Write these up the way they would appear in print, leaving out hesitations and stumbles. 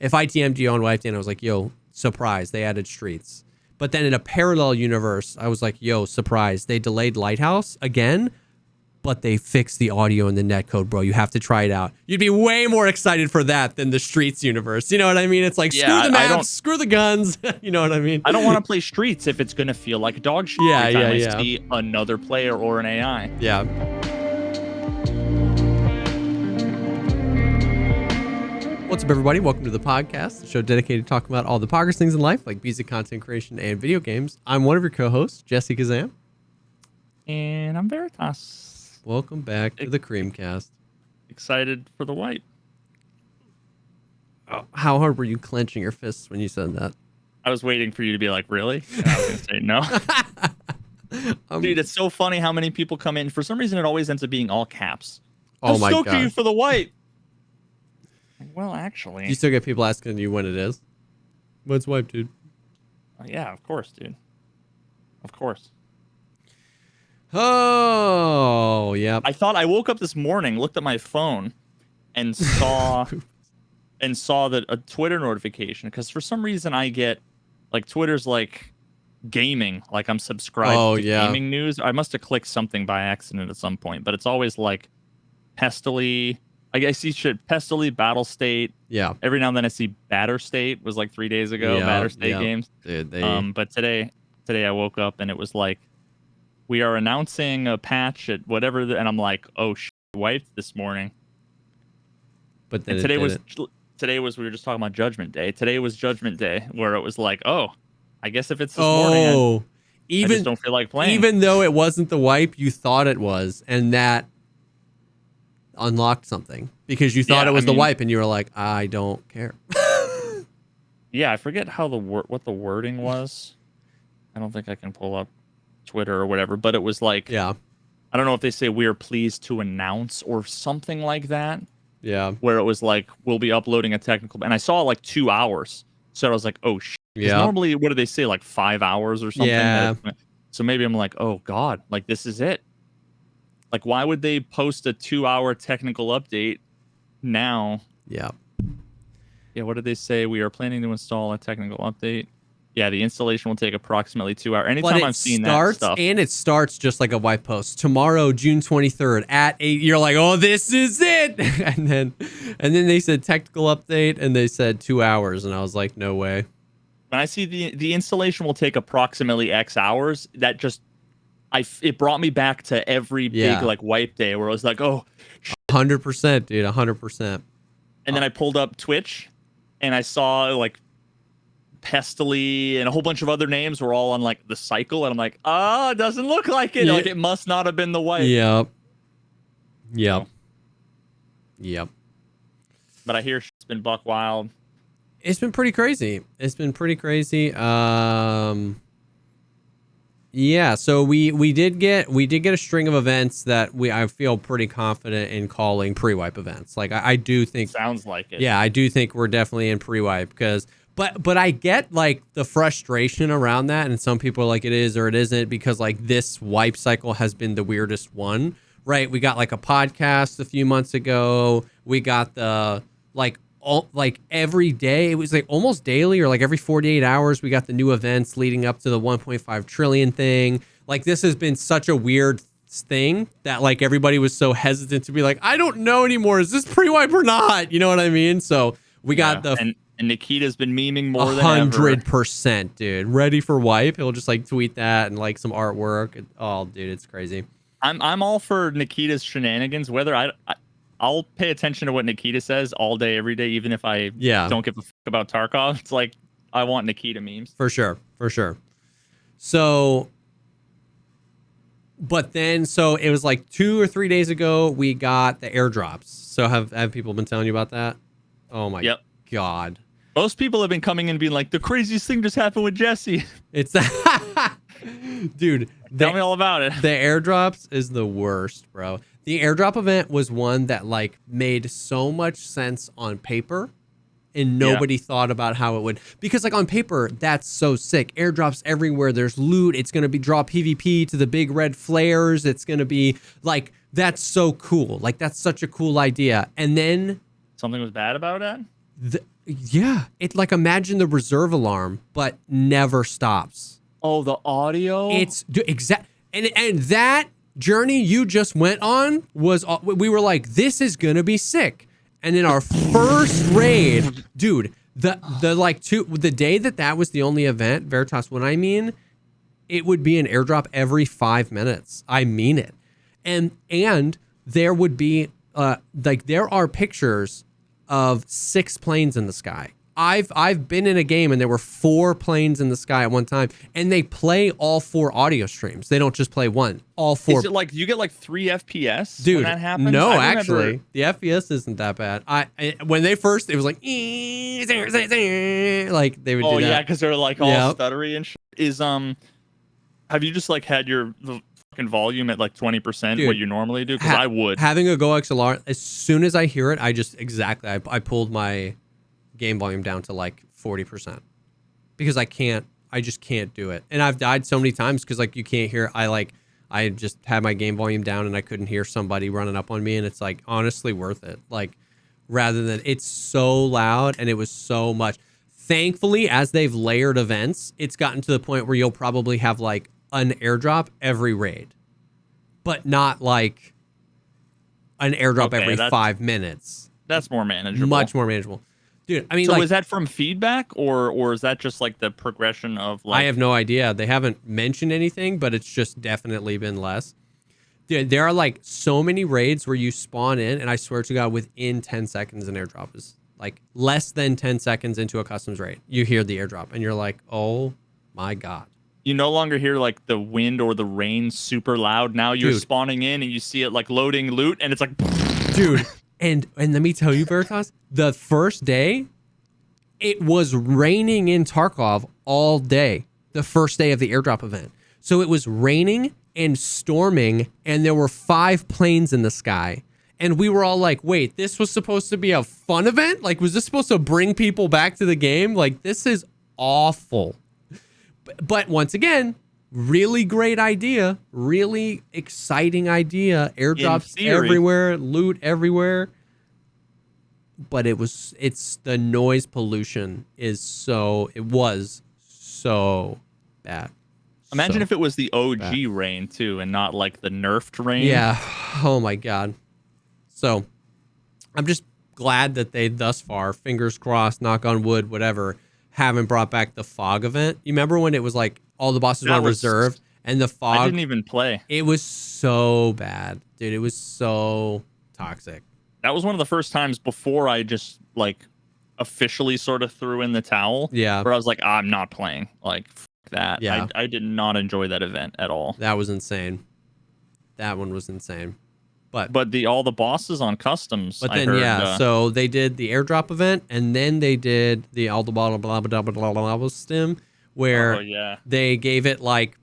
if I TM'd you on Wiped In, I was like, yo, surprise, they added streets. But then in a parallel universe, I was like, yo, surprise, they delayed Lighthouse again, but they fixed the audio and the netcode, bro. You have to try it out. You'd be way more excited for that than the Streets universe. You know what I mean? It's like, screw the maps, screw the guns. You know what I mean? I don't want to play Streets if it's going to feel like dog shit every time I see another player or an AI. Yeah. What's up, everybody? Welcome to the podcast, the show dedicated to talking about all the progress things in life, like music, content creation, and video games. I'm one of your co-hosts, Jesse Kazam. And I'm Veritas. Welcome back to the Creamcast. Excited for the white. Oh, how hard were you clenching your fists when you said that? I was waiting for you to be like, really? And I was going to say no. Dude, it's so funny how many people come in. For some reason, it always ends up being all caps. Oh my God. I'm stoked you for the white. Well, actually. You still get people asking you when it is. What's Wipe, dude? Yeah, of course, dude. Of course. Oh, yeah. I woke up this morning, looked at my phone, and saw that a Twitter notification, because for some reason I get like Twitter's like gaming, like I'm subscribed to gaming news. I must have clicked something by accident at some point, but it's always like Pestily. I see shit Pestily, Battle State. Yeah. Every now and then I see Batter State was like 3 days ago. Batter State games. Dude, but today I woke up and it was like, we are announcing a patch at whatever, and I'm like, oh shit, wiped this morning. But then today was we were just talking about Judgment Day. Today was Judgment Day, where it was like, oh, I guess if it's this morning, I just don't feel like playing. Even though it wasn't the wipe, you thought it was, and that unlocked something because you thought it was the wipe, and you were like, I don't care. Yeah, I forget how what the wording was. I don't think I can pull up Twitter or whatever, but it was like, I don't know if they say we are pleased to announce or something like that. Yeah, where it was like, we'll be uploading a technical, and I saw like 2 hours, so I was like, oh shit. Yeah. Normally, what do they say, like 5 hours or something? Yeah. So maybe I'm like, oh god, like this is it. Like, why would they post a 2-hour technical update now? Yeah. Yeah. What did they say? We are planning to install a technical update. Yeah, the installation will take approximately 2 hours. Anytime I've seen that stuff. And it starts just like a wipe post. Tomorrow, June 23rd at 8. You're like, oh, this is it. and then they said technical update, and they said 2 hours. And I was like, no way. When I see the installation will take approximately X hours, that just, it brought me back to every big like wipe day where I was like, oh. 100%, dude, 100%. And then I pulled up Twitch, and I saw like Pestily and a whole bunch of other names were all on like the cycle, and I'm like, it doesn't look like it. Like it must not have been the wipe. Yep. But I hear it's been buck wild. It's been pretty crazy. Yeah, so we did get a string of events that I feel pretty confident in calling pre-wipe events. Like I do think sounds like it. Yeah, I do think we're definitely in pre-wipe because but I get like the frustration around that, and some people are like it is or it isn't because like this wipe cycle has been the weirdest one, right? We got like a podcast a few months ago. We got the like every day, it was like almost daily or like every 48 hours, we got the new events leading up to the 1.5 trillion thing. Like this has been such a weird thing that like everybody was so hesitant to be like, I don't know anymore. Is this pre-wipe or not? You know what I mean? So we got and Nikita's been memeing more than ever. 100%, dude. Ready for wipe. He'll just like tweet that and like some artwork. Oh, dude, it's crazy. I'm all for Nikita's shenanigans, whether I'll pay attention to what Nikita says all day, every day, even if I don't give a fuck about Tarkov. It's like, I want Nikita memes. For sure. So, but then, so it was like 2 or 3 days ago, we got the airdrops. So have people been telling you about that? Oh my God. Most people have been coming in and being like, the craziest thing just happened with Jesse. It's dude. Tell me all about it. The airdrops is the worst, bro. The airdrop event was one that like made so much sense on paper, and nobody thought about how it would, because like on paper, that's so sick. Airdrops everywhere. There's loot. It's going to be draw PvP to the big red flares. It's going to be like, that's so cool. Like that's such a cool idea. And then something was bad about it. Yeah, it like imagine the reserve alarm, but never stops. Oh, the audio. It's exact, and that journey you just went on was we were like, this is gonna be sick. And in our first raid, dude, the day that was the only event, Veritas, when I mean, it would be an airdrop every 5 minutes. I mean it, and there would be like there are pictures of 6 planes in the sky. I've been in a game and there were 4 planes in the sky at one time, and they play all 4 audio streams. They don't just play one. All 4. Is it like you get like 3 FPS dude, when that happens? No, actually, the FPS isn't that bad. When they first, it was like like they would. Oh do that. yeah, because they're like all stuttery and shit. Have you just like had the fucking volume at like 20%, what you normally do? Because I would. Having a Go XLR, as soon as I hear it, I pulled my game volume down to like 40% because I just can't do it. And I've died so many times because like you can't hear. I just had my game volume down and I couldn't hear somebody running up on me, and it's like honestly worth it. Like rather than it's so loud and it was so much. Thankfully, as they've layered events, it's gotten to the point where you'll probably have like an airdrop every raid, but not like an airdrop every 5 minutes. That's more manageable. Much more manageable. Dude, I mean, so is that from feedback or is that just like the progression of like? I have no idea. They haven't mentioned anything, but it's just definitely been less. Dude, there are like so many raids where you spawn in, and I swear to God, within 10 seconds, an airdrop is like less than 10 seconds into a customs raid. You hear the airdrop, and you're like, oh my God. You no longer hear like the wind or the rain super loud. Now you're spawning in and you see it like loading loot, and it's like, dude. And let me tell you, Veritas, the first day, it was raining in Tarkov all day, the first day of the airdrop event. So it was raining and storming, and there were 5 planes in the sky. And we were all like, wait, this was supposed to be a fun event? Like, was this supposed to bring people back to the game? Like, this is awful. But once again, really great idea, really exciting idea. Airdrops everywhere, loot everywhere. But it's the noise pollution it was so bad. Imagine if it was the OG rain too, and not like the nerfed rain. Yeah. Oh my God. So I'm just glad that they thus far, fingers crossed, knock on wood, whatever, haven't brought back the fog event. You remember when it was like all the bosses were on reserve and the fog? I didn't even play. It was so bad, dude. It was so toxic. That was one of the first times before I just like officially sort of threw in the towel. Yeah. Where I was like, I'm not playing. Like f that. Yeah. I did not enjoy that event at all. That was insane. That one was insane. But all the bosses on customs. But then so they did the airdrop event, and then they did the all the blah blah blah blah blah blah stim, where they gave it like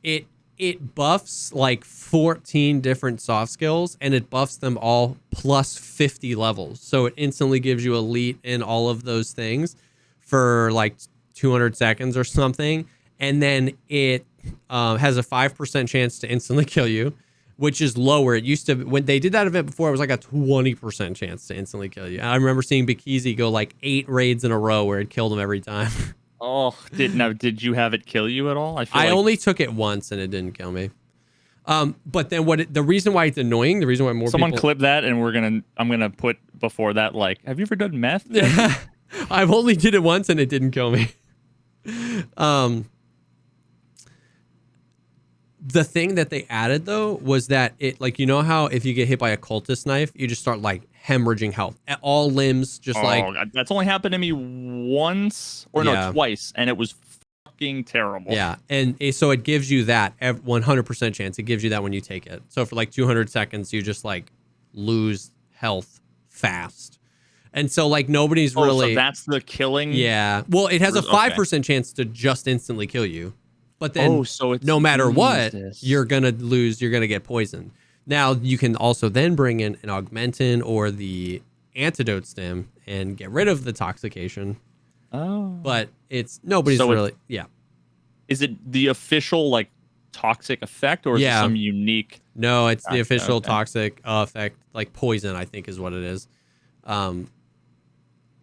it buffs like 14 different soft skills, and it buffs them all plus 50 levels. So it instantly gives you elite in all of those things for like 200 seconds or something, and then it has a 5% chance to instantly kill you, which is lower. It used to, when they did that event before, it was like a 20% chance to instantly kill you. I remember seeing Bikizi go like 8 raids in a row where it killed him every time. Oh, did you have it kill you at all? I only took it once and it didn't kill me. But then the reason why it's annoying, the reason why more someone people... clip that, and I'm gonna put before that, like, have you ever done meth? Yeah. I've only did it once and it didn't kill me. The thing that they added though was that it, like, you know how if you get hit by a cultist knife, you just start like hemorrhaging health at all limbs, just like that's only happened to me once or no, twice, and it was fucking terrible. Yeah, and so it gives you that 100% chance. It gives you that when you take it. So for like 200 seconds, you just like lose health fast. And so like nobody's really. So that's the killing. Yeah. Well, it has a 5% chance to just instantly kill you. But then so it's no matter what, you're going to lose. You're going to get poisoned. Now, you can also then bring in an augmentin or the antidote stim and get rid of the toxication. Oh. But it's nobody's really. Yeah. Is it the official like toxic effect, or is it some unique? No, it's the official toxic effect, like poison, I think is what it is.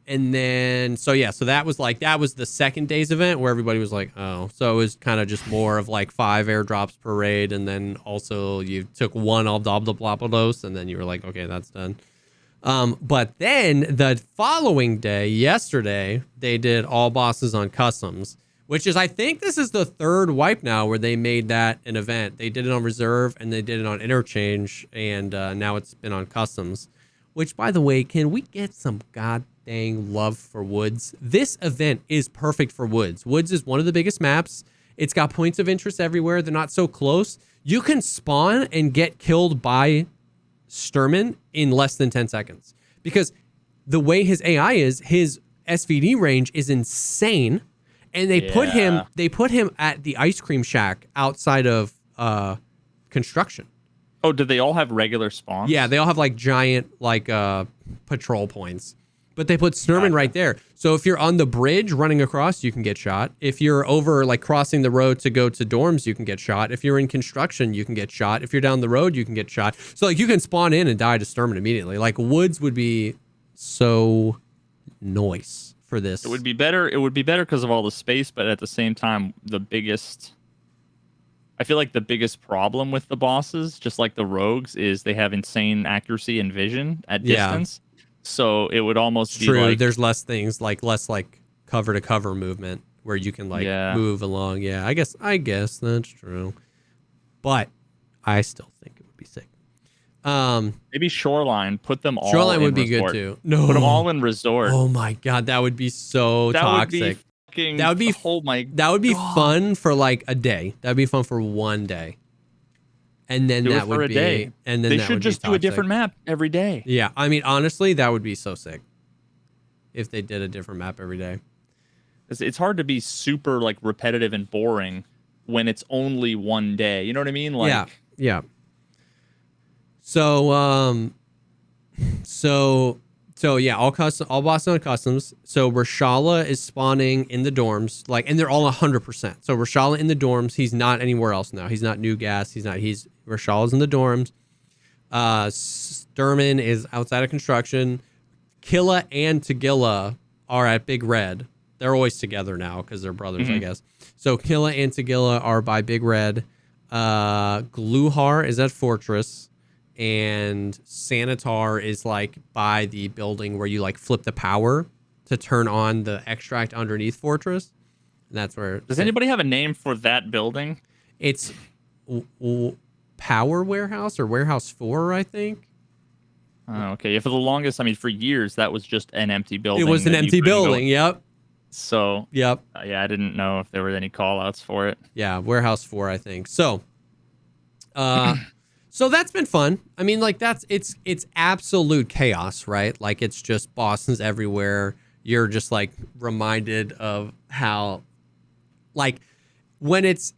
And then, so that was the second day's event where everybody was like, oh, so it was kind of just more of like 5 airdrops per raid. And then also you took one of the Bloppodos and then you were like, okay, that's done. But then the following day, yesterday, they did all bosses on customs, which is, I think this is the 3rd wipe now where they made that an event. They did it on reserve and they did it on interchange. And now it's been on customs, which, by the way, can we get some dang love for Woods? This event is perfect for Woods. Woods is one of the biggest maps. It's got points of interest everywhere. They're not so close. You can spawn and get killed by Sturman in less than 10 seconds because the way his AI is, his SVD range is insane. And they put him at the ice cream shack outside of construction. Oh, did they all have regular spawns? Yeah, they all have like giant patrol points. But they put Snurman right there. So if you're on the bridge running across, you can get shot. If you're over like crossing the road to go to dorms, you can get shot. If you're in construction, you can get shot. If you're down the road, you can get shot. So like you can spawn in and die to Snurman immediately. Like Woods would be so nice for this. It would be better. It would be better because of all the space, but at the same time, I feel like the biggest problem with the bosses, just like the rogues, is they have insane accuracy and vision at distance. So it would almost be like there's less things, like less like cover to cover movement where you can like move along. Yeah, I guess that's true. But I still think it would be sick. Maybe Shoreline, put them all Shoreline in would be resort. good too. No. Put them all in resort. Oh my god, that would be so toxic. That would be that would be fun for like a day. That'd be fun for one day. And then that would be day. And then they should just do a different map every day. Yeah, I mean honestly, that would be so sick if they did a different map every day. It's hard to be super like repetitive and boring when it's only one day. You know what I mean? Like yeah. So yeah, all bosses on customs. So Rashala is spawning in the dorms, like, and they're all 100%. So Rashala in the dorms. He's not anywhere else now. He's not New Gas. Rashala's in the dorms. Sturman is outside of construction. Killa and Tagilla are at Big Red. They're always together now because they're brothers, I guess. So Killa and Tagilla are by Big Red. Gluhar is at Fortress. And Sanitar is like by the building where you like flip the power to turn on the extract underneath Fortress. And that's where. Does anybody have a name for that building? It's Power Warehouse or Warehouse 4, I think. Oh, okay. Yeah, for the longest, I mean, for years, that was just an empty building. It was an empty building. Yep. So. Yep. Yeah, I didn't know if there were any call outs for it. Yeah, Warehouse 4, I think. So. So that's been fun. I mean, like it's absolute chaos, right? Like it's just bosses everywhere. You're just like reminded of how, like, when it's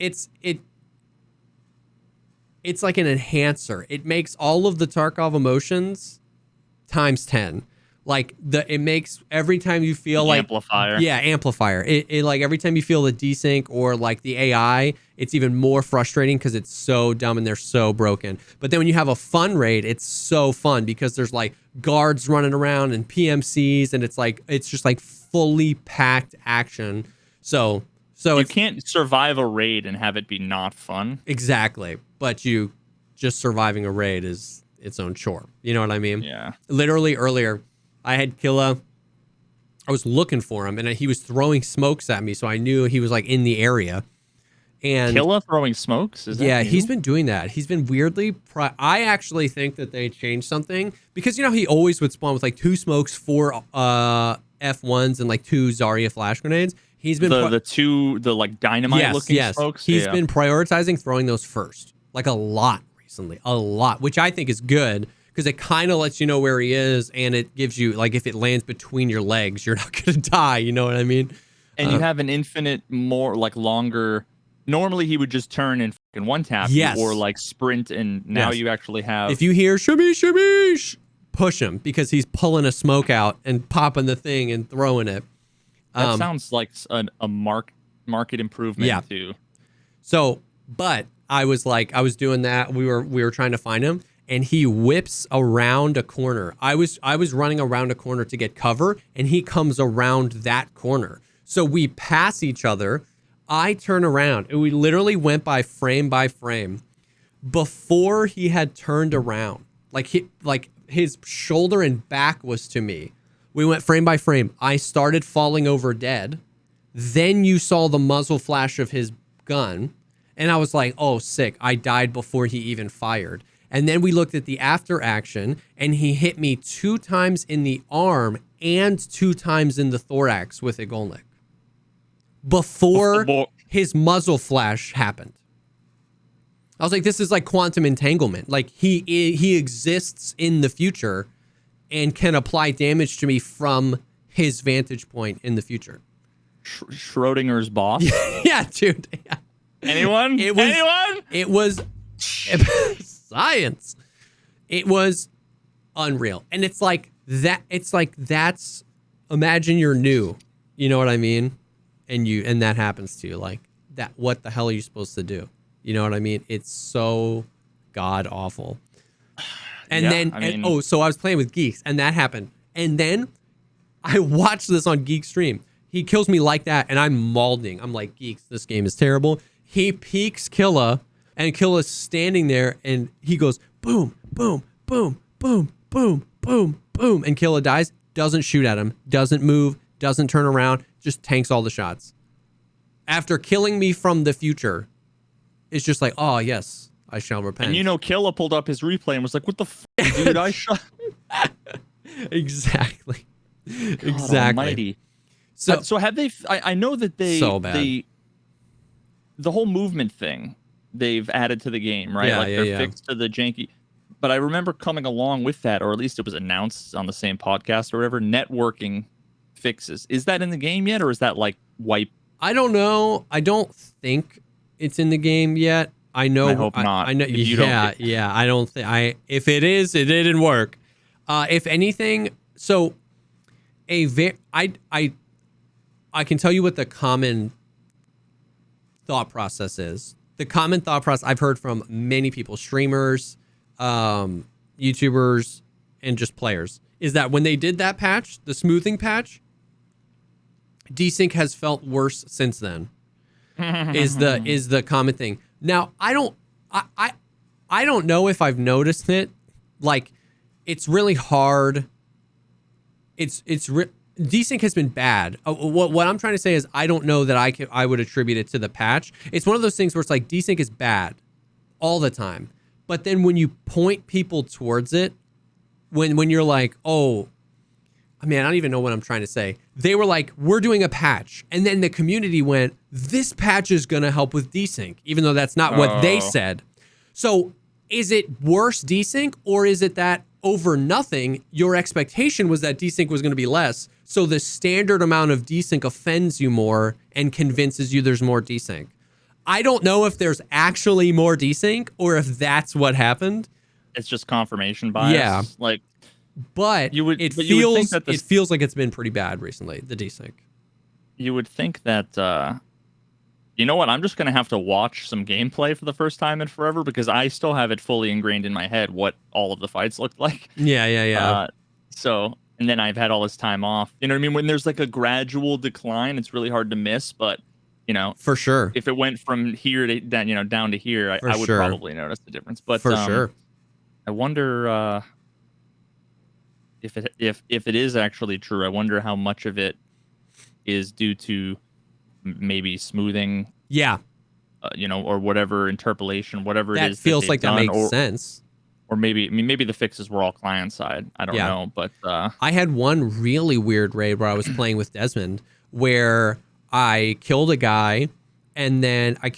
like an enhancer. It makes all of the Tarkov emotions times 10. Like it makes every time you feel like amplifier. Yeah, amplifier. It like every time you feel the desync or like the AI, it's even more frustrating because it's so dumb and they're so broken. But then when you have a fun raid, it's so fun because there's like guards running around and PMCs and it's just like fully packed action. So you can't survive a raid and have it be not fun. Exactly. But you just surviving a raid is its own chore. You know what I mean? Yeah. Literally earlier, I had Killa. I was looking for him, and he was throwing smokes at me, so I knew he was like in the area. And Killa throwing smokes? Is that new? He's been doing that. He's been weirdly. I actually think that they changed something because he always would spawn with like 2 smokes, 4 F1s, and like 2 Zarya flash grenades. He's been the like dynamite looking smokes. He's been prioritizing throwing those first, like a lot recently, which I think is good. Because it kind of lets you know where he is, and it gives you, like, if it lands between your legs, you're not going to die. You know what I mean? And you have an infinite, more, like, longer... Normally, he would just turn and fucking one-tap you or, like, sprint, and now you actually have... If you hear, shimmy, shimmy, push him, because he's pulling a smoke out and popping the thing and throwing it. That sounds like a market improvement, too. So, but I was doing that. We were trying to find him. and he whips around a corner. I was running around a corner to get cover, and he comes around that corner. So we pass each other. I turn around, and we literally went by frame before he had turned around. Like his shoulder and back was to me. We went frame by frame. I started falling over dead. Then you saw the muzzle flash of his gun, and I was like, oh, sick. I died before he even fired. And then we looked at the after action, and he hit me 2 times in the arm and 2 times in the thorax with a Golnik before his muzzle flash happened. I was like, this is like quantum entanglement. Like he exists in the future and can apply damage to me from his vantage point in the future. Schrodinger's boss? Yeah, dude. Yeah. Anyone? Anyone? It was science. It was unreal. And it's like that. It's like that's, imagine you're new. You know what I mean? And that happens to you. Like that. What the hell are you supposed to do? You know what I mean? It's so god awful. And so I was playing with Geeks, and that happened. And then I watched this on Geek stream. He kills me like that, and I'm mauling. I'm like, Geeks, this game is terrible. He peeks Killa, and Killa's standing there, and he goes, boom, boom, boom, boom, boom, boom, boom, and Killa dies, doesn't shoot at him, doesn't move, doesn't turn around, just tanks all the shots. After killing me from the future, it's just like, oh, yes, I shall repent. And you know, Killa pulled up his replay and was like, what the f***, dude, I shot. Exactly. God exactly. Almighty. So have they, I know that the whole movement thing they've added to the game, right? Yeah, they're fixed to the janky. But I remember coming along with that, or at least it was announced on the same podcast or whatever, networking fixes. Is that in the game yet, or is that like wipe? I don't know. I don't think it's in the game yet. I know. I hope not. I know. Yeah. I don't think. If it is, it didn't work. If anything, so I can tell you what the common thought process is. The common thought process I've heard from many people, streamers, YouTubers, and just players, is that when they did that patch, the smoothing patch, desync has felt worse since then. is the common thing. Now, I don't know if I've noticed it. Like, it's really hard. Desync has been bad. What I'm trying to say is I don't know that I would attribute it to the patch. It's one of those things where it's like desync is bad all the time. But then when you point people towards it, when you're like, oh, I mean, I don't even know what I'm trying to say. They were like, we're doing a patch. And then the community went, this patch is going to help with desync, even though that's not what they said. So is it worse desync, or is it that over nothing, your expectation was that desync was going to be less, so the standard amount of desync offends you more and convinces you there's more desync? I don't know if there's actually more desync or if that's what happened. It's just confirmation bias. Yeah. But it feels like it's been pretty bad recently, the desync. You would think that, you know what, I'm just going to have to watch some gameplay for the first time in forever, because I still have it fully ingrained in my head what all of the fights looked like. Yeah. And then I've had all this time off. You know what I mean? When there's like a gradual decline, it's really hard to miss, but, you know. For sure. If it went from here to down to here, I would probably notice the difference. But for sure. I wonder if it is actually true. I wonder how much of it is due to maybe smoothing. Yeah. Or whatever interpolation, whatever it is. That feels like that makes sense. Or maybe the fixes were all client side. I don't know, but I had one really weird raid where I was playing with Desmond where I killed a guy, and then I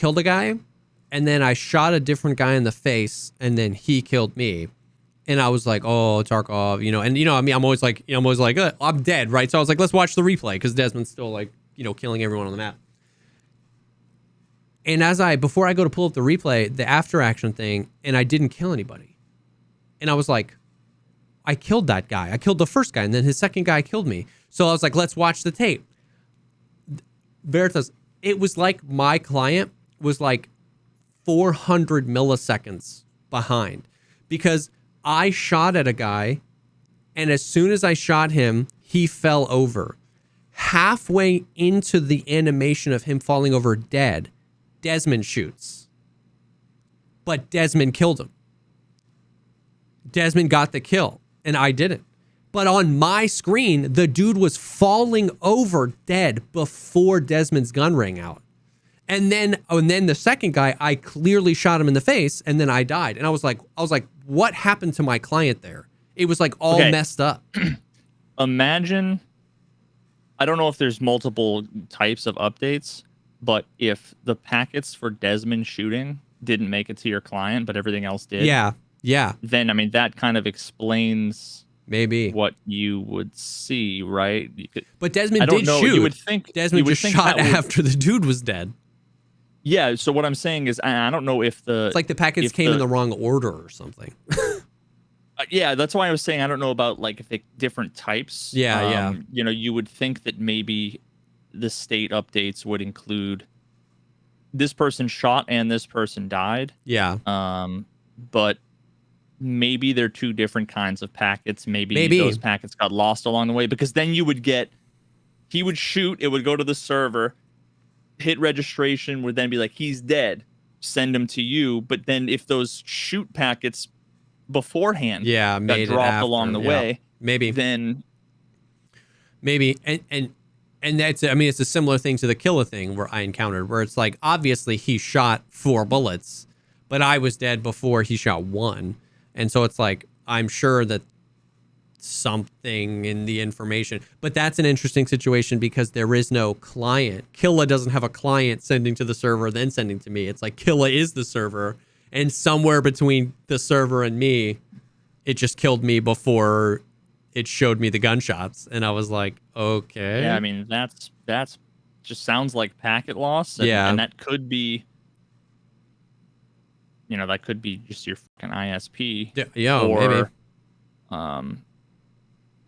shot a different guy in the face, and then he killed me. And I was like, oh, Tarkov, and I mean, I'm always like, I'm dead, right? So I was like, let's watch the replay, because Desmond's still like, killing everyone on the map. And before I go to pull up the replay, the after action thing, and I didn't kill anybody. And I was like, I killed that guy. I killed the first guy, and then his second guy killed me. So I was like, let's watch the tape. Veritas, it was like my client was like 400 milliseconds behind, because I shot at a guy, and as soon as I shot him, he fell over. Halfway into the animation of him falling over dead, Desmond shoots. But Desmond killed him. Desmond got the kill, and I didn't. But on my screen, the dude was falling over dead before Desmond's gun rang out. And then the second guy, I clearly shot him in the face, and then I died. And I was like, what happened to my client there? It was like all messed up. Imagine, I don't know if there's multiple types of updates, but if the packets for Desmond shooting didn't make it to your client, but everything else did. Yeah. Then, I mean, that kind of explains maybe what you would see, right? But Desmond did shoot. You would think Desmond just shot after the dude was dead. Yeah, so what I'm saying is, I don't know if it's like the packets came in the wrong order or something. Yeah, that's why I was saying I don't know about like if they different types. Yeah. You know, you would think that maybe the state updates would include this person shot and this person died. Yeah. But maybe they're two different kinds of packets. Maybe those packets got lost along the way, because then he would shoot, it would go to the server, hit registration, would then be like, he's dead, send him to you. But then if those shoot packets beforehand got dropped along the way, maybe and that's, I mean, it's a similar thing to the Killa thing where I encountered, where it's like, obviously he shot 4 bullets, but I was dead before he shot 1. And so it's like, I'm sure that something in the information, but that's an interesting situation because there is no client. Killa doesn't have a client sending to the server, then sending to me. It's like Killa is the server, and somewhere between the server and me, it just killed me before it showed me the gunshots. And I was like, okay. Yeah, I mean, that's just sounds like packet loss. And that could be, you know, that could be just your fucking ISP. Maybe.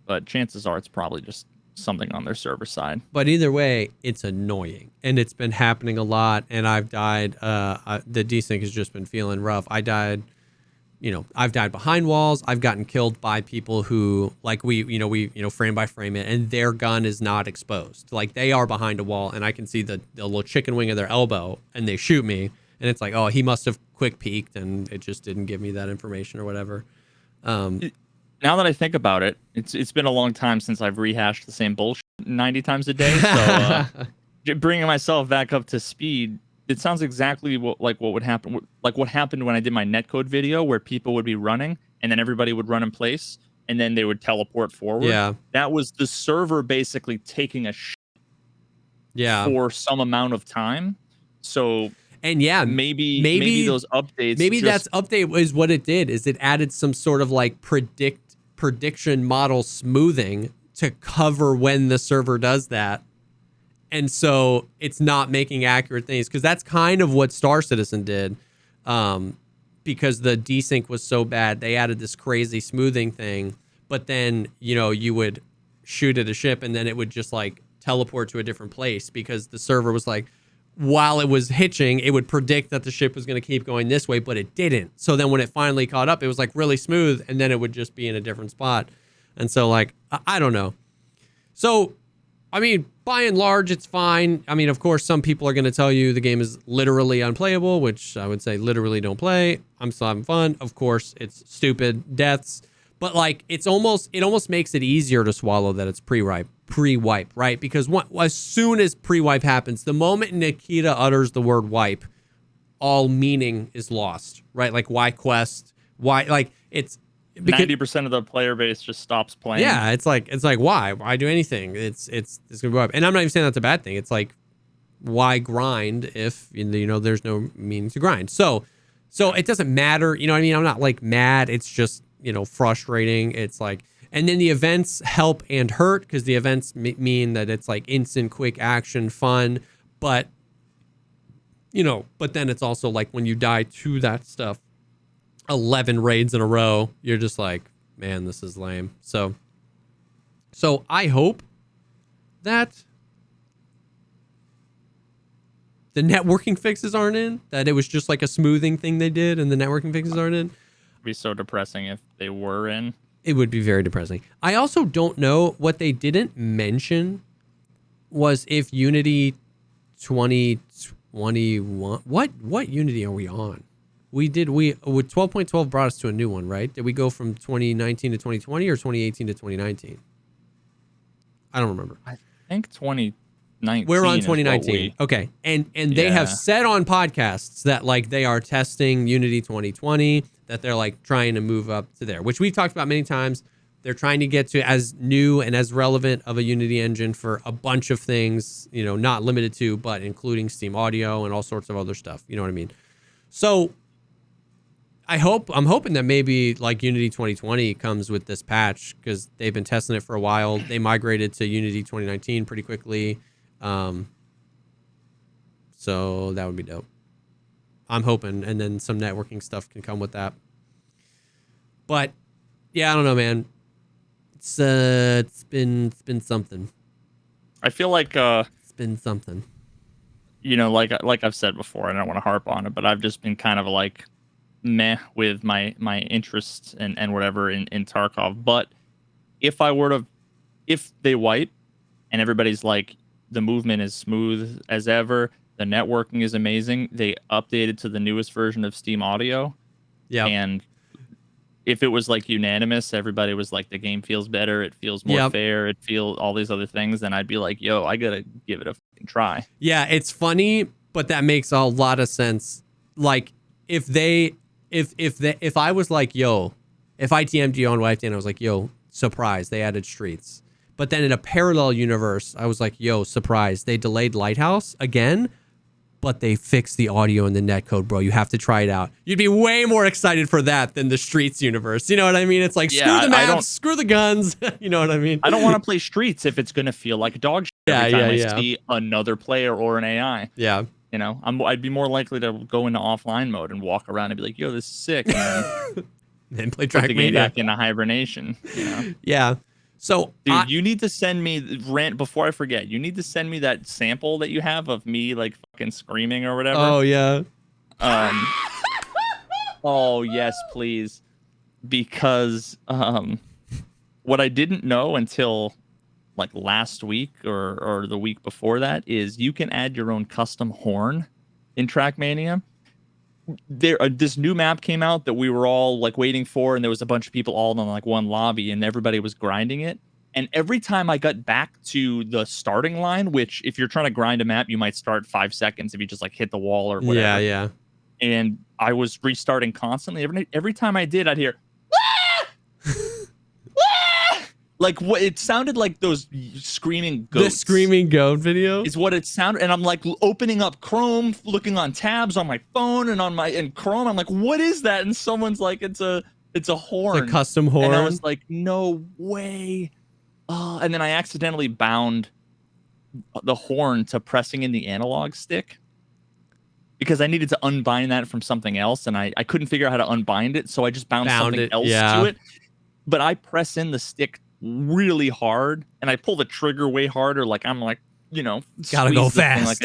But chances are it's probably just something on their server side. But either way, it's annoying, and it's been happening a lot. And I've died. The desync has just been feeling rough. I've died behind walls. I've gotten killed by people who, like, we frame by frame it, and their gun is not exposed. Like, they are behind a wall, and I can see the little chicken wing of their elbow, and they shoot me, and it's like, oh, he must have quick peeked, and it just didn't give me that information or whatever. Now that I think about it, it's been a long time since I've rehashed the same bullshit 90 times a day. So bringing myself back up to speed, it sounds exactly what would happen. Like what happened when I did my netcode video, where people would be running and then everybody would run in place and then they would teleport forward. Yeah, that was the server basically taking a for some amount of time. So. And yeah, maybe those updates. Maybe that's update is what it did. Is it added some sort of like prediction model smoothing to cover when the server does that, and so it's not making accurate things, because that's kind of what Star Citizen did. Because the desync was so bad, they added this crazy smoothing thing. But then you would shoot at a ship, and then it would just like teleport to a different place, because the server was like, while it was hitching, it would predict that the ship was going to keep going this way, but it didn't. So then when it finally caught up, it was like really smooth, and then it would just be in a different spot. And so, like, I don't know. So, I mean, by and large, it's fine. I mean, of course, some people are going to tell you the game is literally unplayable, which I would say literally don't play. I'm still having fun. Of course, it's stupid deaths. But, like, it almost makes it easier to swallow that it's pre-wipe, right? Because as soon as pre-wipe happens, the moment Nikita utters the word wipe, all meaning is lost, right? Like, why quest? Why, like, it's... 90% of the player base just stops playing. Yeah, it's like why do anything? It's gonna go up. And I'm not even saying that's a bad thing. It's like, why grind if there's no meaning to grind? So it doesn't matter. You know what I mean? I'm not like mad. It's just frustrating. It's like, and then the events help and hurt, because the events mean that it's like instant, quick action, fun. But then it's also like when you die to that stuff 11 raids in a row, you're just like, man, this is lame. So I hope that the networking fixes aren't in, that it was just like a smoothing thing they did and the networking fixes aren't in. be so depressing if they were in. It would be very depressing. I also don't know what they didn't mention was if Unity 2021. What Unity are we on? With 12.12 brought us to a new one, right? Did we go from 2019 to 2020 or 2018 to 2019? I don't remember. I think 2019. We're on 2019. Okay. And they have said on podcasts that like they are testing Unity 2020, that they're like trying to move up to there, which we've talked about many times. They're trying to get to as new and as relevant of a Unity engine for a bunch of things, you know, not limited to, but including Steam Audio and all sorts of other stuff. You know what I mean? So I'm hoping that maybe like Unity 2020 comes with this patch, because they've been testing it for a while. They migrated to Unity 2019 pretty quickly. So that would be dope. I'm hoping, and then some networking stuff can come with that. But yeah, I don't know, man. It's been something. I feel like it's been something. You know, like I've said before, I don't want to harp on it, but I've just been kind of like meh with my interests and whatever in Tarkov. But if they wipe and everybody's like, the movement is smooth as ever, the networking is amazing, they updated to the newest version of Steam Audio. Yeah. And if it was like unanimous, everybody was like, the game feels better, it feels more fair, it feels all these other things, then I'd be like, yo, I gotta give it a fucking try. Yeah, it's funny, but that makes a lot of sense. Like if I was like, yo, if I TM'd you on YFT and I was like, yo, surprise, they added streets. But then in a parallel universe, I was like, yo, surprise, they delayed Lighthouse again, but they fixed the audio and the netcode, bro. You have to try it out. You'd be way more excited for that than the Streets universe. You know what I mean? It's like, screw the maps, screw the guns. You know what I mean? I don't want to play Streets if it's going to feel like dog shit every time I see another player or an AI. Yeah. You know, I'd be more likely to go into offline mode and walk around and be like, yo, this is sick. And then play put the game back into hibernation. You know? Yeah. So, dude, you need to send me before I forget. You need to send me that sample that you have of me like fucking screaming or whatever. Oh yeah. Oh yes, please. Because what I didn't know until like last week or the week before that is you can add your own custom horn in Trackmania. This new map came out that we were all like waiting for, and there was a bunch of people all in like one lobby, and everybody was grinding it. And every time I got back to the starting line, which if you're trying to grind a map, you might start 5 seconds if you just like hit the wall or whatever. Yeah. And I was restarting constantly. Every time I did, I'd hear like what it sounded like, those screaming goats. The screaming goat video is what it sounded. And I'm like opening up Chrome, looking on tabs on my phone and in Chrome. I'm like, what is that? And someone's like, it's a horn. It's a custom horn. And I was like, no way. And then I accidentally bound the horn to pressing in the analog stick because I needed to unbind that from something else. And I couldn't figure out how to unbind it. So I just bound something else to it. But I press in the stick really hard and I pull the trigger way harder, like I'm like, you know, gotta go fast, like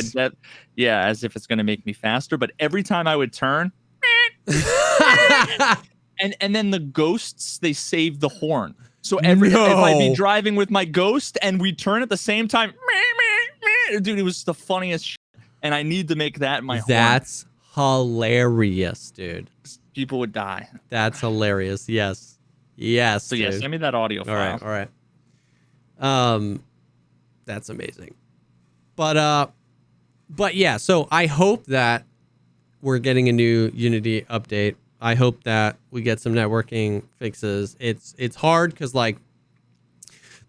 as if it's gonna make me faster. But every time I would turn and then the ghosts, they save the horn. So if I'd be driving with my ghost and we turn at the same time, dude, it was the funniest shit. And I need to make that my That's hilarious, dude. People would die. That's hilarious. Yes. Yes. So yeah, send me that audio file. All right. That's amazing. But yeah, so I hope that we're getting a new Unity update. I hope that we get some networking fixes. It's hard because like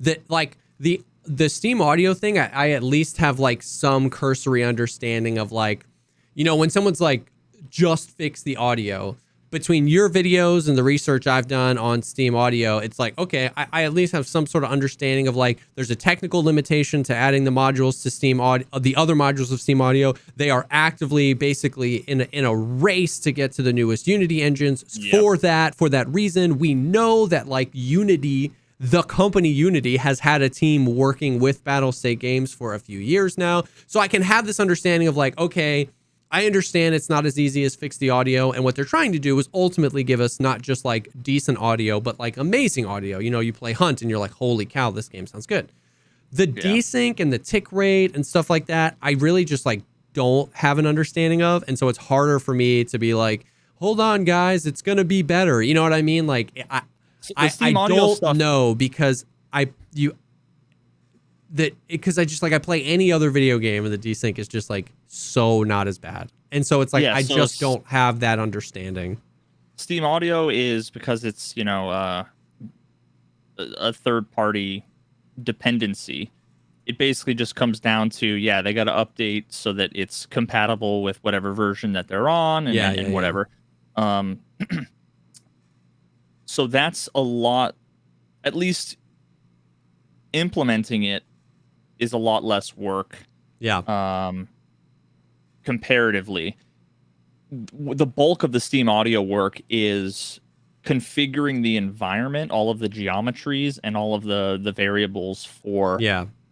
the Steam Audio thing, I at least have like some cursory understanding of like, you know, when someone's like just fix the audio. Between your videos and the research I've done on Steam Audio, it's like, okay, I at least have some sort of understanding of like, there's a technical limitation to adding the modules to Steam Audio, the other modules of Steam Audio. They are actively basically in a race to get to the newest Unity engines. Yep. For that reason, we know that like Unity, the company Unity, has had a team working with Battlestate Games for a few years now. So I can have this understanding of like, okay, I understand it's not as easy as fix the audio, and what they're trying to do is ultimately give us not just like decent audio, but like amazing audio. You know, you play Hunt and you're like, holy cow, this game sounds good. The desync and the tick rate and stuff like that, I really just like don't have an understanding of, and so it's harder for me to be like, hold on, guys, it's gonna be better. You know what I mean? Like I don't know because because I just like I play any other video game and the desync is just like so not as bad, and so it's like I just don't have that understanding. Steam Audio is because it's a third party dependency. It basically just comes down to they got to update so that it's compatible with whatever version that they're on and whatever. So that's a lot. At least implementing it is a lot less work. Comparatively, the bulk of the Steam Audio work is configuring the environment, all of the geometries and all of the variables for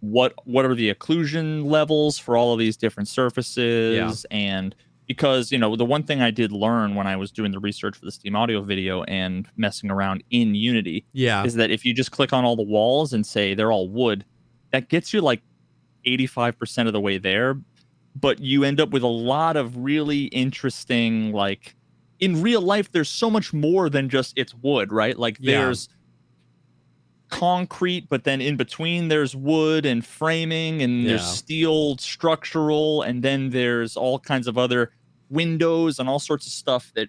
what are the occlusion levels for all of these different surfaces. And because the one thing I did learn when I was doing the research for the Steam Audio video and messing around in Unity is that if you just click on all the walls and say they're all wood, that gets you like 85% of the way there, but you end up with a lot of really interesting, like, in real life, there's so much more than just it's wood, right? Like there's concrete, but then in between there's wood and framing, and there's steel structural, and then there's all kinds of other windows and all sorts of stuff that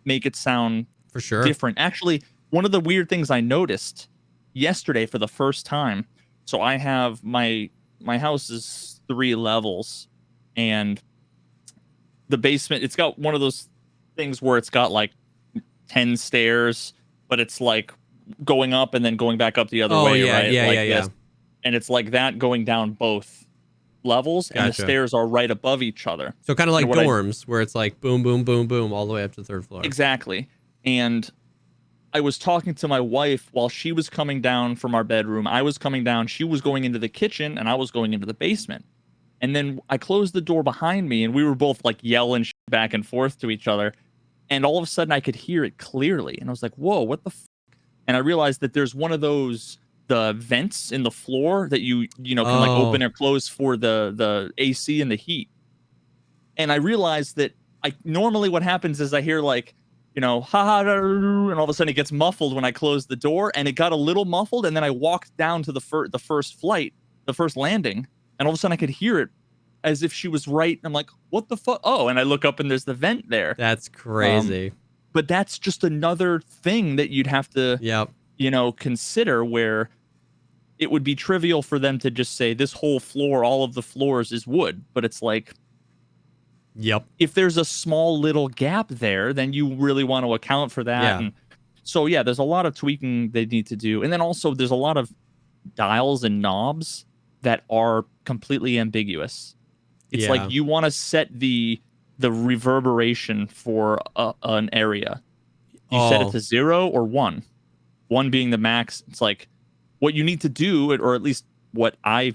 make it sound for sure different. Actually, one of the weird things I noticed yesterday for the first time, so I have my house is 3 levels, and the basement, it's got one of those things where it's got like 10 stairs, but it's like going up and then going back up the other way, right? Yeah. And it's like that going down both levels, and the stairs are right above each other. So kind of like dorms, where it's like boom, boom, boom, boom, all the way up to the 3rd floor. Exactly. And I was talking to my wife while she was coming down from our bedroom. I was coming down. She was going into the kitchen, and I was going into the basement. And then I closed the door behind me, and we were both like yelling back and forth to each other. And all of a sudden, I could hear it clearly. And I was like, whoa, what the f-? And I realized that there's one of those, the vents in the floor that you can like open or close for the AC and the heat. And I realized that normally what happens is I hear like, ha ha, and all of a sudden it gets muffled when I close the door, and it got a little muffled. And then I walked down to the first flight, the first landing, and all of a sudden I could hear it as if she was right. I'm like, what the fuck? Oh, and I look up and there's the vent there. That's crazy. But that's just another thing that you'd have to, consider, where it would be trivial for them to just say this whole floor, all of the floors is wood. But it's like, if there's a small little gap there, then you really want to account for that. And so, there's a lot of tweaking they need to do. And then also there's a lot of dials and knobs that are completely ambiguous. It's like you want to set the reverberation for an area. You set it to 0 or 1. 1 being the max. It's like what you need to do, or at least what I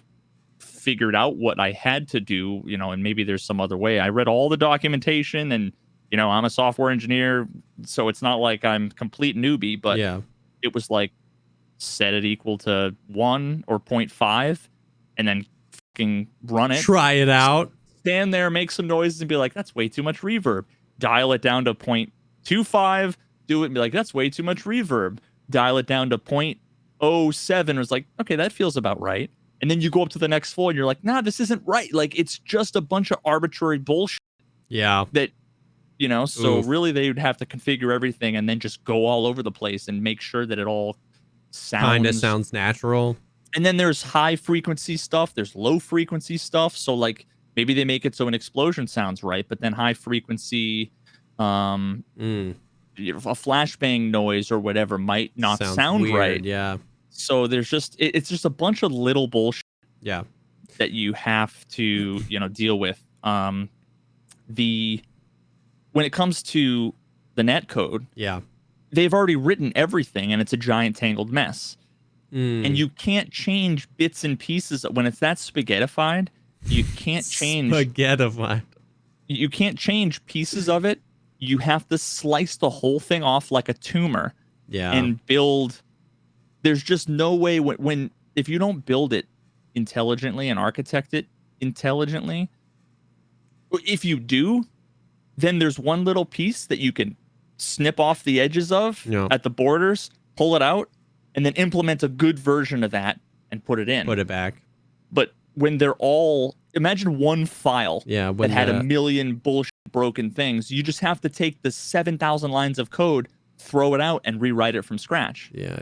figured out what I had to do, and maybe there's some other way. I read all the documentation, and I'm a software engineer, so it's not like I'm complete newbie, but it was like set it equal to 1 or 0.5 and then fucking run it. Try it out. Stand there, make some noises, and be like, that's way too much reverb. Dial it down to 0.25, do it and be like, that's way too much reverb. Dial it down to 0.07. It was like, okay, that feels about right. And then you go up to the next floor and you're like, nah, this isn't right. Like, it's just a bunch of arbitrary bullshit. That, so really they would have to configure everything and then just go all over the place and make sure that it all sounds natural. And then there's high frequency stuff. There's low frequency stuff. So like maybe they make it so an explosion sounds right, but then high frequency, a flashbang noise or whatever might not sound weird, right. Yeah. So there's it's just a bunch of little bullshit. That you have to, deal with. When it comes to the net code, they've already written everything, and it's a giant tangled mess. And you can't change bits and pieces when it's that spaghettified. You can't change spaghettified. You can't change pieces of it. You have to slice the whole thing off like a tumor. Yeah. And build. There's just no way when if you don't build it intelligently and architect it intelligently, if you do, then there's one little piece that you can snip off the edges of at the borders, pull it out, and then implement a good version of that and put it in. Put it back. But when they're all, imagine one file that had a million bullshit broken things. You just have to take the 7,000 lines of code, throw it out, and rewrite it from scratch. Yeah.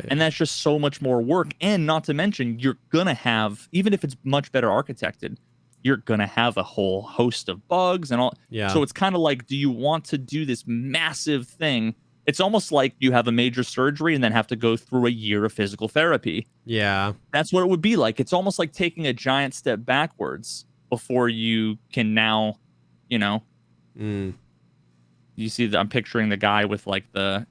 And that's just so much more work. And not to mention, you're going to have, even if it's much better architected, you're going to have a whole host of bugs and all. Yeah. So it's kind of like, do you want to do this massive thing? It's almost like you have a major surgery and then have to go through a year of physical therapy. Yeah. That's what it would be like. It's almost like taking a giant step backwards before you can now, you know. You see that I'm picturing the guy with like the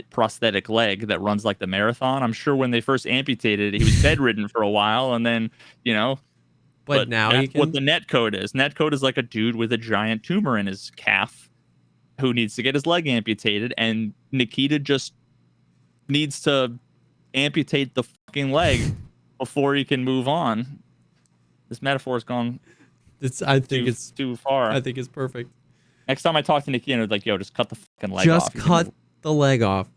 prosthetic leg that runs like the marathon. I'm sure when they first amputated it, he was bedridden for a while, and then, you know. But now that's what the netcode is. Netcode is like a dude with a giant tumor in his calf who needs to get his leg amputated, and Nikita just needs to amputate the fucking leg before he can move on. This metaphor has gone it's too far. I think it's perfect. Next time I talk to Nikita, like, yo, just cut the fucking leg off. Just cut the leg off.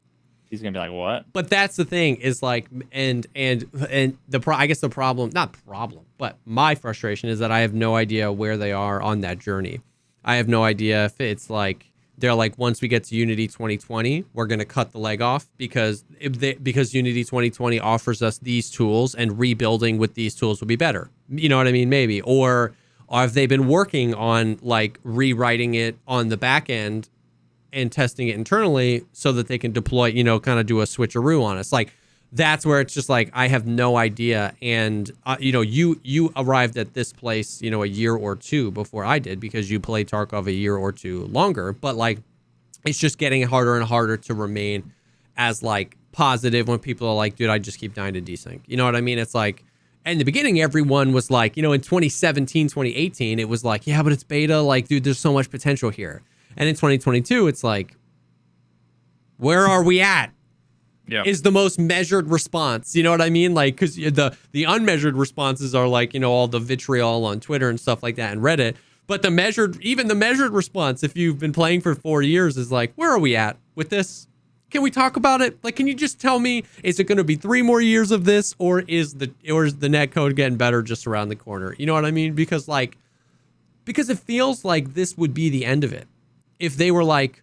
He's gonna be like, what? But that's the thing is like, I guess the problem, not problem, but my frustration is that I have no idea where they are on that journey. I have no idea if it's like, they're like, once we get to Unity 2020, we're going to cut the leg off because Unity 2020 offers us these tools and rebuilding with these tools will be better. You know what I mean? Maybe. Or have they been working on like rewriting it on the back end and testing it internally so that they can deploy, you know, kind of do a switcheroo on us? Like, that's where it's just like, I have no idea. And, you know, you arrived at this place, you know, a year or two before I did because you played Tarkov a year or two longer. But like, it's just getting harder and harder to remain as like positive when people are like, dude, I just keep dying to desync. You know what I mean? It's like, in the beginning, everyone was like, you know, in 2017, 2018, it was like, yeah, but it's beta. Like, dude, there's so much potential here. And in 2022, it's like, where are we at? Yeah. Is the most measured response. You know what I mean? Like, because the unmeasured responses are like, you know, all the vitriol on Twitter and stuff like that and Reddit. But the measured response, if you've been playing for 4 years, is like, where are we at with this? Can we talk about it? Like, can you just tell me, is it going to be 3 more years of this, or is the netcode getting better just around the corner? You know what I mean? Because it feels like this would be the end of it. If they were like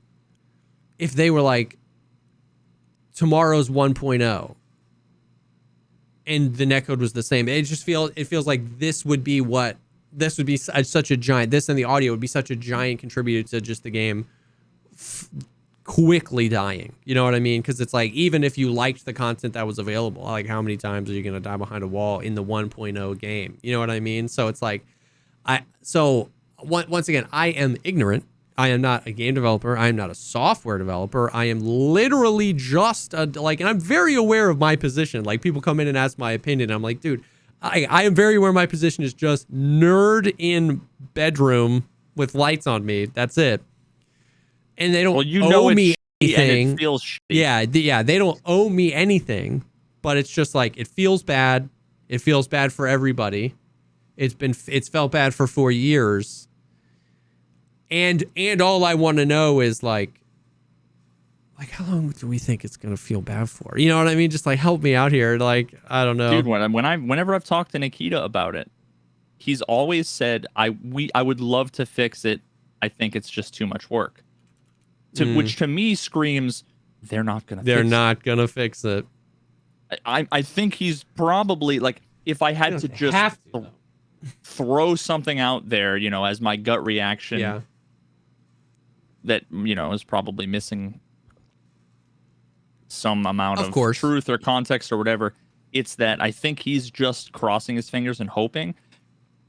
tomorrow's 1.0 and the netcode was the same, it feels like this would be such a giant, this and the audio would be such a giant contributor to just the game quickly dying. You know what I mean? Because it's like, even if you liked the content that was available, like, how many times are you going to die behind a wall in the 1.0 game? You know what I mean? So it's like, once again, I am ignorant. I am not a game developer. I am not a software developer. I am literally just and I'm very aware of my position. Like, people come in and ask my opinion. I'm like, dude, I am very aware my position is just nerd in bedroom with lights on me. That's it. And they don't owe me anything. And it feels shitty. Yeah, they don't owe me anything, but it's just like, it feels bad. It feels bad for everybody. It's felt bad for 4 years. And all I want to know is like how long do we think it's gonna feel bad for? You know what I mean? Just like, help me out here. Like, I don't know, dude. Whenever I've talked to Nikita about it, he's always said, I would love to fix it. I think it's just too much work. Which to me screams, they're not gonna fix it. I think he's probably like, if I had to just throw something out there, you know, as my gut reaction. Yeah. That, you know, is probably missing some amount of truth or context or whatever. It's that I think he's just crossing his fingers and hoping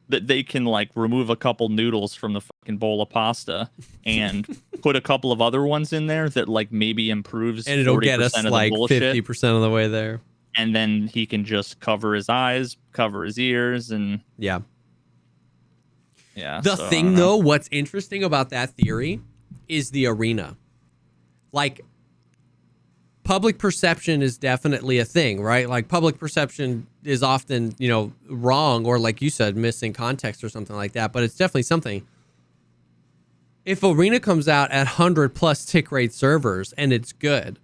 that they can like remove a couple noodles from the fucking bowl of pasta and put a couple of other ones in there that like maybe improves, and it'll get us like 50% of the way there. And then he can just cover his eyes, cover his ears, and Yeah. The thing, though, what's interesting about that theory is the arena. Like, public perception is definitely a thing, right? Like, public perception is often, wrong or, like you said, missing context or something like that. But it's definitely something. If Arena comes out at 100+ tick rate servers and it's good,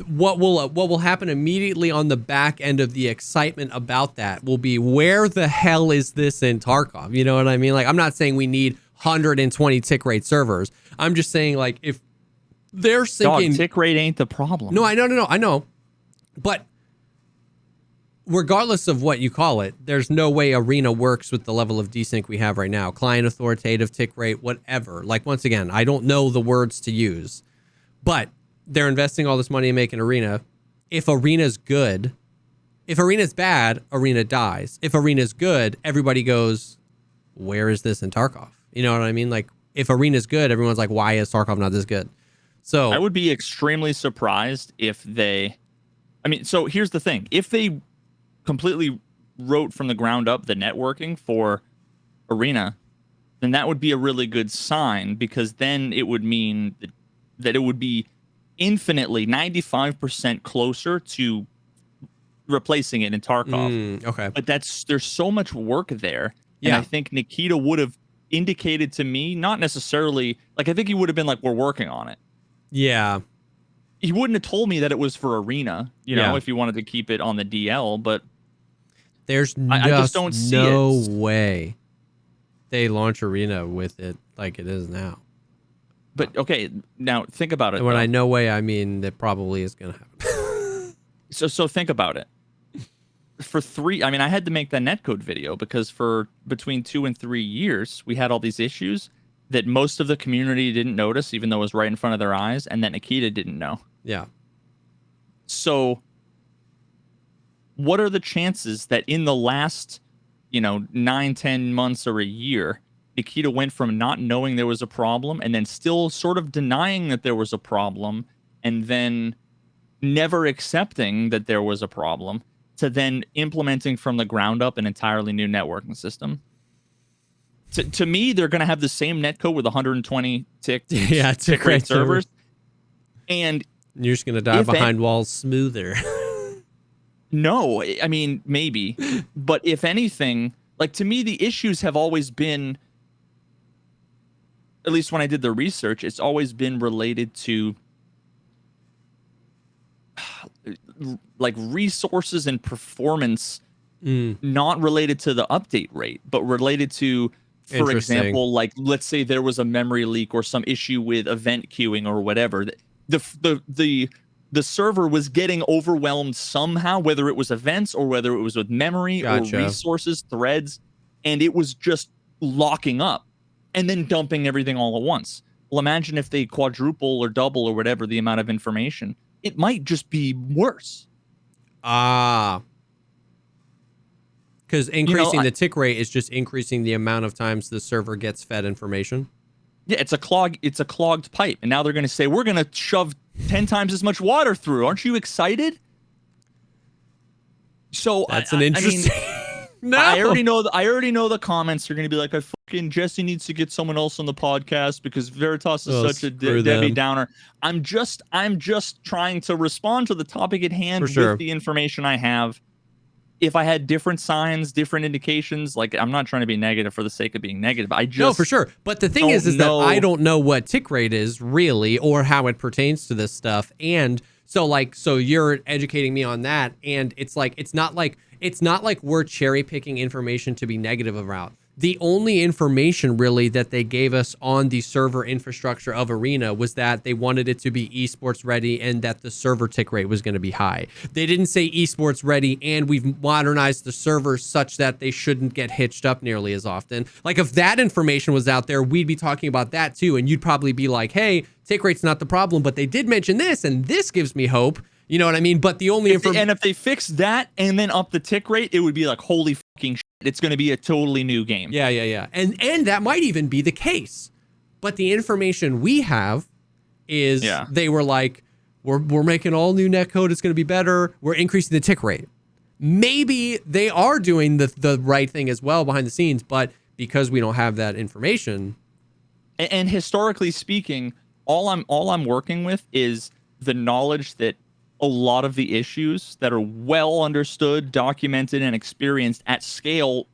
what will happen immediately on the back end of the excitement about that will be, where the hell is this in Tarkov? You know what I mean? Like, I'm not saying we need 120 tick rate servers. I'm just saying, like, if they're thinking tick rate ain't the problem. No, I know. But regardless of what you call it, there's no way Arena works with the level of desync we have right now. Client authoritative, tick rate, whatever. Like, once again, I don't know the words to use, but they're investing all this money in making Arena. If Arena's good, if Arena's bad, Arena dies. If Arena's good, everybody goes, where is this in Tarkov? You know what I mean? Like, if Arena's good, everyone's like, why is Tarkov not this good? So I would be extremely surprised if so here's the thing. If they completely wrote from the ground up the networking for Arena, then that would be a really good sign, because then it would mean that it would be infinitely 95% closer to replacing it in Tarkov. Okay. But there's so much work there. And I think Nikita would have indicated to me, not necessarily, like, I think he would have been like, we're working on it. Yeah. He wouldn't have told me that it was for Arena, if he wanted to keep it on the DL, but I just don't see no way they launch Arena with it like it is now. But okay, now think about it. And when I no way, I mean that probably is going to happen. So think about it. I had to make that netcode video because for between 2 and 3 years, we had all these issues that most of the community didn't notice, even though it was right in front of their eyes, and that Nikita didn't know. Yeah. So what are the chances that in the last, 9, 10 months or a year, Nikita went from not knowing there was a problem and then still sort of denying that there was a problem and then never accepting that there was a problem to then implementing from the ground up an entirely new networking system? To me, they're going to have the same netcode with 120 tick rate servers. And you're just going to dive behind walls smoother. No, I mean, maybe. But if anything, like, to me, the issues have always been, at least when I did the research, it's always been related to like resources and performance, not related to the update rate, but related to, for example, like, let's say there was a memory leak or some issue with event queuing or whatever. The server was getting overwhelmed somehow, whether it was events or whether it was with memory or resources, threads, and it was just locking up and then dumping everything all at once. Well, imagine if they quadruple or double or whatever the amount of information. It might just be worse. Because increasing the tick rate is just increasing the amount of times the server gets fed information. Yeah, it's a clogged pipe. And now they're going to say, we're going to shove 10 times as much water through. Aren't you excited? So that's an interesting. No. I already know the comments are going to be like, Jesse needs to get someone else on the podcast because Veritas is such a Debbie Downer. I'm just trying to respond to the topic at hand with the information I have. If I had different signs, different indications, like, I'm not trying to be negative for the sake of being negative. No, for sure. But the thing is that I don't know what tick rate is really, or how it pertains to this stuff. And so you're educating me on that. And it's not like we're cherry picking information to be negative about. The only information really that they gave us on the server infrastructure of Arena was that they wanted it to be esports ready and that the server tick rate was going to be high. They didn't say esports ready and we've modernized the servers such that they shouldn't get hitched up nearly as often. Like, if that information was out there, we'd be talking about that too. And you'd probably be like, hey, tick rate's not the problem, but they did mention this and this gives me hope. You know what I mean? But the only information. And if they fix that and then up the tick rate, it would be like, holy fucking shit. It's going to be a totally new game. Yeah. And that might even be the case. But the information we have is they were like, we're making all new netcode. It's going to be better. We're increasing the tick rate. maybe they are doing the right thing as well behind the scenes, but because we don't have that information. And historically speaking, all I'm working with is the knowledge that a lot of the issues that are well understood, documented, and experienced at scale,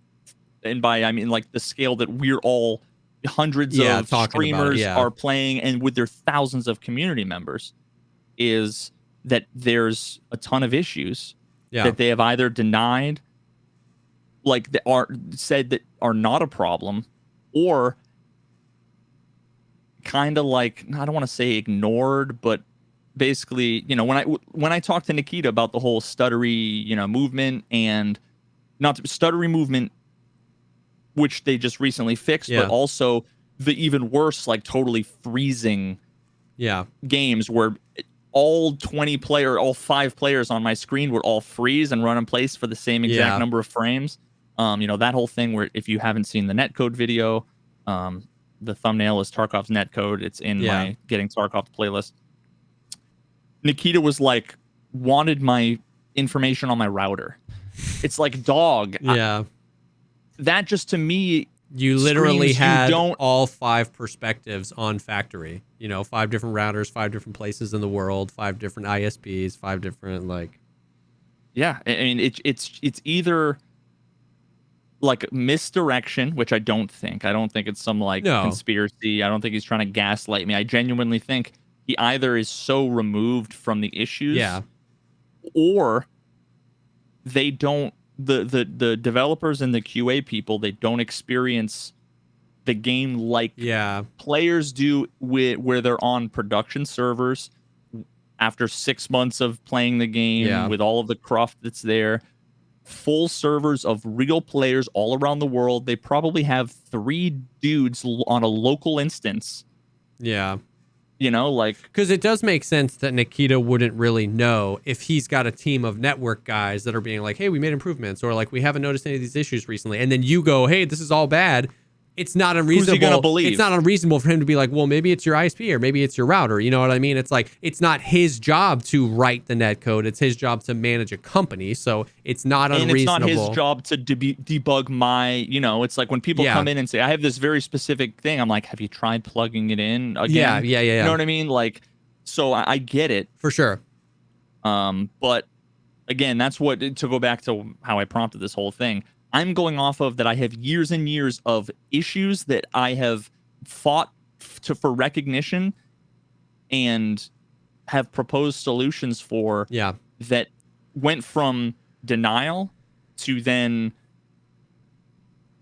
and by I mean like the scale that we're all hundreds of streamers are playing, and with their thousands of community members, is that there's a ton of issues that they have either denied, like that are said that are not a problem, or kind of like, I don't want to say ignored, but basically, you know, when I talked to Nikita about the whole stuttery, you know, movement, and not stuttery movement, which they just recently fixed, but also the even worse, like totally freezing games where all 5 players on my screen would all freeze and run in place for the same exact number of frames. You know, that whole thing where, if you haven't seen the netcode video, the thumbnail is Tarkov's netcode. It's in my Getting Tarkov playlist. Nikita was like, wanted my information on my router. It's like, dog. That just, to me, you literally had all 5 perspectives on factory. You know, 5 different routers, 5 different places in the world, 5 different ISPs, 5 different like. Yeah, I mean, it's either like misdirection, which I don't think. I don't think it's some like conspiracy. I don't think he's trying to gaslight me. I genuinely think he either is so removed from the issues, or they don't. The developers and the QA people, they don't experience the game like players do where they're on production servers after 6 months of playing the game with all of the cruft that's there. Full servers of real players all around the world. They probably have 3 dudes on a local instance. You know, like, because it does make sense that Nikita wouldn't really know if he's got a team of network guys that are being like, hey, we made improvements, or like, we haven't noticed any of these issues recently. And then you go, hey, this is all bad. It's not unreasonable. Who's he gonna believe? It's not unreasonable for him to be like, well, maybe it's your ISP or maybe it's your router. You know what I mean? It's like, it's not his job to write the net code. It's his job to manage a company. So it's not unreasonable. And it's not his job to debug my, you know, it's like when people come in and say, I have this very specific thing. I'm like, have you tried plugging it in again? Yeah. You know what I mean? Like, so I get it. For sure. But again, that's what, to go back to how I prompted this whole thing, I'm going off of that. I have years and years of issues that I have fought for recognition and have proposed solutions for that went from denial to then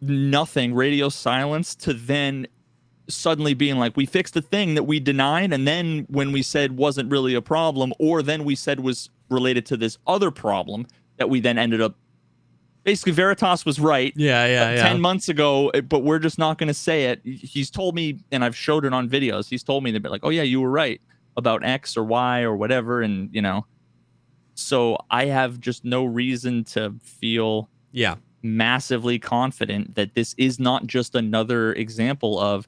nothing, radio silence, to then suddenly being like, we fixed the thing that we denied, and then when we said wasn't really a problem, or then we said was related to this other problem that we then ended up, basically Veritas was right 10 months ago, but we're just not going to say it. He's told me, and I've showed it on videos, he's told me to be like, oh yeah, you were right about X or Y or whatever, and you know, so I have just no reason to feel massively confident that this is not just another example of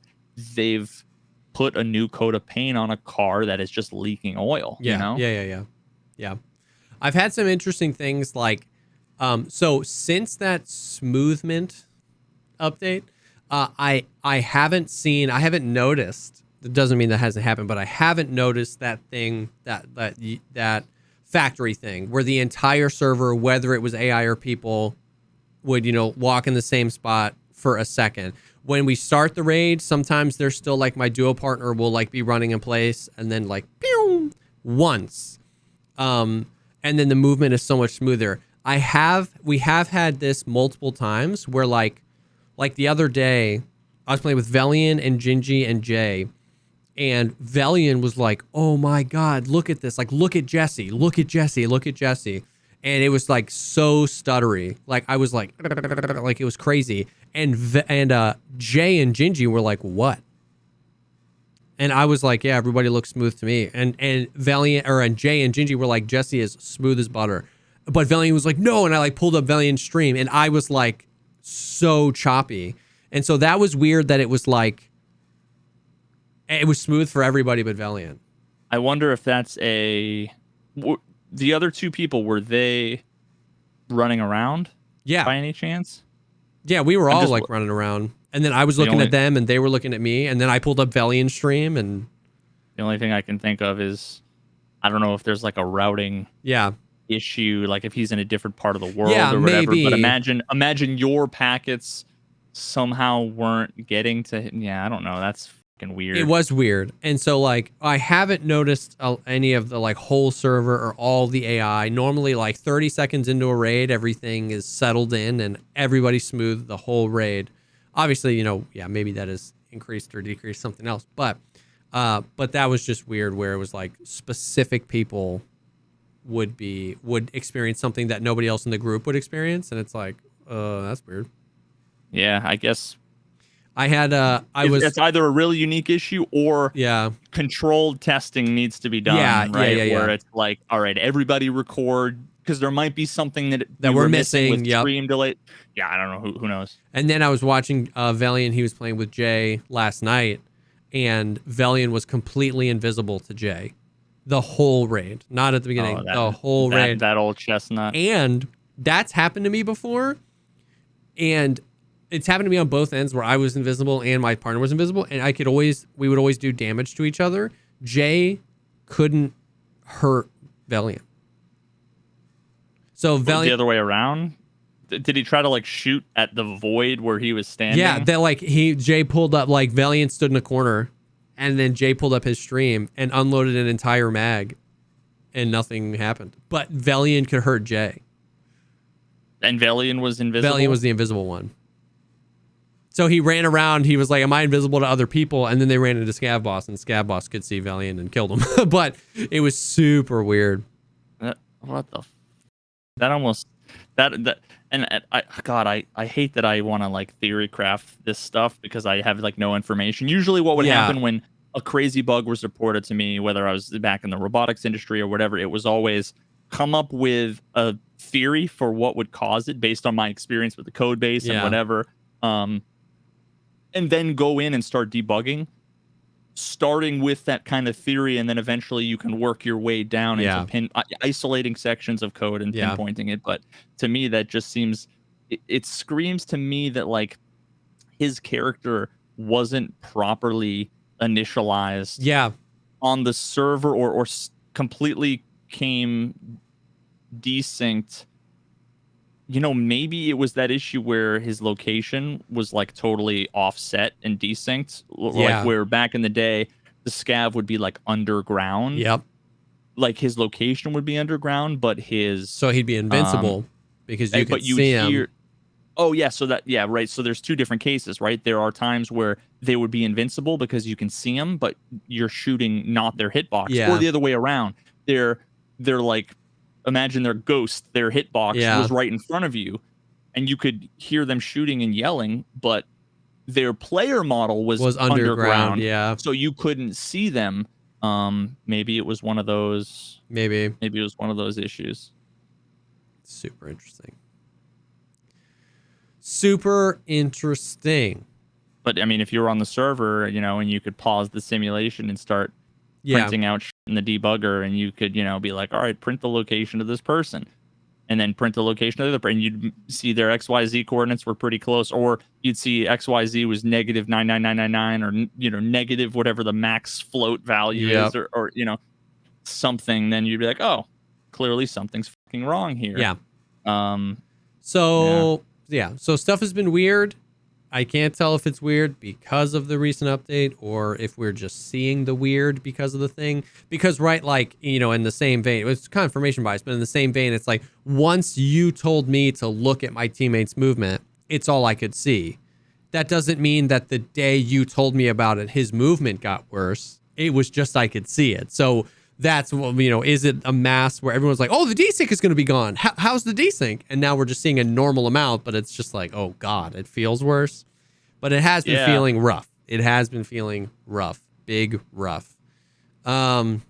they've put a new coat of paint on a car that is just leaking oil. You know? Yeah. I've had some interesting things like, so since that smoothment update, I haven't noticed. It doesn't mean that hasn't happened, but I haven't noticed that thing, that factory thing where the entire server, whether it was AI or people, would, you know, walk in the same spot for a second. When we start the raid, sometimes there's still like my duo partner will like be running in place and then like pew once. And then the movement is so much smoother. We have had this multiple times where like the other day I was playing with Velian and Gingy and Jay, and Velian was like, oh my God, look at this. Like, look at Jesse. And it was like so stuttery. Like I was like it was crazy. And Jay and Gingy were like, what? And I was like, yeah, everybody looks smooth to me. And Valiant and Jay and Gingy were like, Jesse is smooth as butter. But Valiant was like, no. And I like pulled up Valiant's stream and I was like so choppy. And so that was weird that it was like, it was smooth for everybody but Valiant. I wonder if that's the other 2 people, were they running around? Yeah. By any chance? Yeah, we were all like running around. And then I was looking at them and they were looking at me. And then I pulled up Velian's stream and the only thing I can think of is I don't know if there's like a routing issue, like if he's in a different part of the world or whatever. Maybe. But imagine your packets somehow weren't getting to him. Yeah, I don't know. That's fucking weird. It was weird. And so like I haven't noticed any of the like whole server or all the AI. Normally like 30 seconds into a raid, everything is settled in and everybody's smooth the whole raid. Obviously, you know, maybe that is increased or decreased something else. But that was just weird where it was like specific people would experience something that nobody else in the group would experience. And it's like, that's weird. Yeah, I guess I had it's either a really unique issue or controlled testing needs to be done, right? Where it's like, all right, everybody record because there might be something that we're missing with stream delay. Yeah, I don't know, who knows. And then I was watching Velian, he was playing with Jay last night, and Velian was completely invisible to Jay the whole raid, not at the beginning, the whole raid. That old chestnut. And that's happened to me before, and it's happened to me on both ends where I was invisible and my partner was invisible, and we would always do damage to each other. Jay couldn't hurt Velian. So Velian, the other way around. Did he try to like shoot at the void where he was standing? Yeah, that like Jay pulled up, like Velian stood in a corner, and then Jay pulled up his stream and unloaded an entire mag, and nothing happened. But Velian could hurt Jay. And Velian was invisible. Velian was the invisible one. So he ran around. He was like, "Am I invisible to other people?" And then they ran into Scav Boss, and Scav Boss could see Velian and killed him. But it was super weird. What the? That almost that. And I hate that I want to like theory craft this stuff because I have like no information. Usually what would happen when a crazy bug was reported to me, whether I was back in the robotics industry or whatever, it was always come up with a theory for what would cause it based on my experience with the code base and whatever. And then go in and start debugging, starting with that kind of theory, and then eventually you can work your way down into isolating sections of code and pinpointing it. But to me, that just seems it screams to me that like his character wasn't properly initialized on the server or completely came desynced. You know, maybe it was that issue where his location was like totally offset and desynced. Like where back in the day, the scav would be like underground. Yep. Like his location would be underground, but so he'd be invincible because you could see him. Oh yeah, so right. So there's two different cases, right? There are times where they would be invincible because you can see them, but you're shooting not their hitbox, or the other way around. They're like, imagine their ghost, their hitbox was right in front of you, and you could hear them shooting and yelling, but their player model was underground. Yeah, so you couldn't see them. Maybe it was one of those. Maybe it was one of those issues. Super interesting. Super interesting. But I mean, if you were on the server, you know, and you could pause the simulation and start printing out shit in the debugger, and you could, you know, be like, all right, print the location of this person, and then print the location of the other person. You'd see their XYZ coordinates were pretty close, or you'd see XYZ was negative 99999, or, you know, negative whatever the max float value is, or, you know, something. Then you'd be like, oh, clearly something's fucking wrong here. So stuff has been weird. I can't tell if it's weird because of the recent update or if we're just seeing the weird because of the thing. Because, right, like, you know, in the same vein, it's confirmation bias, but in the same vein, it's like once you told me to look at my teammate's movement, it's all I could see. That doesn't mean that the day you told me about it, his movement got worse. It was just I could see it. So that's, you know, is it a mass where everyone's like, oh, the desync is going to be gone. How's the desync? And now we're just seeing a normal amount, but it's just like, oh, God, it feels worse. But it has been feeling rough. It has been feeling rough. Big rough. And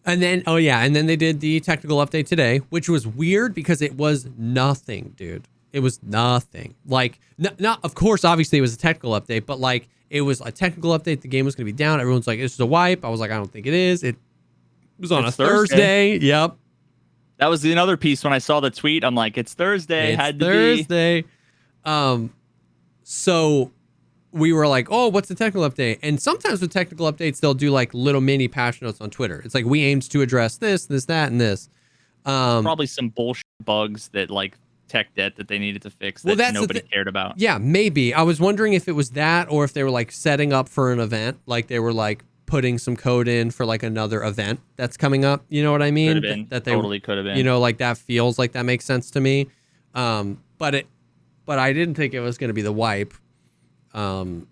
then they did the technical update today, which was weird because it was nothing, dude. It was nothing. Like, not of course, obviously it was a technical update, but like, it was a technical update. The game was going to be down. Everyone's like, this is a wipe. I was like, I don't think it is. It was on a Thursday. Yep. That was another piece when I saw the tweet. I'm like, it's Thursday. It's had to Thursday. So we were like, oh, what's the technical update? And sometimes with technical updates, they'll do like little mini patch notes on Twitter. It's like, we aimed to address this, that, and this. Probably some bullshit bugs that like tech debt that they needed to fix that nobody cared about. Yeah, maybe. I was wondering if it was that or if they were like setting up for an event. Like they were like putting some code in for like another event that's coming up. You know what I mean? Could have been. That they Totally could have been. You know, like that feels like that makes sense to me. But I didn't think it was going to be the wipe. Because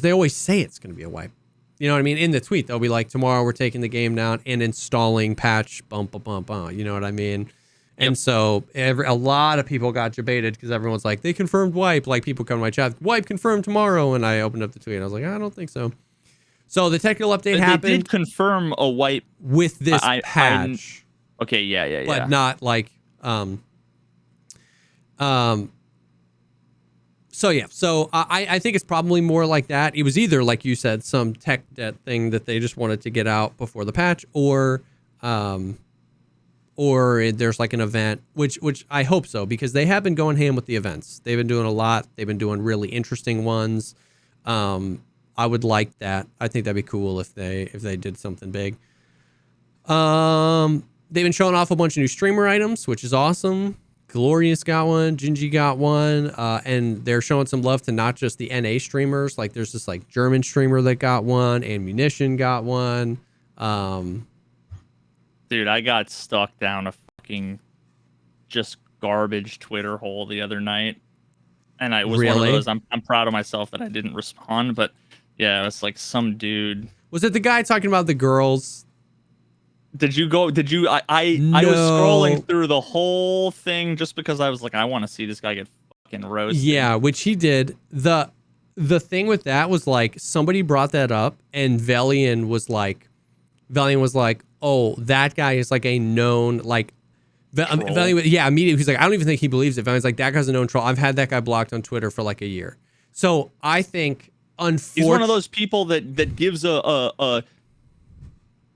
they always say it's going to be a wipe. You know what I mean? In the tweet, they'll be like, tomorrow we're taking the game down and installing patch bump. You know what I mean? Yep. And so a lot of people got debated because everyone's like, they confirmed wipe. Like people come to my chat, wipe confirmed tomorrow. And I opened up the tweet. And I was like, I don't think so. So the technical update happened. They did confirm a wipe with this patch. Okay, yeah. But not like So I think it's probably more like that. It was either, like you said, some tech debt thing that they just wanted to get out before the patch, or there's like an event, which I hope so, because they have been going ham with the events. They've been doing a lot. They've been doing really interesting ones. I would like that. I think that'd be cool if they did something big. They've been showing off a bunch of new streamer items, which is awesome. Glorious got one, Gingy got one, and they're showing some love to not just the NA streamers. Like there's this like German streamer that got one, Ammunition got one. Dude, I got stuck down a fucking just garbage Twitter hole the other night, and I was one of those. I'm proud of myself that I didn't respond, but yeah, it was like some dude. Was it the guy talking about the girls? Did you go? Did you? I was scrolling through the whole thing just because I was like, I want to see this guy get fucking roasted. Yeah, which he did. The thing with that was like somebody brought that up, and Velian was like, oh, that guy is like a known like. Velian, yeah, immediately he's like, I don't even think he believes it. Velian's like, that guy's a known troll. I've had that guy blocked on Twitter for like a year. So I think, unfortunately, he's one of those people that gives a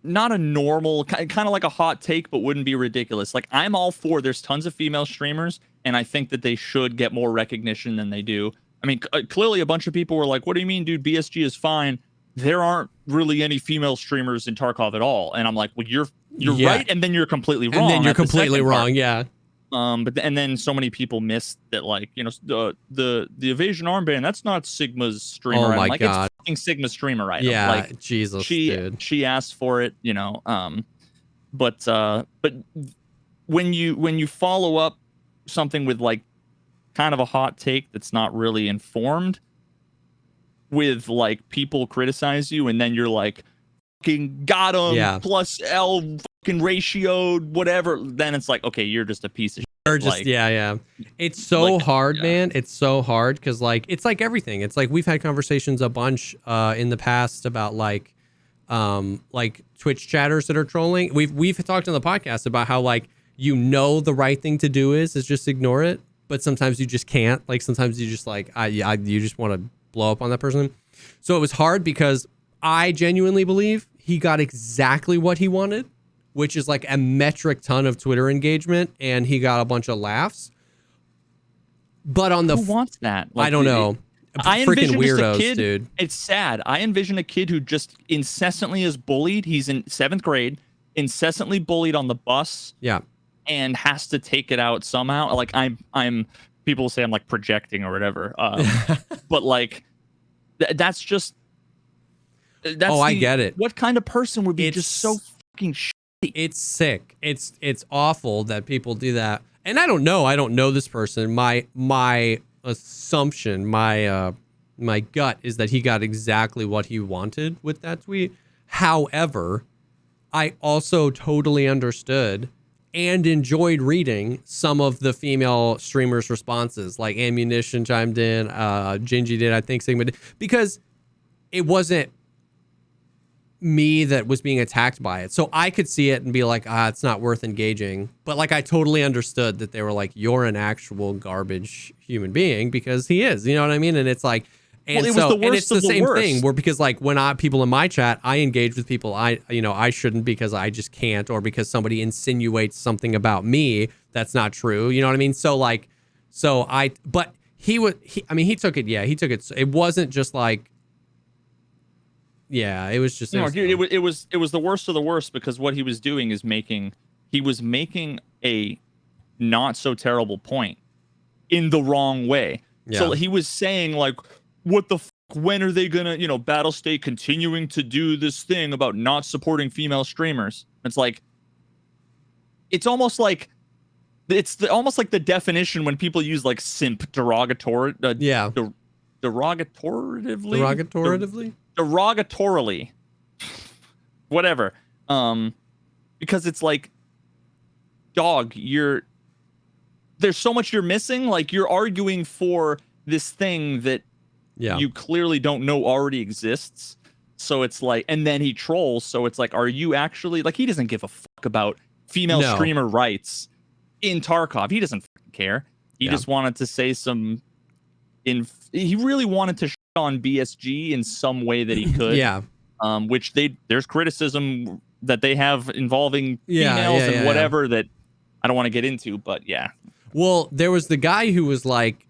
not a normal, kind of like a hot take, but wouldn't be ridiculous. Like, I'm all for, there's tons of female streamers, and I think that they should get more recognition than they do. I mean, clearly a bunch of people were like, what do you mean, dude, BSG is fine. There aren't really any female streamers in Tarkov at all. And I'm like, well, you're right, and then you're completely wrong. And then you're completely wrong, yeah. And then so many people missed that, like, you know, the evasion armband, that's not Sigma's streamer. Oh my like, God. it's fucking Sigma's streamer item. Yeah, like, Jesus, dude. She asked for it, you know. But when you follow up something with like kind of a hot take that's not really informed, with like people criticize you, and then you're like, fucking got him, plus L fucking ratioed, whatever, then it's like, okay, you're just a piece of shit. Or just, like, yeah. It's so hard, man. It's so hard because like it's like everything. It's like we've had conversations a bunch in the past about like Twitch chatters that are trolling. We've talked on the podcast about how like, you know, the right thing to do is just ignore it, but sometimes you just can't. Like sometimes you just like you just want to blow up on that person. So it was hard because I genuinely believe he got exactly what he wanted, which is like a metric ton of Twitter engagement, and he got a bunch of laughs. But on the who wants that? Like, I don't know. I freaking envision weirdos, a kid, dude. It's sad. I envision a kid who just incessantly is bullied. He's in 7th grade, incessantly bullied on the bus. Yeah. And has to take it out somehow. Like I'm people say I'm like projecting or whatever. But like that's just I get it. What kind of person would be just so fucking shitty? It's sick. It's awful that people do that. And I don't know this person. My assumption, my gut is that he got exactly what he wanted with that tweet. However, I also totally understood and enjoyed reading some of the female streamers' responses. Like Ammunition chimed in, Gingy did, I think Sigma did, because it wasn't me that was being attacked by it. So I could see it and be like, it's not worth engaging. But like, I totally understood that they were like, you're an actual garbage human being, because he is, you know what I mean? And it's like, And well, it was the worst and it's the of the same worst. thing where, because like when people in my chat, I engage with people I shouldn't because I just can't, or because somebody insinuates something about me that's not true. You know what I mean? But he took it. Yeah, he took it. It wasn't just like, yeah, it was just. No, dude, it was the worst of the worst, because what he was doing is making a not so terrible point in the wrong way. Yeah. So he was saying like, what the when are they gonna, Battlestate continuing to do this thing about not supporting female streamers? It's like, it's almost like almost like the definition when people use like simp derogatorily, whatever. Because it's like, dog, there's so much you're missing. Like, you're arguing for this thing that you clearly don't know already exists. So it's like, and then he trolls. So it's like, are you actually, like, he doesn't give a fuck about female streamer rights in Tarkov. He doesn't care. He just wanted to say he really wanted to shit on BSG in some way that he could. Which there's criticism that they have involving females and whatever that I don't want to get into, but yeah. Well, there was the guy who was like,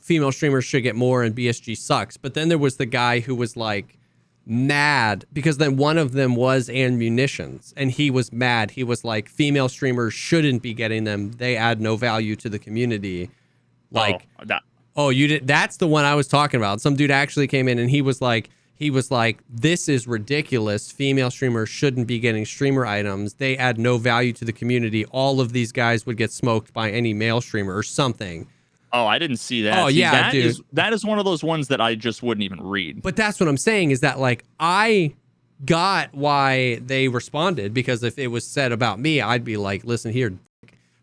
female streamers should get more and BSG sucks. But then there was the guy who was like mad because then one of them was munitions, and he was mad. He was like, female streamers shouldn't be getting them. They add no value to the community. Like, you did. That's the one I was talking about. Some dude actually came in and he was like, this is ridiculous. Female streamers shouldn't be getting streamer items. They add no value to the community. All of these guys would get smoked by any male streamer or something. Oh, I didn't see that. Oh, yeah, dude. That is one of those ones that I just wouldn't even read. But that's what I'm saying, is that, like, I got why they responded, because if it was said about me, I'd be like, listen here.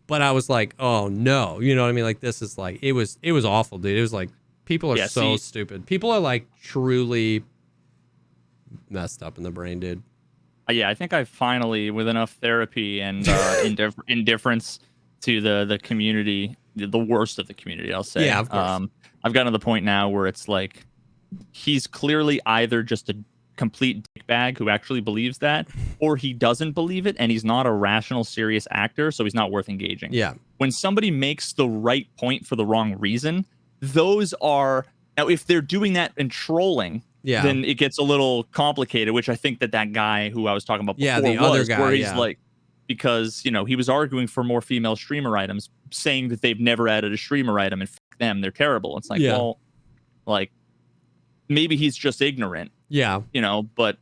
But I was like, oh, no. You know what I mean? Like, this is like, it was awful, dude. It was like, people are stupid. People are, like, truly messed up in the brain, dude. Yeah, I think I finally, with enough therapy and indifference to the community, the worst of the community, I'll say. Yeah, of course. I've gotten to the point now where it's like, he's clearly either just a complete dickbag who actually believes that, or he doesn't believe it and he's not a rational, serious actor, so he's not worth engaging. Yeah. When somebody makes the right point for the wrong reason, those are... Now, if they're doing that and trolling, then it gets a little complicated, which I think that guy who I was talking about before the other guy, where he's like, because, he was arguing for more female streamer items, saying that they've never added a streamer item and fuck them, they're terrible. It's like, well, like, maybe he's just ignorant. Yeah. But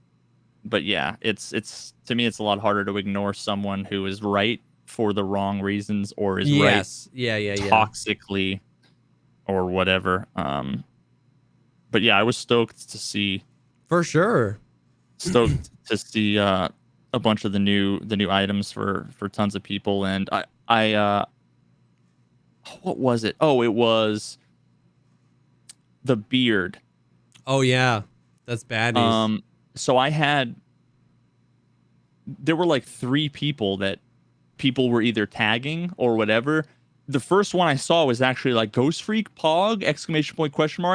yeah, it's to me, it's a lot harder to ignore someone who is right for the wrong reasons, or is right toxically or whatever. But yeah, I was stoked to see, for sure. Stoked to see a bunch of the new items for tons of people. And I what was it? Oh, it was the beard. Oh yeah, that's bad news. So there were like 3 people that people were either tagging or whatever. The first one I saw was actually like Ghost Freak Pog !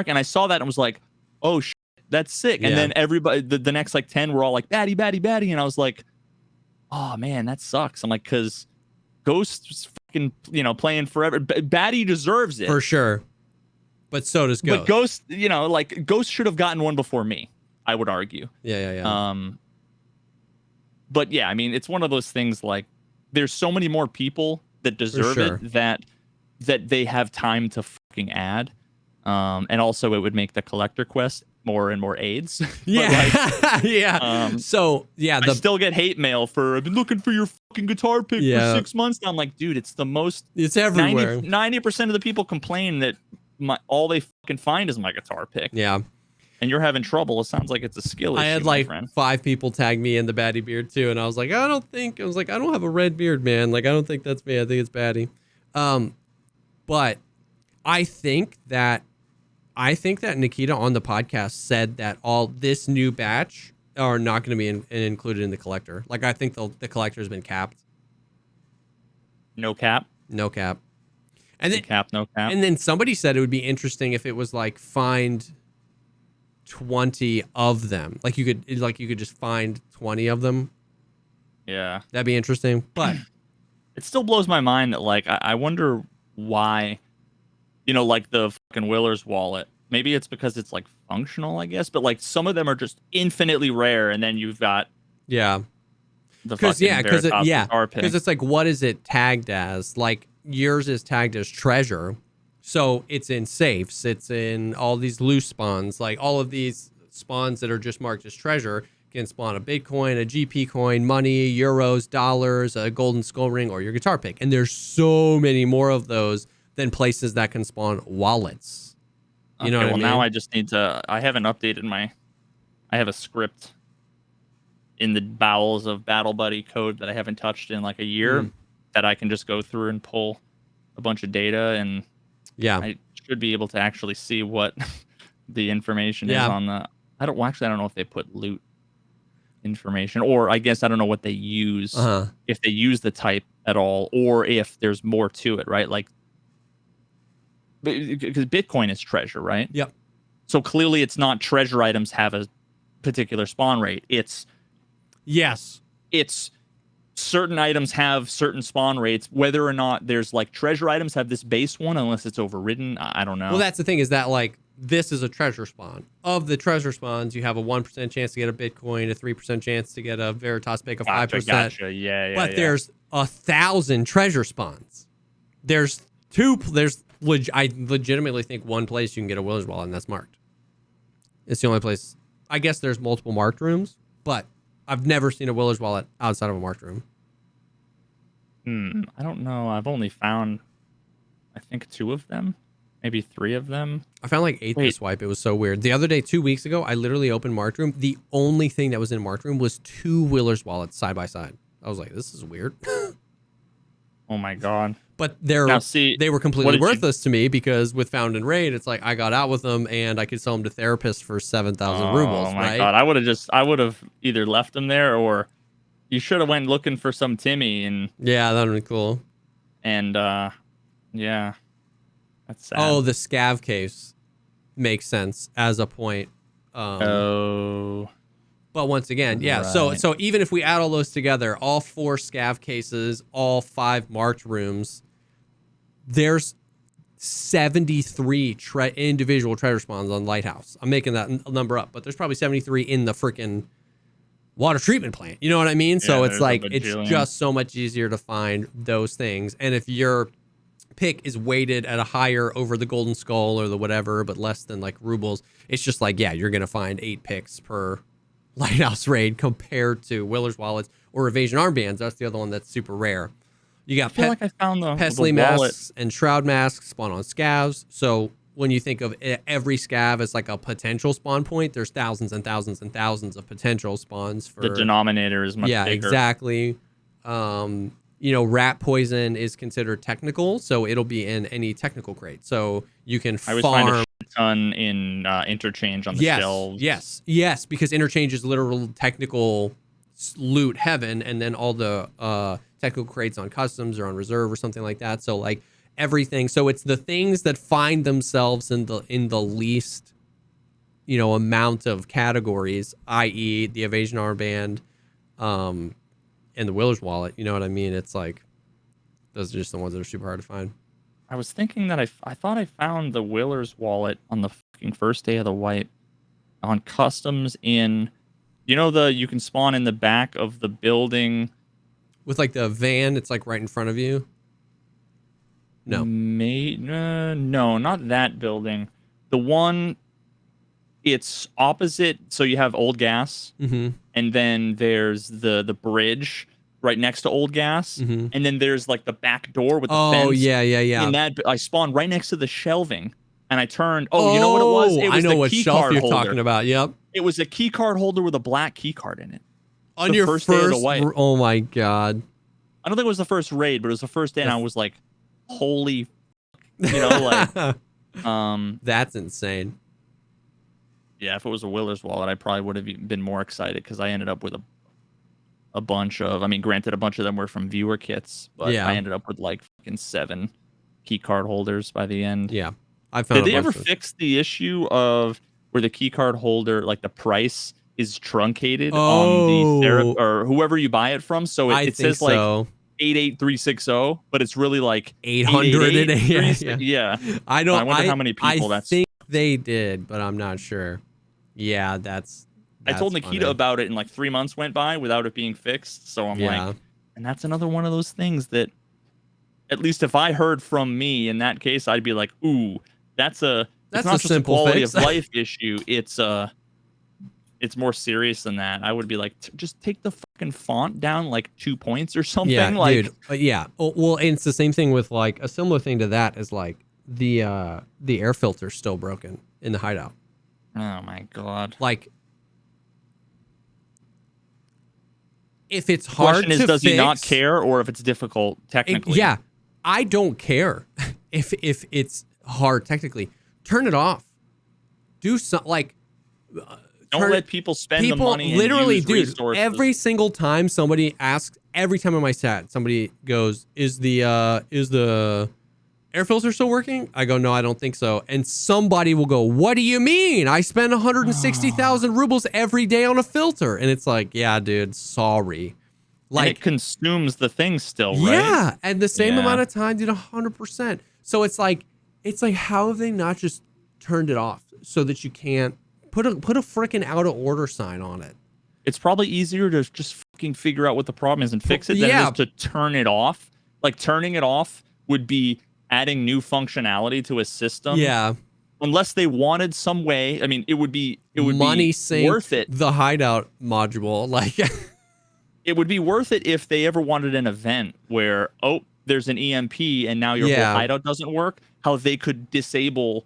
And I saw that and was like, oh shit, that's sick. And then everybody, the next like 10 were all like batty, and I was like, oh man, that sucks. I'm like, because Ghost's fucking playing forever. Batty deserves it for sure, but so does Ghost. But Ghost, like Ghost should have gotten one before me, I would argue. Yeah. But yeah, I mean, it's one of those things, like, there's so many more people that deserve it that they have time to fucking add. And also it would make the collector quest more and more AIDS. Yeah. So yeah, I still get hate mail for, I've been looking for your fucking guitar pick for 6 months now. I'm like, dude, it's everywhere. 90% of the people complain that all they fucking find is my guitar pick. Yeah. And you're having trouble. It sounds like it's a skill issue. I had like 5 people tag me in the Batty beard too, and I was like, I don't have a red beard, man. Like, I don't think that's me. I think it's Batty. But I think that Nikita on the podcast said that all this new batch are not going to be included in the collector. Like, I think the collector has been capped. No cap. And then cap, no cap. And then somebody said it would be interesting if it was like find 20 of them. Like you could just find 20 of them. Yeah. That'd be interesting. But it still blows my mind that like I wonder why, like the fucking Willer's wallet. Maybe it's because it's like functional, I guess, but like some of them are just infinitely rare, and then you've got the because it's like, what is it tagged as? Like yours is tagged as treasure, so it's in safes, it's in all these loose spawns, like all of these spawns that are just marked as treasure can spawn a Bitcoin, a GP coin, money, euros, dollars, a golden skull ring, or your guitar pick. And there's so many more of those than places that can spawn wallets. You know what I mean? Now I just need to. I haven't updated I have a script in the bowels of Battle Buddy code that I haven't touched in like a year that I can just go through and pull a bunch of data, and I should be able to actually see what the information is on the. I don't know if they put loot information, or I guess I don't know what they use, if they use the type at all, or if there's more to it, right? Like, because Bitcoin is treasure, right? Yep. So clearly it's not treasure items have a particular spawn rate. It's certain items have certain spawn rates, whether or not there's like treasure items have this base one, unless it's overridden. I don't know. Well, that's the thing, is that like this is a treasure spawn. Of the treasure spawns, you have a 1% chance to get a Bitcoin, a 3% chance to get a Veritas pick, a 5%. Gotcha. Yeah. But there's 1,000 treasure spawns. I legitimately think one place you can get a Willer's wallet, and that's marked. It's the only place. I guess there's multiple marked rooms, but I've never seen a Willer's wallet outside of a marked room. I don't know. I've only found, I think, 2 of them. Maybe 3 of them. I found like 8 this wipe. It was so weird. The other day, 2 weeks ago, I literally opened marked room. The only thing that was in marked room was 2 Willer's wallets side by side. I was like, this is weird. Oh my God. But they were completely worthless to me, because with Found and Raid, it's like I got out with them and I could sell them to therapists for 7,000 rubles. Oh my right? God. I would have either left them there, or you should have went looking for some Timmy, and that would be cool. And yeah. That's sad. Oh, the scav case makes sense as a point. But once again, right. So even if we add all those together, all 4 scav cases, all 5 marked rooms, there's 73 individual treasure spawns on Lighthouse. I'm making that number up, but there's probably 73 in the freaking water treatment plant. You know what I mean? So it's like, it's just so much easier to find those things. And if your pick is weighted at a higher over the golden skull or the whatever, but less than like rubles, it's just like, you're going to find 8 picks per Lighthouse raid compared to Willer's wallets or evasion armbands. That's the other one that's super rare. You got I feel like I found the Pestly masks and shroud masks spawn on scavs. So when you think of every scav as like a potential spawn point, there's thousands and thousands and thousands of potential spawns. For the denominator is much bigger. Exactly. Rat poison is considered technical, so it'll be in any technical crate. So you can farm. I always find a shit ton in interchange on the shelves. Yes, because interchange is literal technical loot heaven, and then all the technical crates on customs or on reserve or something like that. So like everything. So it's the things that find themselves in the least, amount of categories, i.e. the evasion armband, and the Willer's wallet. You know what I mean? It's like, those are just the ones that are super hard to find. I was thinking that I thought I found the Willer's wallet on the fucking first day of the wipe on customs in, you can spawn in the back of the building. With like the van, it's like right in front of you. No. No, not that building. The one, it's opposite. So you have Old Gas, and then there's the bridge right next to Old Gas, and then there's like the back door with the fence. Oh, yeah. And that I spawned right next to the shelving, and I turned. Oh, you know what it was? It was I know what key shelf card you're holder. talking about. Yep. It was a key card holder with a black key card in it. On your first day of the wipe. Oh my God. I don't think it was the first raid, but it was the first day, and I was like, holy, that's insane. Yeah, if it was a Willer's wallet, I probably would have been more excited, because I ended up with a bunch of, granted, a bunch of them were from viewer kits, but I ended up with like fucking 7 key card holders by the end. Yeah, I found. Did they ever fix the issue of where the key card holder, like the price is truncated on the or whoever you buy it from? So it says like 88360, but it's really like 800. Yeah. I don't. I wonder how many people I think they did, but I'm not sure. Yeah, that's I told Nikita funny. about it, and like 3 months went by without it being fixed. So I'm like, and that's another one of those things that, at least if I heard from me in that case, I'd be like, ooh, that's not just a quality of life issue. It's more serious than that. I would be like, just take the fucking font down like 2 points or something. Yeah, like, dude. Yeah. Well, and it's the same thing with like a similar thing to that is like the air filter's still broken in the hideout. Oh my god. Like, if it's hard to fix, does he not care, or if it's difficult technically? Yeah, I don't care if it's hard technically. Turn it off. Do something like. Don't let people spend the money. Literally, and use dude. Every single time somebody asks, every time in my chat, somebody goes, "Is the air filter still working?" I go, "No, I don't think so." And somebody will go, "What do you mean? I spend 160,000 rubles every day on a filter." And it's like, yeah, dude, sorry. Like, and it consumes the thing still, right? Yeah, and the same amount of time, dude, 100%. So it's like, how have they not just turned it off so that you can't put a freaking out of order sign on it? It's probably easier to just fucking figure out what the problem is and fix it than it is to turn it off. Like, turning it off would be adding new functionality to a system. Yeah. Unless they wanted some way. I mean, it would be money worth it. The hideout module, like it would be worth it if they ever wanted an event where, oh, there's an EMP and now your whole hideout doesn't work. How they could disable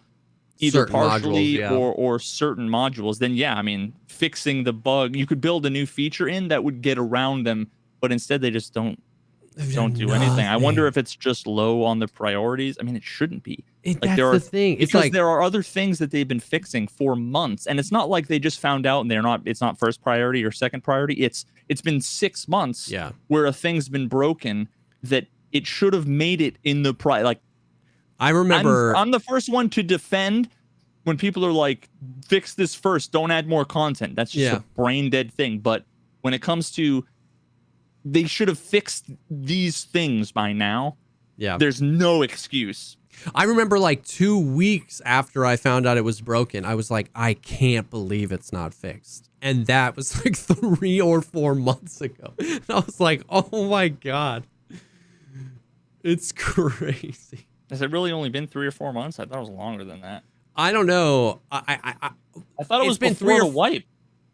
either certain partially modules, or certain modules. Then I mean, fixing the bug, you could build a new feature in that would get around them, but instead they just don't do anything. I wonder if it's just low on the priorities. I mean, it shouldn't be. That's the thing. It's because like, there are other things that they've been fixing for months, and it's not like they just found out and it's not first priority or second priority. It's been 6 months where a thing's been broken that it should have made it in the I remember I'm the first one to defend when people are like, fix this first, don't add more content. That's just a brain dead thing. But when it comes to, they should have fixed these things by now. Yeah. There's no excuse. I remember like 2 weeks after I found out it was broken, I was like, I can't believe it's not fixed. And that was like 3 or 4 months ago. And I was like, oh my God. It's crazy. Has it really only been 3 or 4 months? I thought it was longer than that. I don't know. I thought it was before the wipe.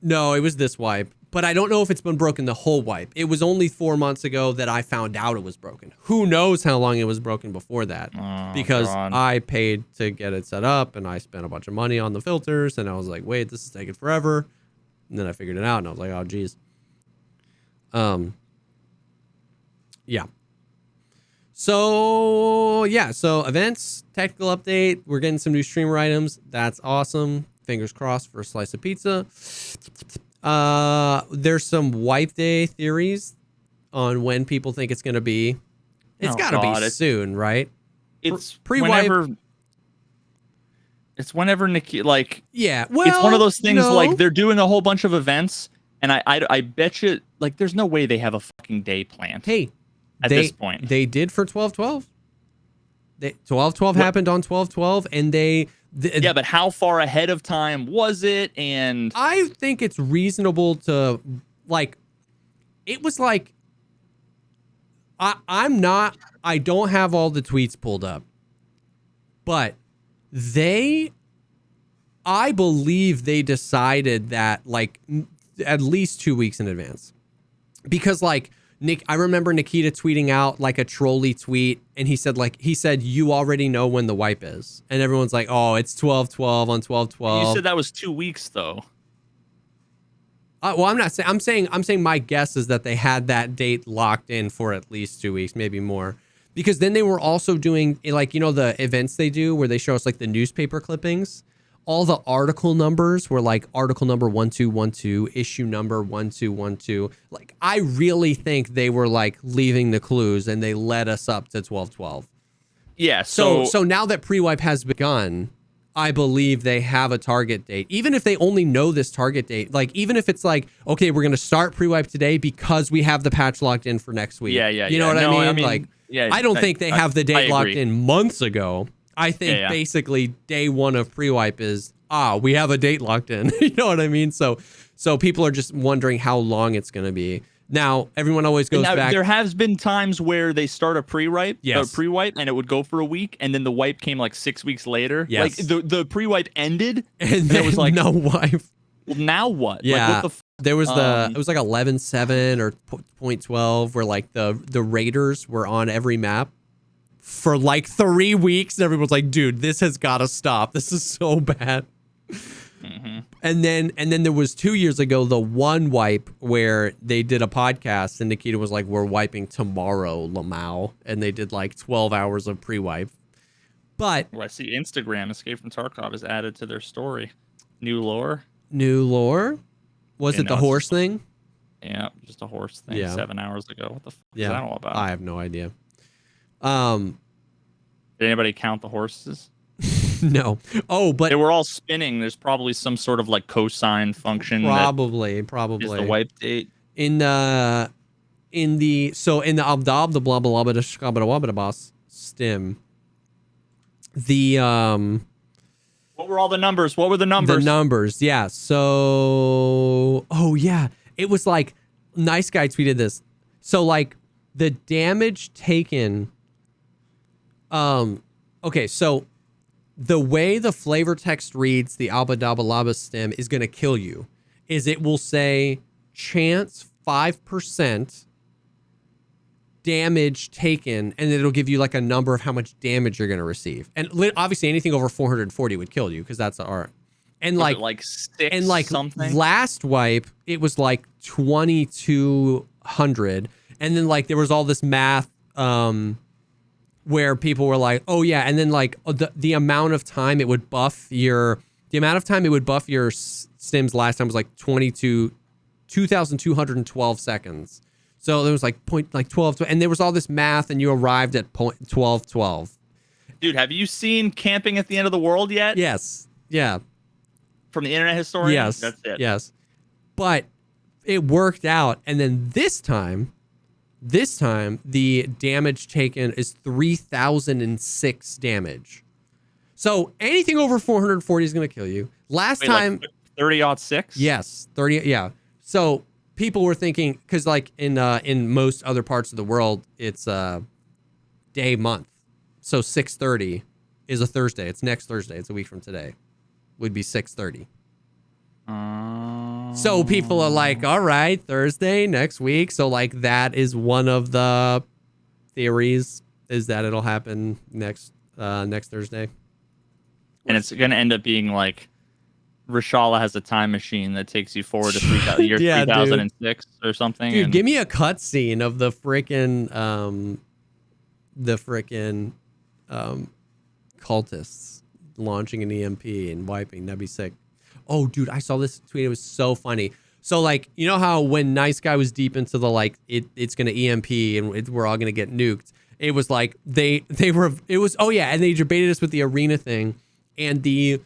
No, it was this wipe. But I don't know if it's been broken the whole wipe. It was only 4 months ago that I found out it was broken. Who knows how long it was broken before that? Because I paid to get it set up, and I spent a bunch of money on the filters, and I was like, wait, this is taking forever. And then I figured it out, and I was like, oh, geez. Yeah. So events, technical update. We're getting some new streamer items. That's awesome. Fingers crossed for a slice of pizza. There's some wipe day theories on when people think it's going to be. It's got to be soon, right? It's pre-wipe. It's whenever Nikki, like, well, it's one of those things, like, they're doing a whole bunch of events, and I bet you, like, there's no way they have a fucking day planned. Hey, at this point. They did for 12/12. 12/12 happened on 12/12, and yeah, but how far ahead of time was it? And I think it's reasonable to, like, it was like, I don't have all the tweets pulled up, but I believe they decided that, like, at least 2 weeks in advance, because, like, I remember Nikita tweeting out like a trolley tweet, and he said, you already know when the wipe is. And everyone's like, oh, it's 12/12 on 12/12. You said that was 2 weeks though. Well, I'm not saying, I'm saying my guess is that they had that date locked in for at least 2 weeks, maybe more. Because then they were also doing, like, you know, the events they do where they show us like the newspaper clippings. All the article numbers were like article number 1212, issue number 1212. Like, I really think they were like leaving the clues, and they led us up to 12/12. Yeah. So now that pre-wipe has begun, I believe they have a target date. Even if they only know this target date, like even if it's like, okay, we're going to start pre-wipe today because we have the patch locked in for next week. Yeah. You know what I mean? Like, yeah, I don't think they have the date locked in months ago. I think basically day one of pre-wipe is, we have a date locked in. You know what I mean? So people are just wondering how long it's going to be. Now, everyone always goes back. There has been times where they start a pre-wipe, and it would go for a week, and then the wipe came like 6 weeks later. Yes. Like the pre-wipe ended, and it was like no wipe. Well, now what? Yeah. Like, what the there was it was like 11.7 or 0.12 where like the raiders were on every map for like 3 weeks. And everyone's like, dude, this has got to stop. This is so bad. Mm-hmm. And then there was 2 years ago, the one wipe where they did a podcast and Nikita was like, we're wiping tomorrow, Lamau. And they did like 12 hours of pre-wipe. But I see Instagram Escape from Tarkov is added to their story. New lore. Was it the horse thing? Yeah, just a horse thing 7 hours ago. What the fuck is that all about? I have no idea. Did anybody count the horses? No. Oh, but they were all spinning. There's probably some sort of like cosine function. Probably. Is the wipe date in the Abdab, the blah blah blah blah boss stim. What were all the numbers? What were the numbers? The numbers, yeah. So, it was like Nice Guy tweeted this. So like the damage taken. Okay, so the way the flavor text reads the Abadabalaba stem is going to kill you is it will say chance 5% damage taken, and it'll give you like a number of how much damage you're going to receive. And obviously anything over 440 would kill you because that's our. And was like it like 6 and like something? Last wipe, it was like 2200, and then like there was all this math where people were like, oh yeah, and then like the amount of time it would buff your stims last time was like 2,212 seconds. So there was like 12, and there was all this math, and you arrived at 1212. Dude, have you seen Camping at the End of the World yet? Yes. Yeah. From the Internet Historian? Yes. That's it. Yes. But it worked out, and then this time the damage taken is 3,006 damage. So anything over 440 is going to kill you. Last time, like 30-06? Yes, 30. Yeah. So people were thinking, because like in most other parts of the world, it's day month. So 6:30 is a Thursday. It's next Thursday. It's a week from today. Would be 6:30. So people are like, all right, Thursday next week. So like that is one of the theories, is that it'll happen next Thursday. And it's going to end up being like Rashala has a time machine that takes you forward to 3006 or something. Dude, give me a cutscene of the frickin' cultists launching an EMP and wiping. That'd be sick. Oh, dude, I saw this tweet. It was so funny. So, like, you know how when Nice Guy was deep into the, like, it's going to EMP and we're all going to get nuked. It was like, and they debated us with the arena thing. And the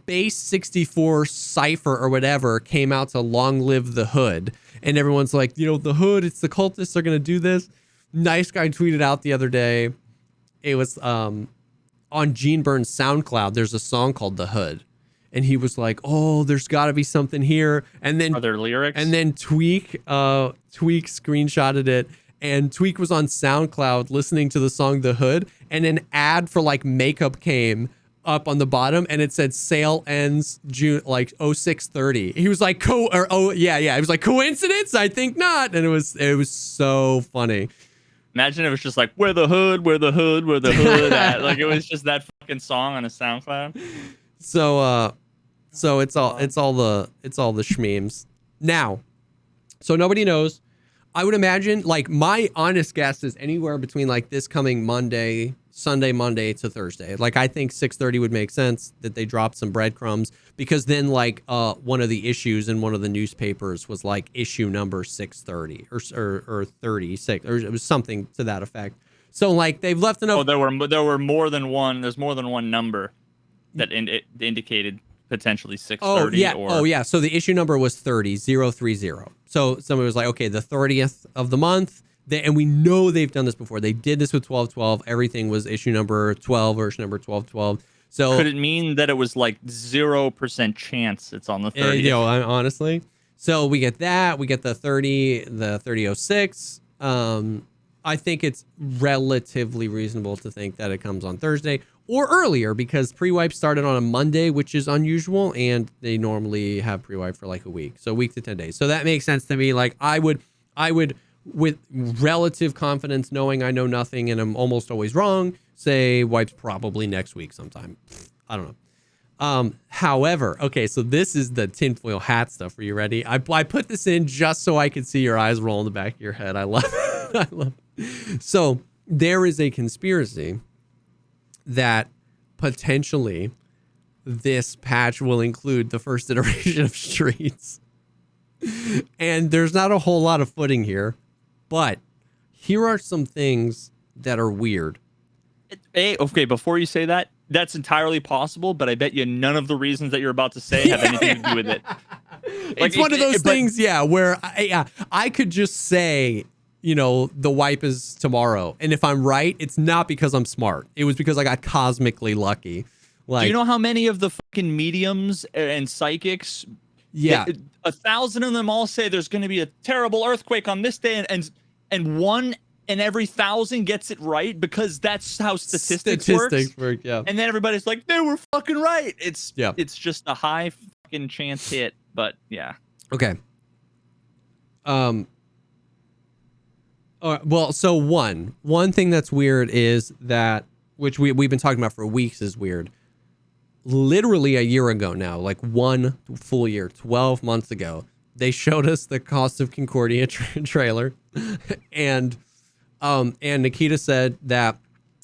base 64 cipher or whatever came out to long live the hood. And everyone's like, the hood, it's the cultists are going to do this. Nice Guy tweeted out the other day. It was on Gene Burns' SoundCloud. There's a song called The Hood. And he was like, oh, there's got to be something here. And then are there lyrics? And then Tweak screenshotted it. And Tweak was on SoundCloud listening to the song The Hood. And an ad for like makeup came up on the bottom, and it said sale ends June 06/30. He was like, It was like, coincidence? I think not. And it was so funny. Imagine it was just like, where the hood at. Like it was just that fucking song on a SoundCloud. So it's all the shmemes. Now, so nobody knows. I would imagine, like, my honest guess is anywhere between like this coming Sunday, Monday to Thursday. Like, I think 6:30 would make sense that they dropped some breadcrumbs, because then like one of the issues in one of the newspapers was like issue number 630 or 36, or it was something to that effect. So like they've left enough. Oh, there were more than one. There's more than one number that indicated potentially 630. Oh yeah. So the issue number was 30030. So somebody was like, okay, the 30th of the month. And we know they've done this before. They did this with 1212. Everything was issue number 12 or issue number 1212. So could it mean that it was like 0% chance it's on the 30th? Honestly. So we get that. We get the 3006. I think it's relatively reasonable to think that it comes on Thursday or earlier because pre-wipe started on a Monday, which is unusual, and they normally have pre-wipe for like a week. So a week to 10 days. So that makes sense to me. Like I would with relative confidence, knowing I know nothing and I'm almost always wrong, say wipe's probably next week sometime. I don't know. However, okay, so this is the tinfoil hat stuff. Are you ready? I put this in just so I could see your eyes roll in the back of your head. I love it. I love it. So there is a conspiracy that potentially this patch will include the first iteration of Streets. And there's not a whole lot of footing here, but here are some things that are weird. Okay, before you say that, that's entirely possible, but I bet you none of the reasons that you're about to say have anything to do with it. It's one of those things, where I could just say, the wipe is tomorrow. And if I'm right, it's not because I'm smart. It was because I got cosmically lucky. Like, do you know how many of the fucking mediums and psychics? Yeah. 1,000 of them all say there's going to be a terrible earthquake on this day, and one in every 1,000 gets it right because that's how statistics work. Yeah. And then everybody's like, they were fucking right. It's just a high fucking chance hit, but yeah. Okay. Well, so one thing that's weird is that, which we've been talking about for weeks, is weird. Literally a year ago now, like one full year, 12 months ago, they showed us the Cost of Concordia trailer, and Nikita said that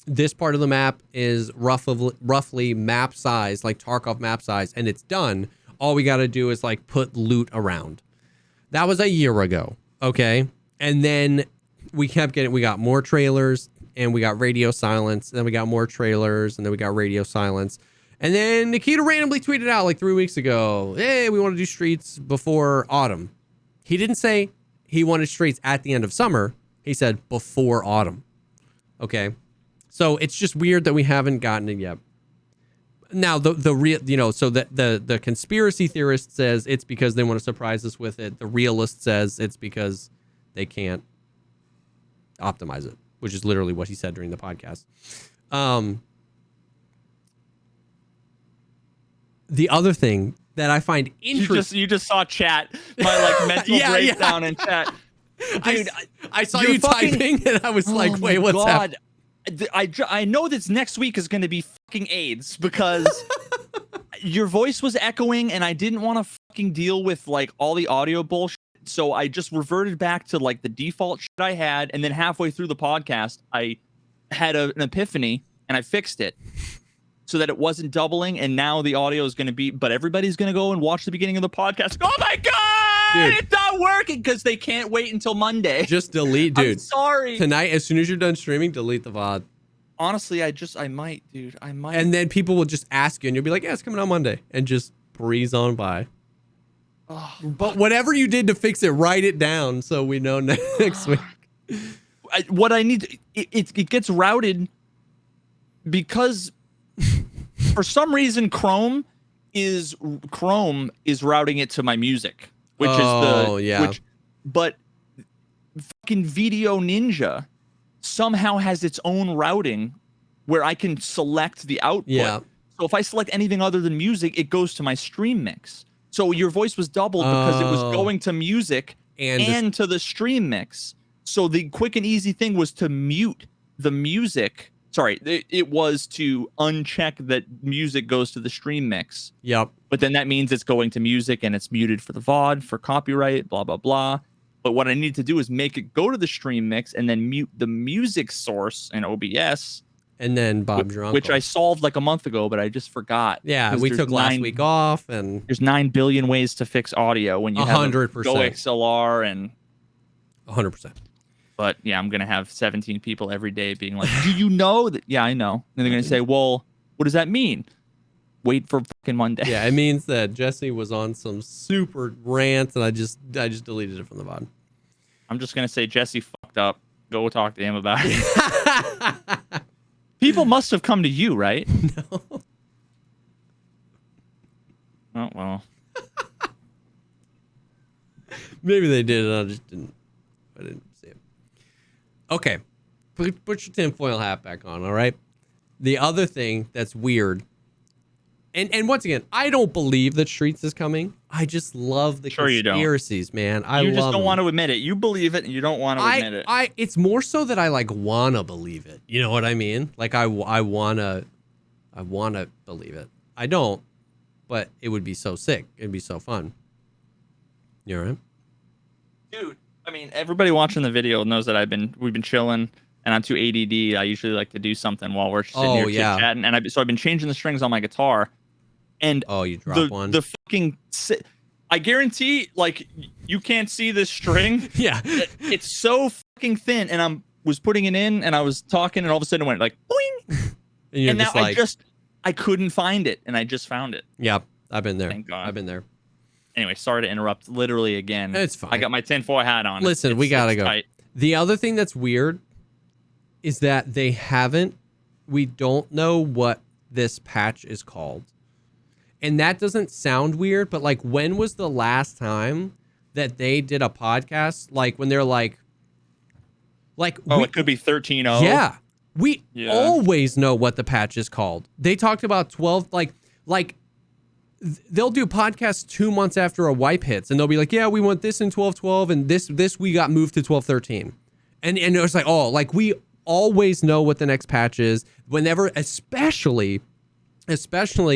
this part of the map is roughly map size, like Tarkov map size, and it's done. All we got to do is like put loot around. That was a year ago, okay? And then we got more trailers, and we got radio silence, and then we got more trailers, and then we got radio silence. And then Nikita randomly tweeted out like 3 weeks ago, hey, we want to do Streets before autumn. He didn't say he wanted Streets at the end of summer. He said before autumn. Okay. So it's just weird that we haven't gotten it yet. Now, the real, so the conspiracy theorist says it's because they want to surprise us with it. The realist says it's because they can't optimize it, which is literally what he said during the podcast. The other thing that I find interesting... You just saw chat, my like mental breakdown in chat. Dude, I saw you typing and I was like, wait, what's happening? I know this next week is going to be fucking AIDS because your voice was echoing and I didn't want to fucking deal with like all the audio bullshit. So I just reverted back to like the default shit I had. And then halfway through the podcast, I had an epiphany and I fixed it so that it wasn't doubling. And now the audio is going to be, but everybody's going to go and watch the beginning of the podcast. Oh my God, dude, it's not working because they can't wait until Monday. Just delete, dude. I'm sorry. Tonight, as soon as you're done streaming, delete the VOD. Honestly, I might, dude. I might. And then people will just ask you and you'll be like, yeah, it's coming out Monday. And just breeze on by. Oh, but whatever you did to fix it, write it down so we know next week. What I need, it gets routed because for some reason Chrome is routing it to my music, which but fucking Video Ninja somehow has its own routing where I can select the output. Yeah. So if I select anything other than music, it goes to my stream mix. So your voice was doubled because it was going to music and to the stream mix. So the quick and easy thing was to mute the music. Sorry, it was to uncheck that music goes to the stream mix. Yep. But then that means it's going to music and it's muted for the VOD, for copyright, blah, blah, blah. But what I need to do is make it go to the stream mix and then mute the music source in OBS. And then Bob's your uncle. Which I solved like a month ago, but I just forgot. Yeah, we took last week off, and there's 9 billion ways to fix audio when you have 100% Go XLR and 100%. But yeah, I'm gonna have 17 people every day being like, "Do you know that?" Yeah, I know. And they're gonna say, "Well, what does that mean?" Wait for fucking Monday. Yeah, it means that Jesse was on some super rant, and I just deleted it from the bottom. I'm just gonna say Jesse fucked up. Go talk to him about it. People must have come to you, right? No. Oh well. Maybe they did, and I didn't see it. Okay, put your tinfoil hat back on. All right. The other thing that's weird, and once again, I don't believe that Streets is coming. I just love the conspiracies, man. You just don't want to admit it. You believe it, and you don't want to admit it. It's more so that I like wanna believe it. You know what I mean? Like I wanna believe it. I don't, but it would be so sick. It'd be so fun. You all right? Dude, I mean, everybody watching the video knows that we've been chilling, and I'm too ADD. I usually like to do something while we're sitting here chit-chatting, and so I've been changing the strings on my guitar, and you drop one. The fucking, I guarantee, like, you can't see this string. Yeah, it's so fucking thin, and I was putting it in, and I was talking, and all of a sudden it went like boing, and now I couldn't find it, and I just found it. Yeah, I've been there. Thank God. I've been there. Anyway, sorry to interrupt literally again. It's fine. I got my tinfoil hat on. Listen, we gotta go. Tight. The other thing that's weird is that we don't know what this patch is called. And that doesn't sound weird, but like when was the last time that they did a podcast? Like when they're like it could be 13.0. Yeah. We always know what the patch is called. They talked about 12, like they'll do podcasts 2 months after a wipe hits, and they'll be like, yeah, we want this in 12.12, and this we got moved to 12.13. And it's like, oh, like we always know what the next patch is whenever, especially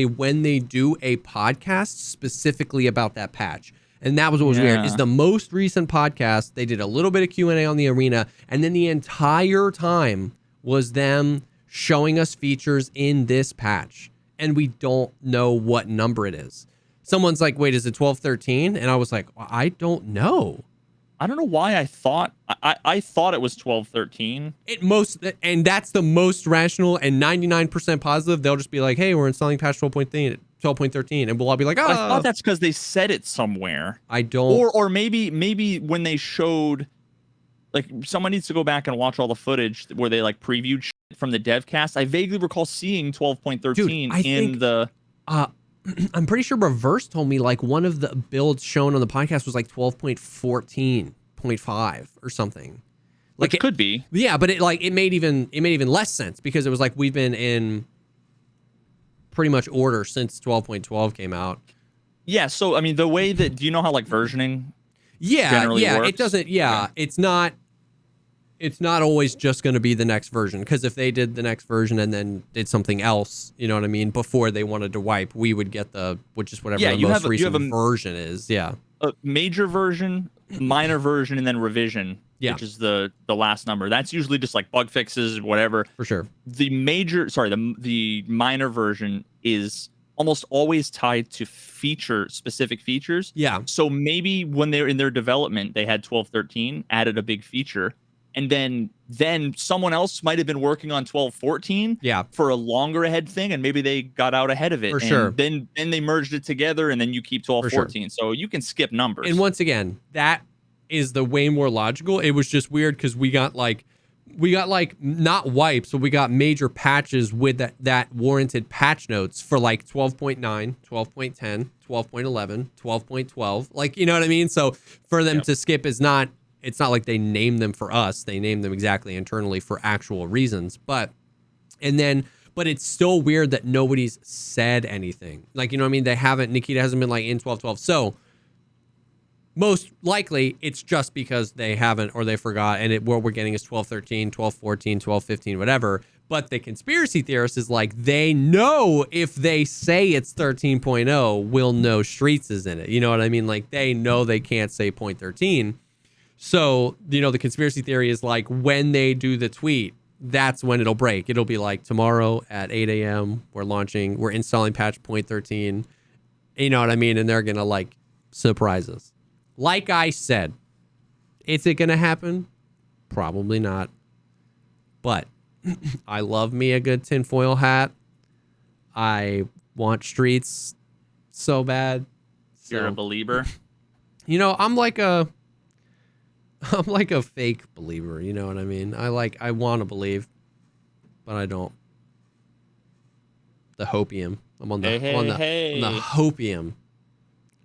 when they do a podcast specifically about that patch. And that was what was weird, is the most recent podcast, they did a little bit of Q&A on the arena, and then the entire time was them showing us features in this patch. And we don't know what number it is. Someone's like, wait, is it 12.13? And I was like, I don't know. I don't know why I thought it was 12.13. And that's the most rational and 99% positive. They'll just be like, hey, we're installing patch 12.13. And we'll all be like, oh. I thought that's because they said it somewhere. I don't. Or maybe when they showed, like, someone needs to go back and watch all the footage where they like previewed shit from the dev cast. I vaguely recall seeing 12.13 in the. I'm pretty sure Reverse told me like one of the builds shown on the podcast was like 12.14.5 or something. Like it could be. Yeah, but it made even less sense because it was like we've been in pretty much order since 12.12 came out. Yeah, so I mean the way that, do you know how like versioning generally works? It doesn't it's not always just going to be the next version, because if they did the next version and then did something else, you know what I mean, before they wanted to wipe, we would get which is whatever the most recent version is. Yeah. A major version, minor version, and then revision, which is the last number. That's usually just like bug fixes, whatever. For sure. The minor version is almost always tied to specific features. Yeah. So maybe when they're in their development, they had 12.13, added a big feature. And then someone else might have been working on 12.14 for a longer ahead thing, and maybe they got out ahead of it. For sure. Then they merged it together, and then you keep 12.14. Sure. So you can skip numbers. And once again, that is the way more logical. It was just weird because we got not wipes, but we got major patches with that warranted patch notes for like 12.9, 12.10, 12.11, 12.12. Like, you know what I mean? So for them to skip is not. It's not like they name them for us. They name them exactly internally for actual reasons. But it's still weird that nobody's said anything. Like, you know what I mean? Nikita hasn't been like in 12.12. So most likely it's just because they haven't or they forgot. And what we're getting is 12.13, 12.14, 12.15, whatever. But the conspiracy theorist is like, they know if they say it's 13.0, we'll know Streets is in it. You know what I mean? Like, they know they can't say 0.13. So, you know, the conspiracy theory is like when they do the tweet, that's when it'll break. It'll be like tomorrow at 8 a.m. We're installing patch 0.13. You know what I mean? And they're going to like surprise us. Like I said, is it going to happen? Probably not. But I love me a good tinfoil hat. I want streets so bad. So, you're a believer. You know, I'm like a fake believer. You know what I mean? I want to believe, but I don't. The hopium. I'm on the on the hopium.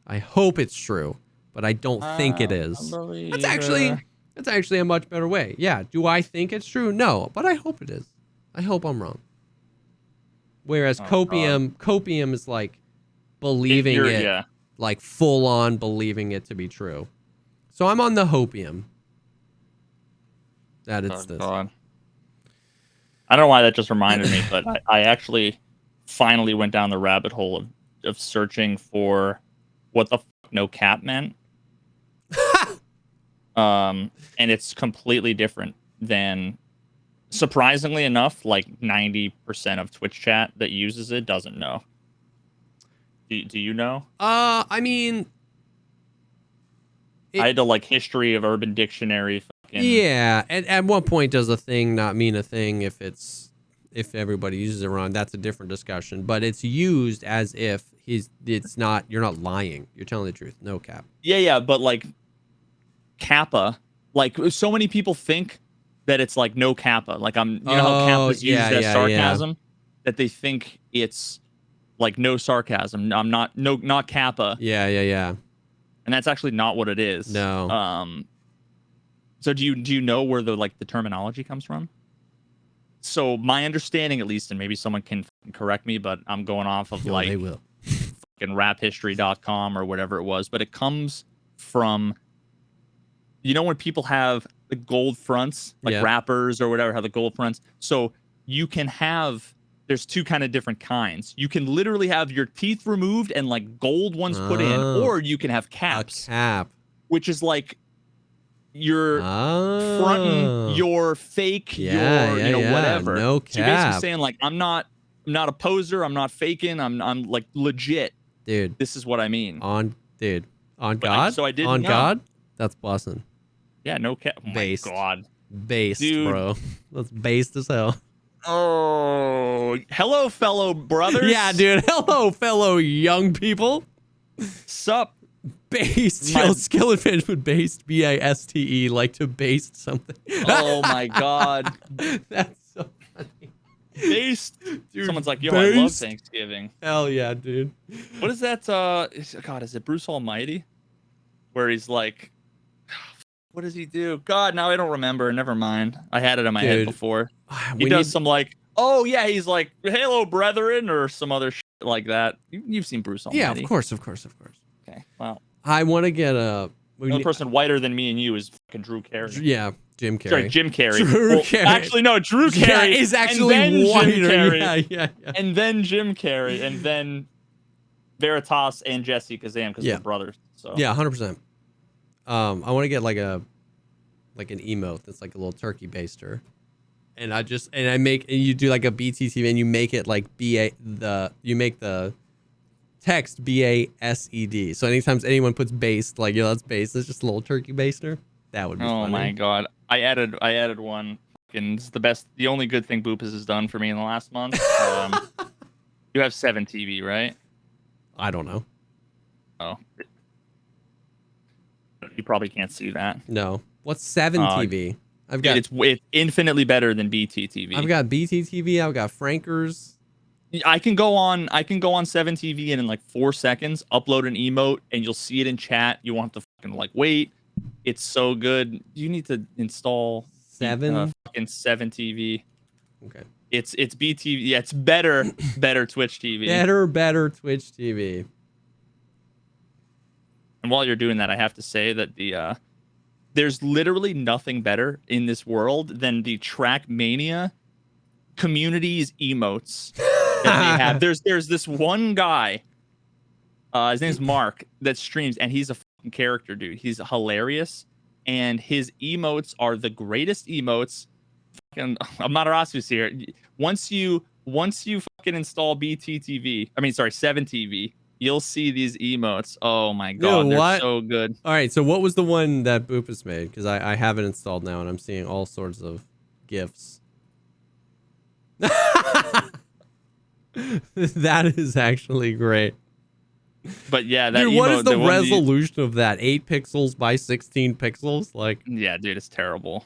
I hope it's true, but I don't think it is. That's actually a much better way. Yeah. Do I think it's true? No, but I hope it is. I hope I'm wrong. Whereas copium is like believing it, like full on believing it to be true. So I'm on the hopium. That it's this. God. I don't know why that just reminded me, but I actually finally went down the rabbit hole of searching for what the no cap meant. And it's completely different than, surprisingly enough, like 90% of Twitch chat that uses it doesn't know. Do you know? I mean, I had to like history of Urban Dictionary. Yeah, at one point does a thing not mean a thing if everybody uses it wrong? That's a different discussion. But it's used as if it's not. You're not lying. You're telling the truth. No cap. Yeah, but like kappa, like so many people think that it's like no kappa. Like you know how kappa is used as sarcasm, that they think it's like no sarcasm. I'm not kappa. Yeah. And that's actually not what it is. No. So do you know where the terminology comes from? So my understanding, at least, and maybe someone can correct me, but I'm going off of they will. Fucking raphistory.com or whatever it was, but it comes from, you know, when people have the gold fronts, like rappers or whatever have the gold fronts. So you can have, there's two kind of different kinds. You can literally have your teeth removed and like gold ones put in, or you can have caps. A cap. Which is like you're fronting your fake, whatever. No cap. So you're basically saying like, I'm not a poser, I'm not faking, I'm like legit. Dude. This is what I mean. On God? So I didn't on know. God? That's bussin'. Yeah, no cap. Oh based. My God. Based, dude. Bro. That's based as hell. Oh, hello, fellow brothers. Yeah, dude. Hello, fellow young people. Sup? Based. Skill advantage with based. BASTE. Like to baste something. Oh my God. That's so funny. Based. Dude, someone's like, yo, based. I love Thanksgiving. Hell yeah, dude. What is that? God, is it Bruce Almighty? Where he's like, what does he do? God, now I don't remember. Never mind. I had it in my head before. He does some like, oh yeah, he's like, hello, brethren, or some other shit like that. You've seen Bruce Almighty. Yeah, of course. Okay, well. I want to get the only person whiter than me and you is fucking Drew Carey. Yeah, Jim Carrey. Sorry, Jim Carrey. Drew Carey. Actually, no, Drew Carey is actually whiter. Yeah. And then Jim Carrey, and then Veritas and Jesse Kazam because they're brothers. So yeah, 100%. I want to get like an emote that's like a little turkey baster, and you do like a BTTV and you make it like you make the text BASED. So anytime anyone puts based, like, that's based, it's just a little turkey baster. That would be funny. Oh my God. I added one. And it's the only good thing Boopus has done for me in the last month. You have 7 TV, right? I don't know. Oh. You probably can't see that. No. What's 7 TV? It's infinitely better than BT TV. I've got BT TV, I've got Frankers. I can go on 7 TV and in like 4 seconds upload an emote and you'll see it in chat. You won't have to fucking like wait. It's so good. You need to install 7 fucking 7 TV. Okay. It's BTV. Yeah, it's better Twitch TV. Better Twitch TV. And while you're doing that, I have to say that there's literally nothing better in this world than the Trackmania community's emotes. That they have. There's this one guy, his name's Mark, that streams, and he's a fucking character, dude. He's hilarious, and his emotes are the greatest emotes. Fucking Amaterasu's here. Once you fucking install 7 TV, You'll see these emotes. Oh my god, they're so good. All right, so what was the one that Boopus made? Because I have it installed now, and I'm seeing all sorts of GIFs. That is actually great. But yeah, that dude, emote, what is the resolution of that? 8 pixels by 16 pixels? Like, yeah, dude, it's terrible.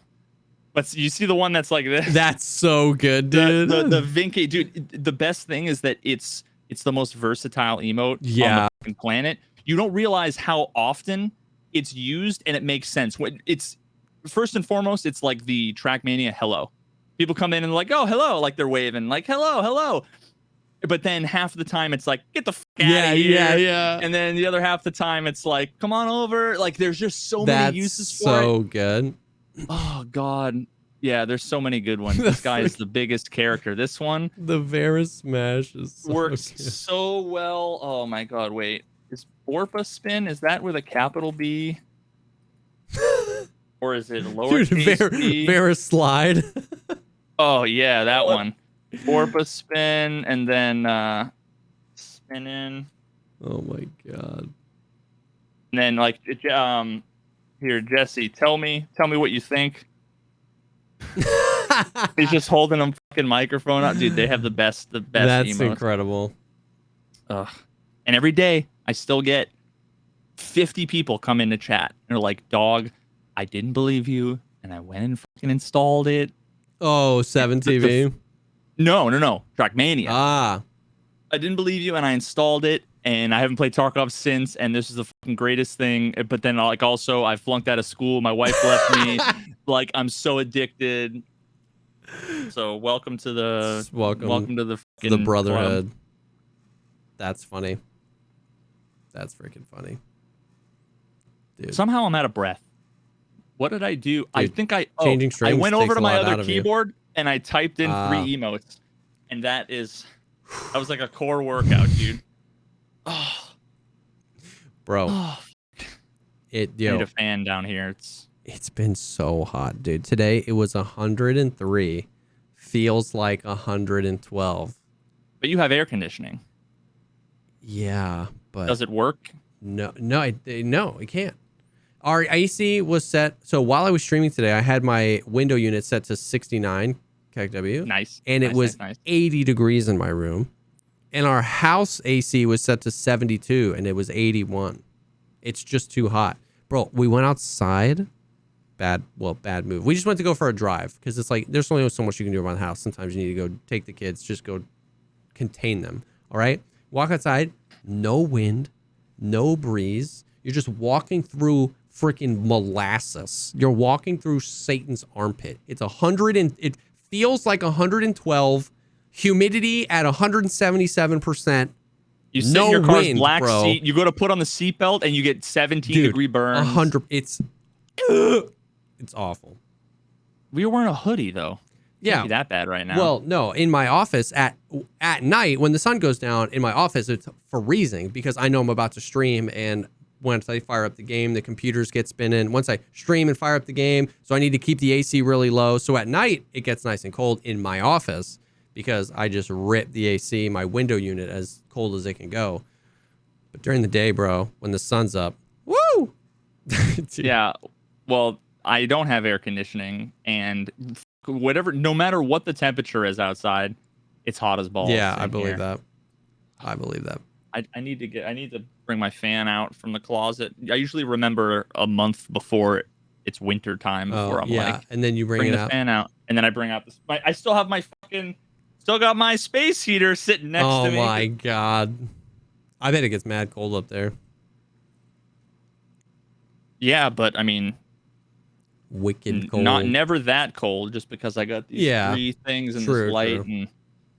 But you see the one that's like this? That's so good, dude. The Vinky, dude. The best thing is that it's the most versatile emote on the fucking planet. You don't realize how often it's used, and it makes sense. When it's first and foremost, it's like the Trackmania hello. People come in and like, oh, hello, like they're waving, like hello, hello. But then half the time it's like, get the fuck out of here. Yeah. And then the other half the time it's like, come on over. Like there's just so many uses for it. So good. Oh god. Yeah, there's so many good ones. This guy is the biggest character. This one, the Vera Smash is works so well. Oh my god, wait. Is Borpa Spin, is that with a capital B? Or is it lowercase b? Vera Slide. Oh yeah, that one. Borpa Spin, and then spinning. Oh my god. And then like here, Jesse, tell me what you think. He's just holding a fucking microphone up. Dude, they have the best That's emotes. Incredible. Ugh. And every day I still get 50 people come into chat and they're like, dog, I didn't believe you, and I went and fucking installed it. Oh, 7TV. No. Trackmania. Ah. I didn't believe you, and I installed it, and I haven't played Tarkov since, and this is the fucking greatest thing. But then, like, also, I flunked out of school. My wife left me. Like, I'm so addicted. So, welcome to the fucking the brotherhood. club. That's funny. That's freaking funny. Dude. Somehow I'm out of breath. What did I do? Dude, I think I went over to my other keyboard and I typed in 3 emotes, and that was like a core workout, dude. Oh, bro, I need a fan down here. It's been so hot, dude. Today it was 103. Feels like 112. But you have air conditioning. Yeah, but does it work? No, it can't. Our AC was set. So while I was streaming today, I had my window unit set to 69 kW. Nice. And it was 80 degrees in my room. And our house AC was set to 72 and it was 81. It's just too hot. Bro, we went outside. Bad move. We just went to go for a drive because it's like there's only so much you can do around the house. Sometimes you need to go take the kids, just go contain them. All right? Walk outside, no wind, no breeze. You're just walking through freaking molasses. You're walking through Satan's armpit. It's 100 and it feels like 112. Humidity at 177%. You sit in your car's black seat. You go to put on the seatbelt and you get 17-degree burns. 100. It's awful. We were wearing a hoodie though. Can't be that bad right now. Well, no. In my office at night when the sun goes down, in my office it's freezing because I know I'm about to stream, and once I fire up the game, the computers get spinning. Once I stream and fire up the game, so I need to keep the AC really low. So at night it gets nice and cold in my office because I just rip the AC, my window unit, as cold as it can go. But during the day, bro, when the sun's up, woo! Yeah. Well, I don't have air conditioning, and no matter what the temperature is outside, it's hot as balls. Yeah, I believe that. I believe that. I need to bring my fan out from the closet. I usually remember a month before it's winter time before I'm like, and then you bring the fan out, and then I bring out this. I still have still got my space heater sitting next to me. Oh my god! I bet it gets mad cold up there. Yeah, but I mean, wicked cold. Never that cold, just because I got these 3 things in this light,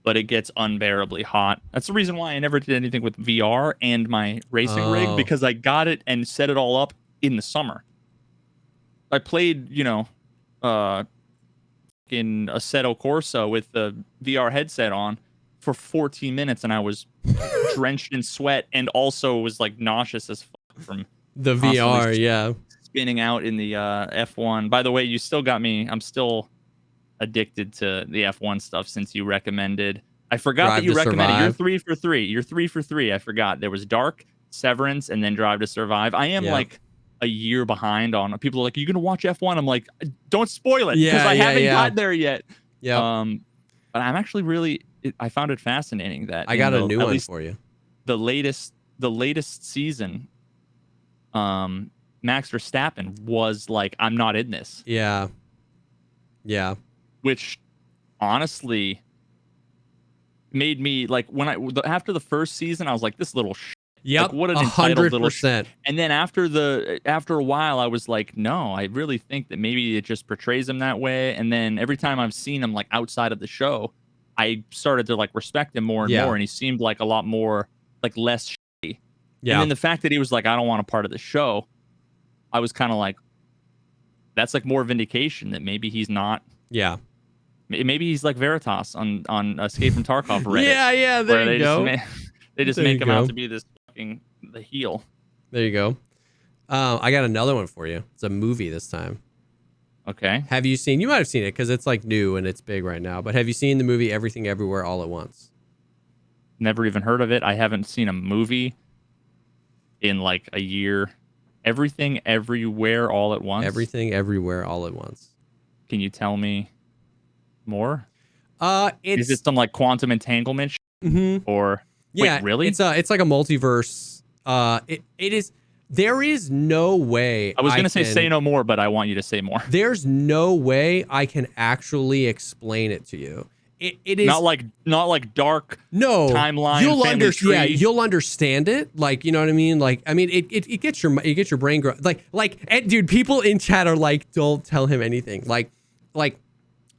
but it gets unbearably hot. That's the reason why I never did anything with VR and my racing rig, because I got it and set it all up in the summer. I played, in Assetto Corsa with the VR headset on for 14 minutes, and I was drenched in sweat, and also was like nauseous as fuck from the VR, spinning out in the F1. By the way, you still got me. I'm still addicted to the F1 stuff since you recommended I forgot Drive that you to recommended. You're Survive. 3 for 3. You're 3 for 3. I forgot. There was Dark, Severance, and then Drive to Survive. I am like a year behind on. People are like, "Are you gonna watch F1?" I'm like, "Don't spoil it because I haven't got there yet." Yeah. But I'm actually really. I found it fascinating that I got a new one for you. The latest season, Max Verstappen was like, "I'm not in this." Yeah. Yeah. Which honestly made me like after the first season, I was like, "This little." Yep. Like, what an entitled little 100%. And then after a while, I was like, no, I really think that maybe it just portrays him that way. And then every time I've seen him like outside of the show, I started to like respect him more and more, and he seemed like a lot more like less shitty. Yeah. And then the fact that he was like, I don't want a part of the show, I was kind of like, that's like more vindication that maybe he's not. Yeah. Maybe he's like Veritas on Escape from Tarkov Reddit. Yeah. There you go. They just make him out to be this fucking the heel. There you go. I got another one for you. It's a movie this time. Okay. Have you seen? You might have seen it because it's like new and it's big right now. But have you seen the movie Everything Everywhere All at Once? Never even heard of it. I haven't seen a movie in like a year. Everything Everywhere All at Once. Everything Everywhere All at Once. Can you tell me more? Is it some like quantum entanglement or wait, really? It's like a multiverse. It is. There is no way. I was gonna say no more, but I want you to say more. There's no way I can actually explain it to you. It is not like dark timeline. You'll understand it. Like, you know what I mean? Like, I mean, it gets your brain dude, people in chat are like, don't tell him anything. Like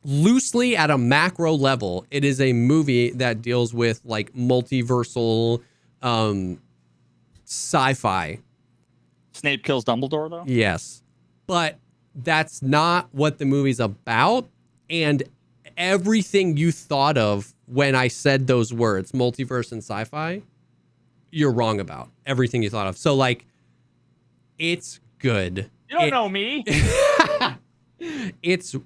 loosely at a macro level, it is a movie that deals with like multiversal sci-fi. Snape kills Dumbledore, though? Yes. But that's not what the movie's about. And everything you thought of when I said those words, multiverse and sci-fi, you're wrong about. Everything you thought of. So, like, it's good. You don't know me. It's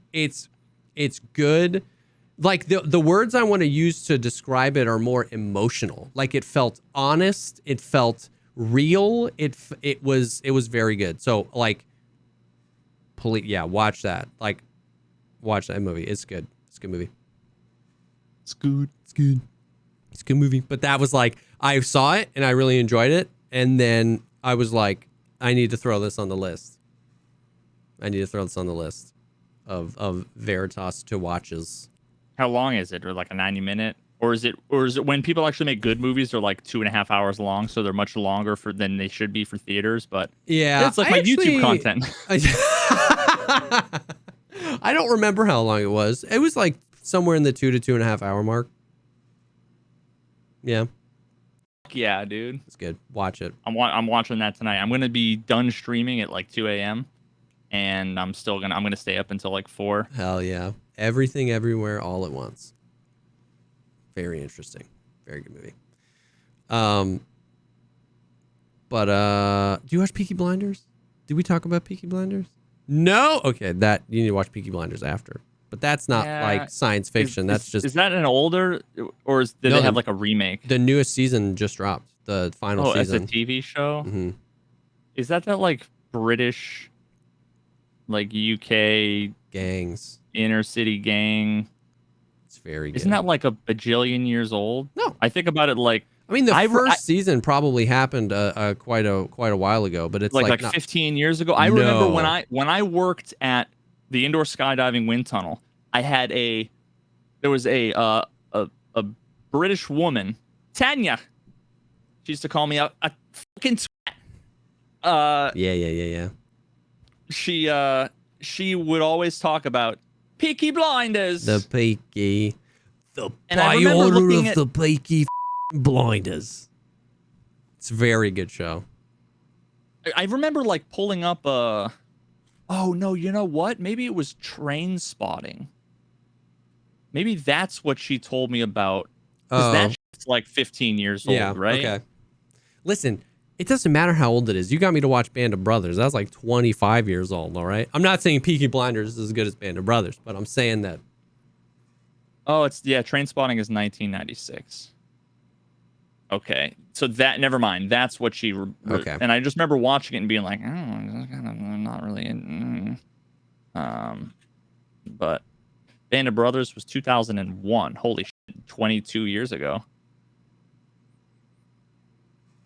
good. Like, the words I want to use to describe it are more emotional. Like, it felt honest. It felt real. It was very good. So, like, watch that. Like, watch that movie. It's good. It's a good movie. It's good. It's a good movie. But that was like, I saw it and I really enjoyed it. And then I was like, I need to throw this on the list. Of Veritas to watches. How long is it? Or like a 90-minute? Or is it when people actually make good movies, they're like 2.5 hours long, so they're much longer than they should be for theaters. But yeah, it's like my YouTube content. I don't remember how long it was. It was like somewhere in the 2 to 2.5 hour mark. Yeah. Yeah, dude. It's good. Watch it. I'm watching that tonight. I'm gonna be done streaming at like 2 a.m. and I'm gonna stay up until like 4. Hell yeah. Everything Everywhere All at Once. Very interesting. Very good movie. But do you watch Peaky Blinders? Did we talk about Peaky Blinders? No? Okay, that you need to watch Peaky Blinders after. But that's not like science fiction. Is that an older, or did they have like a remake? The newest season just dropped. The final season. Oh, it's a TV show? Mm-hmm. Is that like British, like UK gangs, inner city gang? It's very good. Isn't that like a bajillion years old? No. I think about it like, I mean, the first season probably happened quite a while ago, but it's like 15 years ago. I remember when I worked at the indoor skydiving wind tunnel, there was a British woman, Tanya. She used to call me a fucking twat. Yeah. She would always talk about Peaky Blinders. The Peaky. By order of the Peaky Blinders. It's a very good show. I remember like pulling up oh no, you know what? Maybe it was Train Spotting. Maybe that's what she told me about. Because that shit's like 15 years old, right? Okay. Listen, it doesn't matter how old it is. You got me to watch Band of Brothers. That's like 25 years old, all right? I'm not saying Peaky Blinders is as good as Band of Brothers, but I'm saying that Oh, it's Train Spotting is 1996. Okay, so that never mind. That's what she. Okay. And I just remember watching it and being like, oh, I'm not really in. But Band of Brothers was 2001. Holy shit, 22 years ago.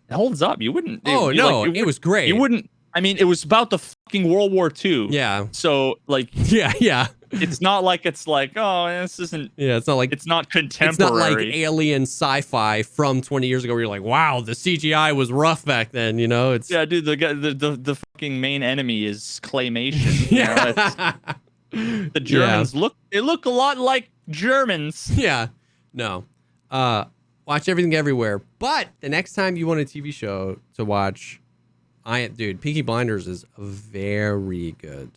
It holds up. You wouldn't. Oh no, it was great. You wouldn't. I mean, it was about the fucking World War II. Yeah. So like. Yeah. It's not like it's like, oh, this isn't. Yeah, it's not like it's not contemporary. It's not like alien sci-fi from 20 years ago where you're like, wow, the CGI was rough back then. You know, it's dude. The fucking main enemy is claymation. Yeah. The Germans look a lot like Germans. Yeah. No. Watch Everything Everywhere. But the next time you want a TV show to watch, dude, Peaky Blinders is very good.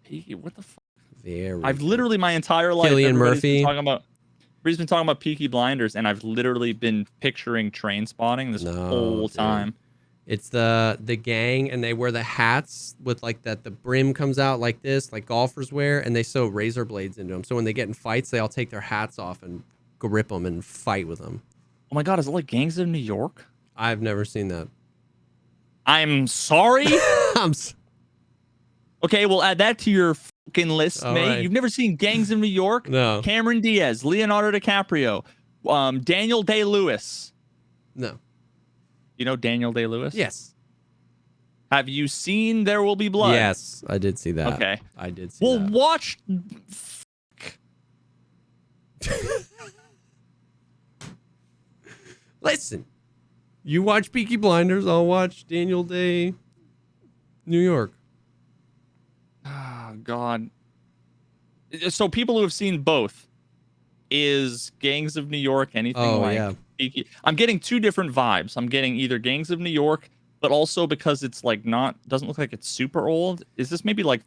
Peaky, what the fuck? I've literally my entire life. Cillian Murphy. Everybody's been talking about Peaky Blinders, and I've literally been picturing Train Spotting this whole time. It's the gang, and they wear the hats with like that. The brim comes out like this, like golfers wear, and they sew razor blades into them. So when they get in fights, they all take their hats off and grip them and fight with them. Oh my god, is it like Gangs of New York? I've never seen that. I'm sorry. Okay, we'll add that to your fucking list, mate. Right. You've never seen Gangs of New York? No. Cameron Diaz, Leonardo DiCaprio, Daniel Day-Lewis. No. You know Daniel Day-Lewis? Yes. Have you seen There Will Be Blood? Yes, I did see that. Okay. I did see that. Well, watch... Listen. You watch Peaky Blinders, I'll watch Daniel Day, New York. Oh, God. So people who have seen both, is Gangs of New York anything Peaky? I'm getting two different vibes. I'm getting either Gangs of New York, but also because it's like doesn't look like it's super old. Is this maybe like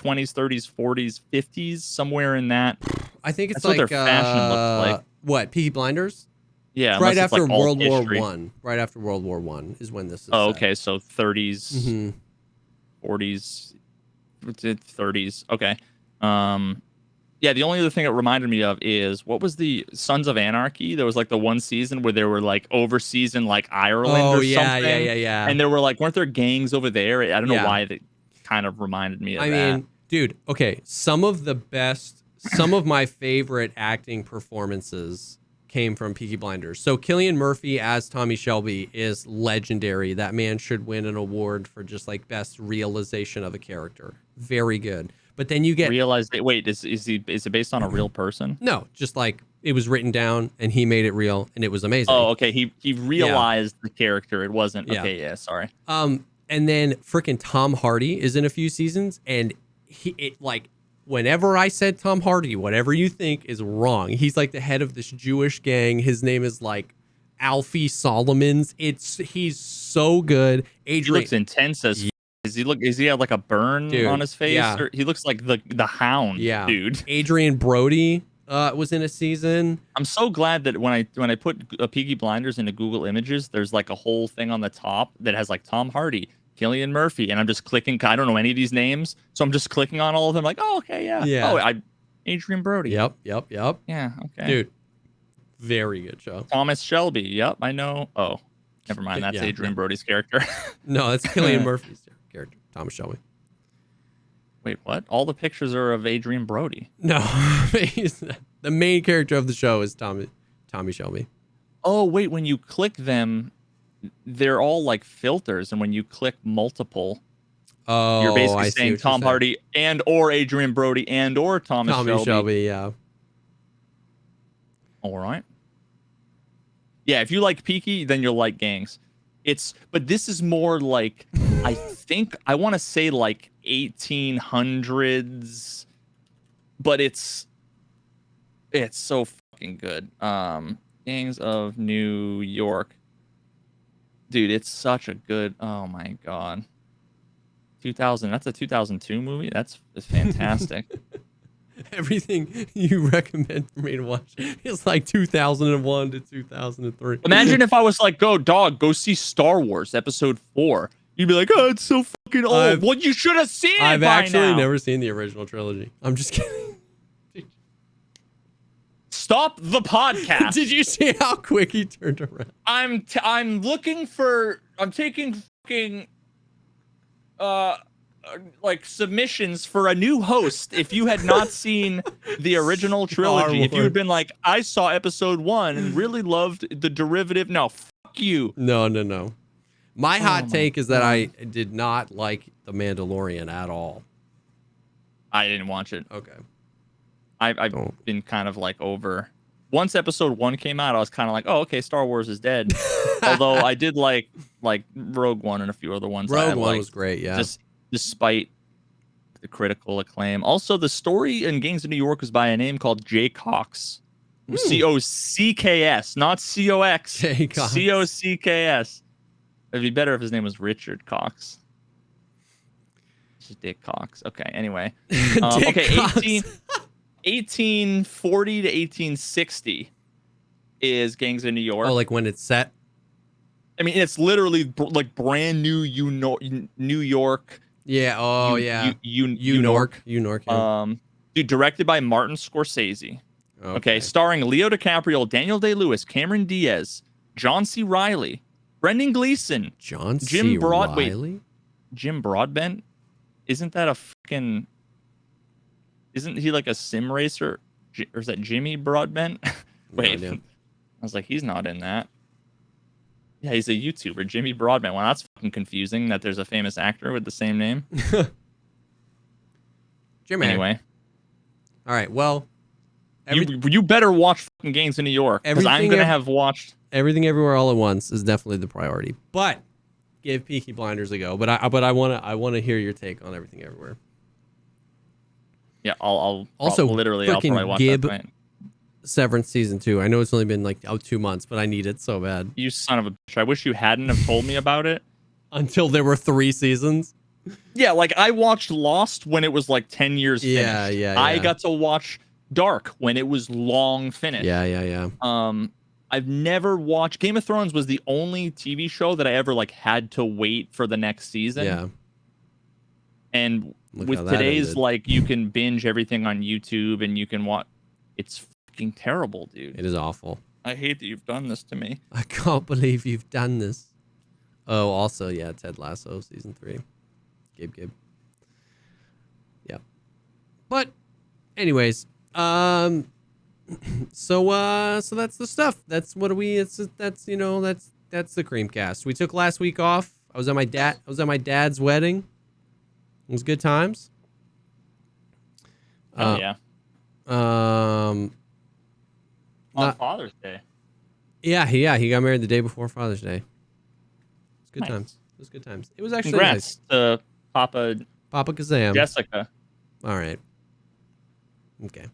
20s, 30s, 40s, 50s, somewhere in that? I think it's That's like what their fashion looks like. What, Peaky Blinders? Yeah, right after World War One. Right after World War One is when this is. Oh, okay, so 30s, 40s, 30s. Okay. Yeah, the only other thing it reminded me of is, what was the Sons of Anarchy? There was like the one season where they were like overseas in like Ireland or something. Yeah. And there were like, weren't there gangs over there? I don't know why that kind of reminded me of that. I mean, dude, okay, some of my favorite acting performances came from Peaky Blinders. So Cillian Murphy as Tommy Shelby is legendary. That man should win an award for just like best realization of a character. Very good. But then you get wait, is it based on a real person? No, just like it was written down and he made it real and it was amazing. Oh, okay. He realized the character. It wasn't okay. Yeah, sorry. And then freaking Tom Hardy is in a few seasons, and whenever I said Tom Hardy, whatever you think is wrong. He's like the head of this Jewish gang. His name is like Alfie Solomons. He's so good. He looks intense as. Is he have like a burn on his face? Yeah. Or he looks like the Hound, dude. Adrian Brody was in a season. I'm so glad that when I put Peaky Blinders into Google Images, there's like a whole thing on the top that has like Tom Hardy, Cillian Murphy, and I'm just clicking. I don't know any of these names, so I'm just clicking on all of them. Like, oh, okay, yeah. Oh, Adrian Brody. Yep. Yeah, okay. Dude, very good show. Thomas Shelby. Yep, I know. Oh, never mind. That's Adrian Brody's character. No, that's Cillian Murphy's character, Thomas Shelby. Wait, what? All the pictures are of Adrian Brody. No, the main character of the show is Tommy Shelby. Oh, wait, when you click them, they're all like filters, and when you click multiple, you're basically saying Tom Hardy and or Adrian Brody and or Tommy Shelby. Yeah. All right. Yeah, if you like Peaky, then you'll like Gangs. But this is more like, I think, I want to say like 1800s, but it's so fucking good. Gangs of New York. Dude, it's such a good, oh my God. 2000, that's a 2002 movie? That's fantastic. Everything you recommend for me to watch is like 2001 to 2003. Imagine if I was like, go see Star Wars Episode 4. You'd be like, oh, it's so fucking old. Well, you should have seen it. I've actually never seen the original trilogy. I'm just kidding. stop the podcast. Did you see how quick he turned around? I'm taking fucking like submissions for a new host. If you had not seen the original trilogy, if you had been like, I saw episode 1 and really loved the derivative. No, fuck you. No. My hot take is that I did not like The Mandalorian at all. I didn't watch it. Okay. I've been kind of like over. Once episode 1 came out, I was kind of like, oh, okay, Star Wars is dead. Although I did like Rogue One and a few other ones. Rogue One was great, yeah. Just despite the critical acclaim. Also, the story in Gangs of New York was by a name called Jay Cox. C-O-C-K-S, not C-O-X. Jay Cox. C-O-C-K-S. It'd be better if his name was Richard Cox. This is Dick Cox. Okay, anyway. Okay, Cox. 1840 to 1860 is Gangs of New York. Oh, like when it's set? I mean, it's literally like brand new New York. Yeah. Oh, yeah. Unork. Yeah. Dude, directed by Martin Scorsese. Okay. Starring Leo DiCaprio, Daniel Day-Lewis, Cameron Diaz, John C. Reilly, Brendan Gleeson, Jim Broadbent. Isn't that a fucking? Isn't he like a sim racer? Or is that Jimmy Broadbent? Wait, no, I was like, he's not in that. Yeah, he's a YouTuber, Jimmy Broadbent. Well, that's fucking confusing that there's a famous actor with the same name. Jimmy. Anyway. All right, well. You better watch fucking Gangs in New York, because I'm going to have watched... Everything Everywhere All at Once is definitely the priority. But give Peaky Blinders a go. But I want to hear your take on Everything Everywhere. Yeah, I'll probably watch Gib that. Severance season 2. I know it's only been like 2 months, but I need it so bad. You son of a bitch! I wish you hadn't have told me about it until there were 3 seasons. Yeah, like I watched Lost when it was like 10 years finished. Yeah. I got to watch Dark when it was long finished. Yeah. I've never watched Game of Thrones. Was the only TV show that I ever like had to wait for the next season. Yeah. And with today's like, you can binge everything on YouTube and you can watch. It's fucking terrible, dude. It is awful. I hate that you've done this to me. I can't believe you've done this. Oh, also, yeah, Ted Lasso season 3. Gib. Yeah. But, anyways, so that's the stuff. That's what that's the Creamcast. We took last week off. I was at my dad's wedding. It was good times. Yeah. On Father's Day. Yeah, he got married the day before Father's Day. It's good times. It was good times. It was actually Congrats nice. To Papa Kazam. Jessica. All right. Okay.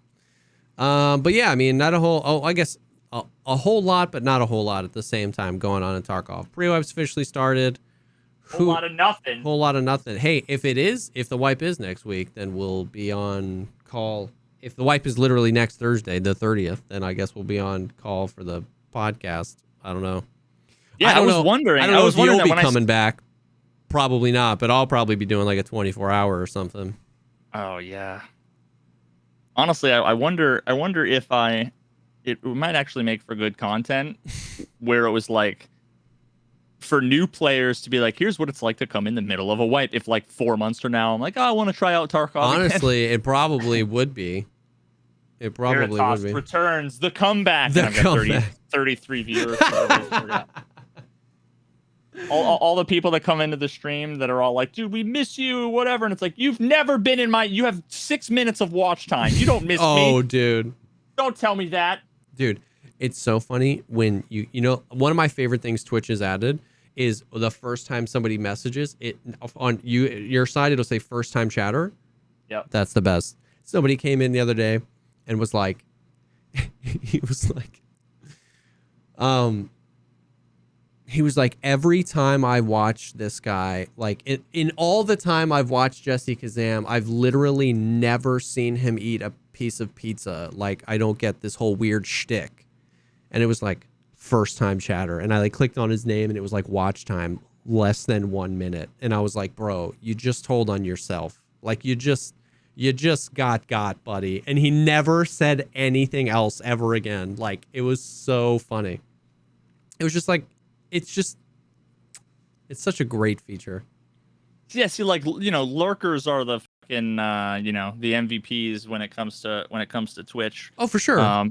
But yeah, I mean, not a whole. Oh, I guess a whole lot, but not a whole lot at the same time going on in Tarkov. Pre-wipe's officially started. Whole lot of nothing. Whole lot of nothing. Hey, if the wipe is next week, then we'll be on call. If the wipe is literally next Thursday, the 30th, then I guess we'll be on call for the podcast. I don't know. Yeah, I was wondering. I don't know if you'll be coming back. Probably not, but I'll probably be doing like a 24-hour or something. Oh yeah. Honestly, I wonder if it might actually make for good content, where it was like, for new players to be like, here's what it's like to come in the middle of a wipe. If like 4 months from now, I'm like, oh, I want to try out Tarkov. Honestly, it probably would be. It probably Veritas would be. Returns the comeback. The and I've got 33 viewers. all the people that come into the stream that are all like, dude, we miss you, whatever. And it's like, you've never been in you have 6 minutes of watch time. You don't miss me. Oh, dude. Don't tell me that. Dude, it's so funny when you know, one of my favorite things Twitch has added is the first time somebody messages it on your side, it'll say first time chatter. Yep. That's the best. Somebody came in the other day and was like, he was like, every time I watch this guy, like in all the time I've watched Jesse Kazam, I've literally never seen him eat a piece of pizza. Like, I don't get this whole weird shtick. And it was like first time chatter. And I like clicked on his name and it was like watch time less than 1 minute. And I was like, bro, you just told on yourself. Like you just you just got, buddy. And he never said anything else ever again. Like, it was so funny. It was just like, it's such a great feature. Yeah, see, like, you know, lurkers are the fucking, you know, the MVPs when it comes to Twitch. Oh, for sure.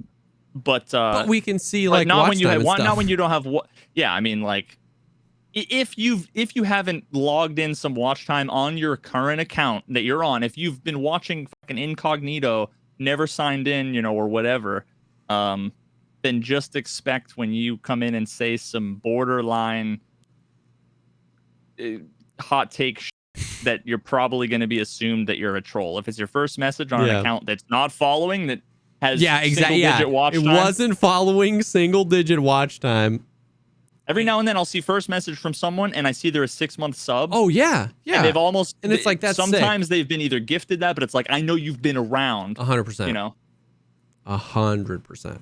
But we can see like not watch when you time have and stuff. not when you don't have what. Yeah, I mean, like, if you haven't logged in some watch time on your current account that you're on, if you've been watching fucking incognito, never signed in, you know, or whatever, then just expect when you come in and say some borderline hot take that you're probably going to be assumed that you're a troll. If it's your first message on an account that's not following, that has single digit watch time. It wasn't following single digit watch time. Every now and then I'll see first message from someone and I see they're a 6-month sub. Oh yeah. Yeah. And they've almost, and it's like, that's sometimes sick. They've been either gifted that, but it's like, I know you've been around. 100%. You know, 100%.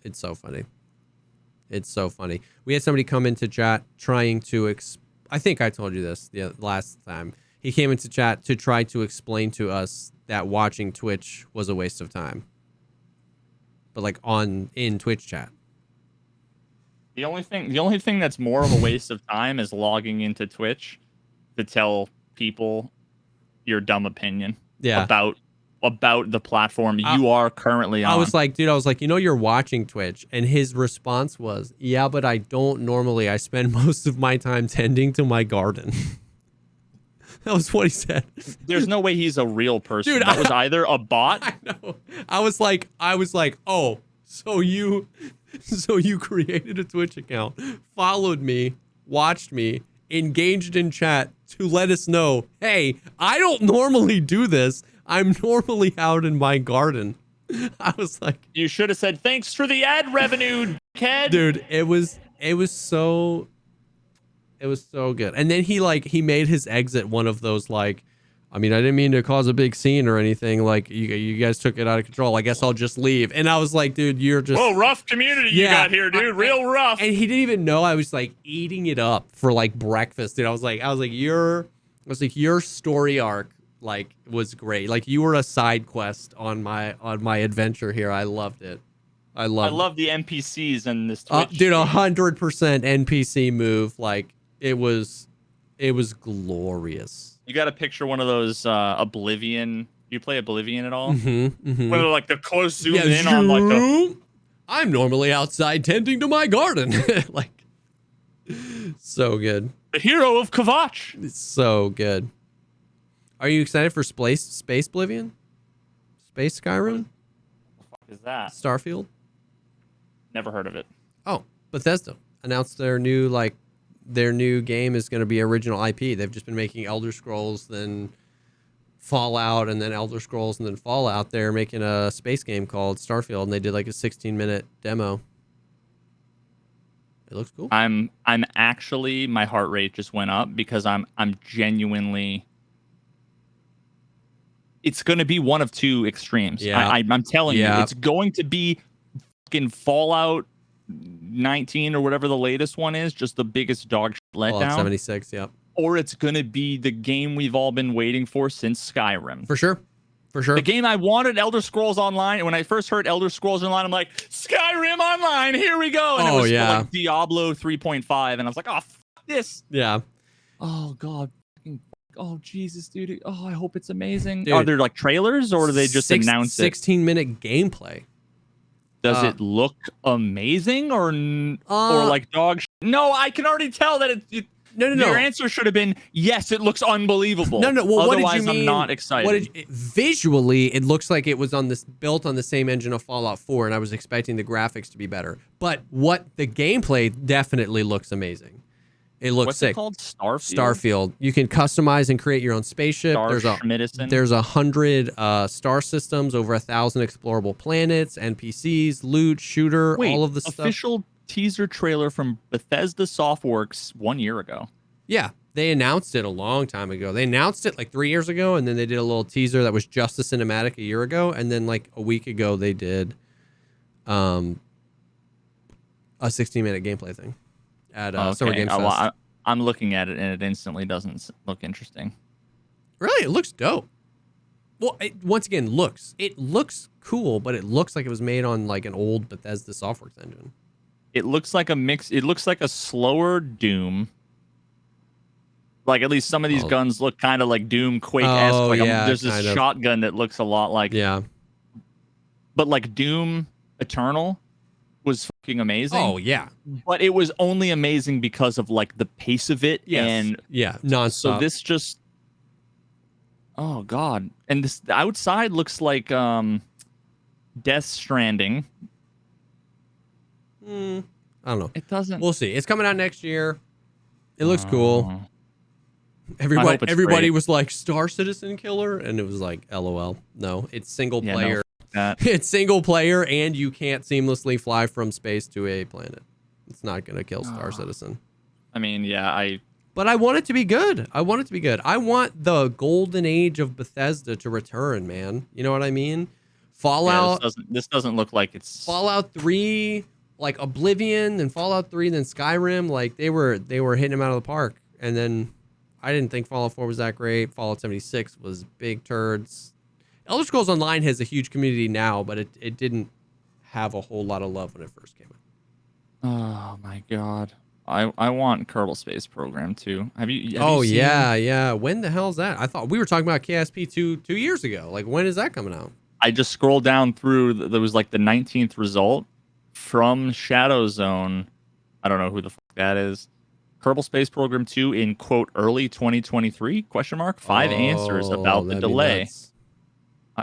It's so funny. It's so funny. We had somebody come into chat trying to I think I told you this the last time. He came into chat to try to explain to us that watching Twitch was a waste of time. But like in Twitch chat. The only thing that's more of a waste of time is logging into Twitch to tell people your dumb opinion about the platform you are currently on. I was like, you know, you're watching Twitch. And his response was, yeah, but I don't normally. I spend most of my time tending to my garden. That was what he said. There's no way he's a real person. Dude, that was either a bot. I know. I was like, oh, so you created a Twitch account, followed me, watched me, engaged in chat to let us know, hey, I don't normally do this. I'm normally out in my garden. I was like, you should have said thanks for the ad revenue, kid. Dude, it was so good. And then he made his exit one of those like, I mean, I didn't mean to cause a big scene or anything. Like you guys took it out of control. I guess I'll just leave. And I was like, dude, you're just rough community you got here, dude. Real rough. And he didn't even know I was like eating it up for like breakfast, dude. I was like your story arc like was great. Like you were a side quest on my adventure here. I loved it. I love the NPCs in this Twitch. Dude, 100% NPC move. Like it was glorious. You got to picture one of those Oblivion. You play Oblivion at all? Mm-hmm. Where they're like the close zoom in on like the. I'm normally outside tending to my garden. Like, so good. The hero of Kavach. It's so good. Are you excited for Space Oblivion? Space Skyrim? What the fuck is that? Starfield? Never heard of it. Oh, Bethesda announced their new game is going to be original IP. They've just been making Elder Scrolls, then Fallout, and then Elder Scrolls, and then Fallout. They're making a space game called Starfield, and they did like a 16-minute demo. It looks cool. I'm actually, my heart rate just went up because I'm genuinely. It's going to be one of two extremes. Yeah. I'm telling you, it's going to be fucking Fallout 19 or whatever the latest one is, just the biggest dog shit letdown. 76, yep. Or it's going to be the game we've all been waiting for since Skyrim. For sure. The game I wanted, Elder Scrolls Online. And when I first heard Elder Scrolls Online, I'm like, Skyrim Online, here we go. And it was like Diablo 3.5. And I was like, oh, fuck this. Yeah. Oh, God. Oh, Jesus, dude. Oh, I hope it's amazing. Dude, are there like trailers or do they just announce it? 16-minute gameplay. Does it look amazing or like dog shit? No, I can already tell that No. Your answer should have been, yes, it looks unbelievable. No. Well, otherwise, what did you mean? I'm not excited. Visually, it looks like it was built on the same engine of Fallout 4, and I was expecting the graphics to be better. But the gameplay definitely looks amazing. It looks What's sick. It called? Starfield. You can customize and create your own spaceship. There's 100 star systems, over 1,000 explorable planets, NPCs, loot, shooter, all of the stuff. Official teaser trailer from Bethesda Softworks 1 year ago. Yeah, they announced it a long time ago. They announced it like 3 years ago, and then they did a little teaser that was just a cinematic a year ago, and then like a week ago they did a 16-minute gameplay thing at Summer Games Fest. I'm looking at it, and it instantly doesn't look interesting. Really? It looks dope. Well, once again, it looks cool, but it looks like it was made on like an old Bethesda Softworks engine. It looks like a mix. It looks like a slower Doom. Like at least some of these guns look kind of like Doom Quake-esque. Oh, Like yeah, there's this shotgun that looks a lot like. Yeah. But like Doom Eternal was fucking amazing. Oh yeah. But it was only amazing because of like the pace of it. Yes. And yeah, nonstop. So this just. Oh god. And this the outside looks like Death Stranding. I don't know. It doesn't. We'll see. It's coming out next year. It looks cool. Everybody great. was like Star Citizen killer, and it was like, LOL. No, it's single player. No, it's single player, and you can't seamlessly fly from space to a planet. It's not gonna kill Star Citizen. I mean, yeah, But I want it to be good. I want the golden age of Bethesda to return, man. You know what I mean? Fallout. Yeah, this doesn't look like it's Fallout 3, like Oblivion, and Fallout 3, then Skyrim. Like they were hitting them out of the park. And then I didn't think Fallout 4 was that great. Fallout 76 was big turds. Elder Scrolls Online has a huge community now, but it didn't have a whole lot of love when it first came out. Oh my god. I want Kerbal Space Program too. Have you seen yeah. When the hell's that? I thought we were talking about KSP 2 years ago. Like, when is that coming out? I just scrolled down through. There was like the 19th result from Shadow Zone. I don't know who the fuck that is. Kerbal Space Program 2 in quote early 2023 question mark 5 answers about the delay.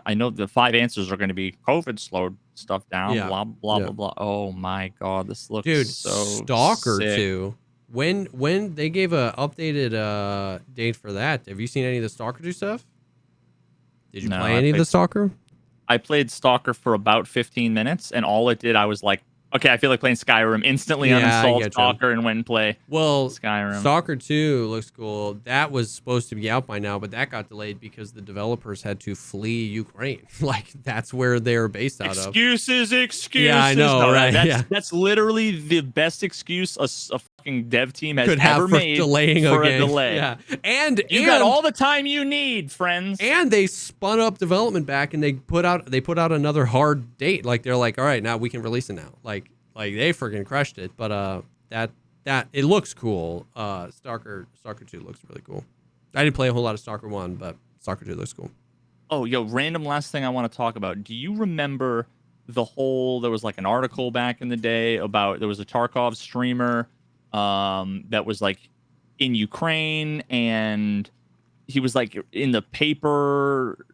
I know the 5 answers are going to be COVID slowed stuff down, blah blah blah blah. Oh my god, this looks so Stalker sick. 2. When they gave a updated date for that? Have you seen any of the Stalker 2 stuff? Did you play any of the Stalker? I played Stalker for about 15 minutes, and all it did, I was like, okay, I feel like playing Skyrim. Instantly uninstalled Stalker and went and play Skyrim. Stalker 2 looks cool. That was supposed to be out by now, but that got delayed because the developers had to flee Ukraine. Like, that's where they're based out of. Excuses. Yeah, I know, right? That's literally the best excuse a fucking dev team has Could have ever for made delaying for a a delay. Yeah, and you got all the time you need, friends. And they spun up development back, and they put out another hard date. Like, they're like, all right, now we can release it now. Like they freaking crushed it. But that it looks cool. Stalker 2 looks really cool. I didn't play a whole lot of Stalker 1, but Stalker 2 looks cool. Oh, random last thing I want to talk about. Do you remember there was like an article back in the day about there was a Tarkov streamer that was like in Ukraine, and he was like in the paper,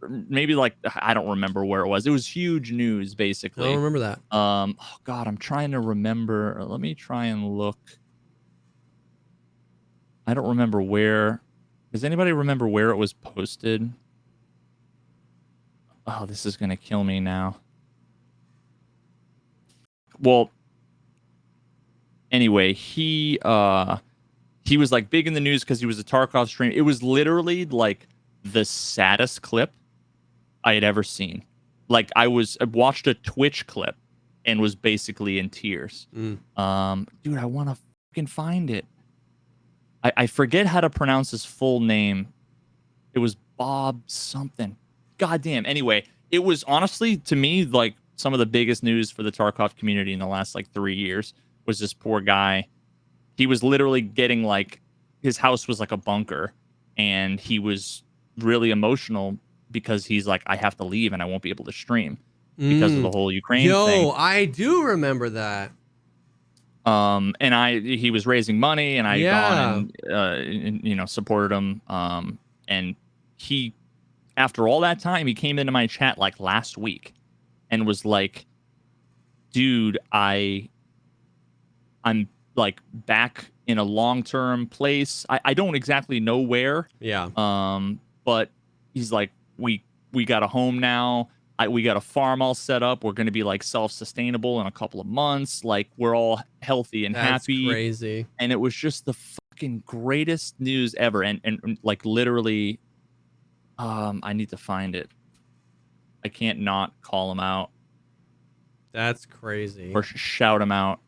maybe like, I don't remember where it was. It was huge news, basically. I don't remember that. Oh god, I'm trying to remember. Let me try and look. I don't remember where. Does anybody remember where it was posted? Oh, this is gonna kill me now. Well, anyway, he was like big in the news because he was a Tarkov stream. It was literally like the saddest clip I had ever seen. Like I watched a Twitch clip and was basically in tears. Dude, I want to fucking find it. I forget how to pronounce his full name. It was Bob something. Goddamn. Anyway, it was honestly, to me, like some of the biggest news for the Tarkov community in the last like 3 years was this poor guy. He was literally getting like, his house was like a bunker, and he was really emotional because he's like, I have to leave and I won't be able to stream because of the whole Ukraine thing. I do remember that. And he was raising money, and I gone and supported him. And he, after all that time, he came into my chat like last week and was like, dude, I'm like back in a long-term place. I don't exactly know where. Yeah. But he's like, we got a home now. We got a farm all set up. We're going to be like self-sustainable in a couple of months. Like, we're all healthy and happy. That's crazy. And it was just the fucking greatest news ever. And like literally, I need to find it. I can't not call him out. That's crazy. Or shout him out.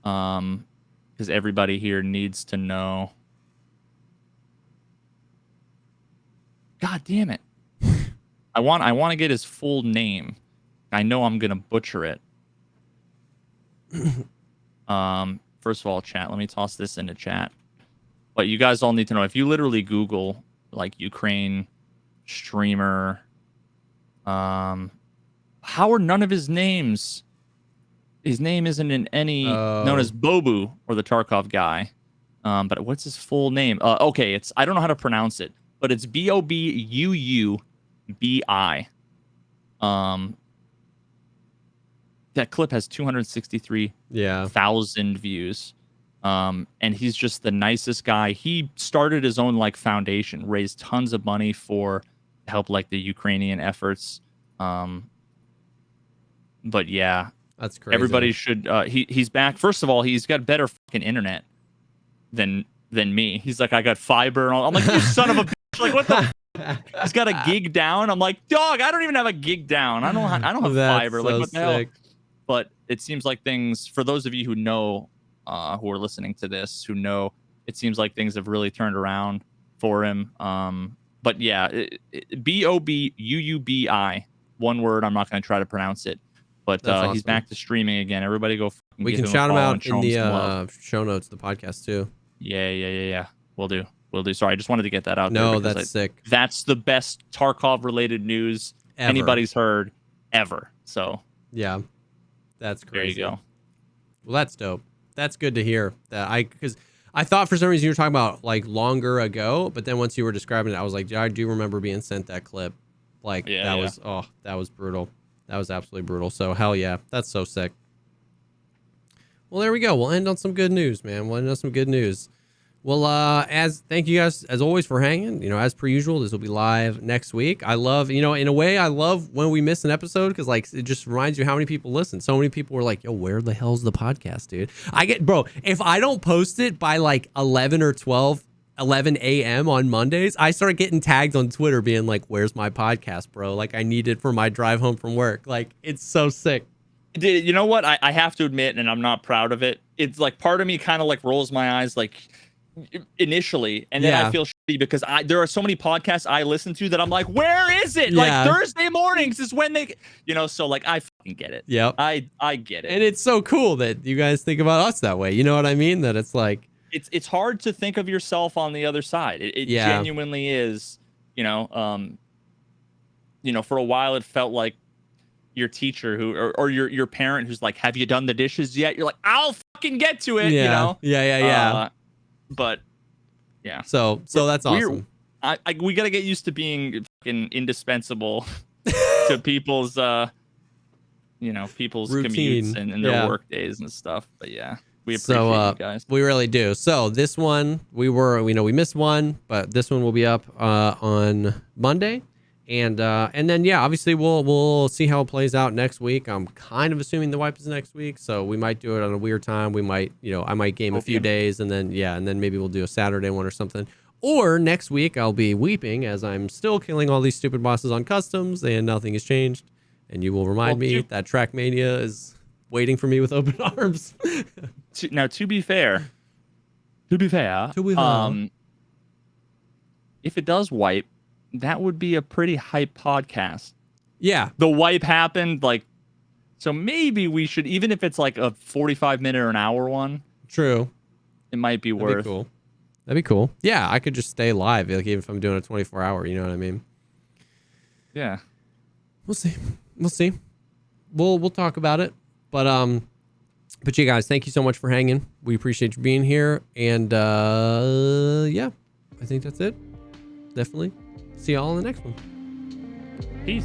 Because everybody here needs to know. God damn it. I want to get his full name. I know I'm gonna butcher it. First of all, chat. Let me toss this into chat. But you guys all need to know, if you literally Google like Ukraine streamer, how are none of his names? His name isn't in any known as Bobu or the Tarkov guy. But what's his full name? Okay, I don't know how to pronounce it, but it's Bobuubi. That clip has 263,000 views. And he's just the nicest guy. He started his own like foundation, raised tons of money for help like the Ukrainian efforts. But yeah, that's crazy. Everybody should. He's back. First of all, he's got better fucking internet than me. He's like, I got fiber and all. I'm like, you son of a bitch. Like, what the? He's got a gig down. I'm like, dog, I don't even have a gig down. I don't have fiber. Like, what the hell? But it seems like things, for those of you who know, who are listening to this, who know, it seems like things have really turned around for him. But yeah, Bobuubi, one word. I'm not going to try to pronounce it, but awesome. He's back to streaming again. Everybody go. We can shout him out in the show notes of the podcast too. Yeah. We'll do. Sorry, I just wanted to get that out there. No, that's sick. That's the best Tarkov related news anybody's heard ever. So yeah. That's crazy. There you go. Well, that's dope. That's good to hear. Because I thought for some reason you were talking about like longer ago, but then once you were describing it, I was like, yeah, I do remember being sent that clip. Like that was brutal. That was absolutely brutal. So hell yeah, that's so sick. Well, there we go. We'll end on some good news, man. We'll end on some good news. Well, thank you guys as always for hanging. As per usual, this will be live next week. I love, in a way, I love when we miss an episode because like it just reminds you how many people listen. So many people were like, "Yo, where the hell's the podcast, dude?" If I don't post it by like 11 a.m. on Mondays, I start getting tagged on Twitter being like, "Where's my podcast, bro? Like I need it for my drive home from work." Like it's so sick. Dude, you know what? I have to admit, and I'm not proud of it. It's like part of me kind of like rolls my eyes like initially, and then I feel shitty because there are so many podcasts I listen to that I'm like, where is it? Like Thursday mornings is when they, so like I fucking get it. Yep. I get it. And it's so cool that you guys think about us that way. You know what I mean? That it's like it's hard to think of yourself on the other side. It genuinely is, for a while it felt like your teacher or your parent who's like, have you done the dishes yet? You're like, I'll fucking get to it. Yeah. But yeah, so that's awesome. We got to get used to being fucking indispensable to people's people's routine commutes and their work days and stuff. But yeah, we appreciate you guys. We really do. So this one we missed one, but this one will be up on Monday. And then obviously we'll see how it plays out next week. I'm kind of assuming the wipe is next week, so we might do it on a weird time. We might, I might game a few days, and then maybe we'll do a Saturday one or something. Or next week I'll be weeping as I'm still killing all these stupid bosses on customs, and nothing has changed. And you will remind me that Trackmania is waiting for me with open arms. Now, to be fair, if it does wipe, that would be a pretty hype podcast. Yeah. The wipe happened, so maybe we should, even if it's like a 45-minute or an hour one. True. It might be worth. That'd be cool. Yeah, I could just stay live, like even if I'm doing a 24-hour, you know what I mean? Yeah. We'll see. We'll talk about it. But you guys, thank you so much for hanging. We appreciate you being here. And I think that's it. Definitely. See y'all in the next one. Peace.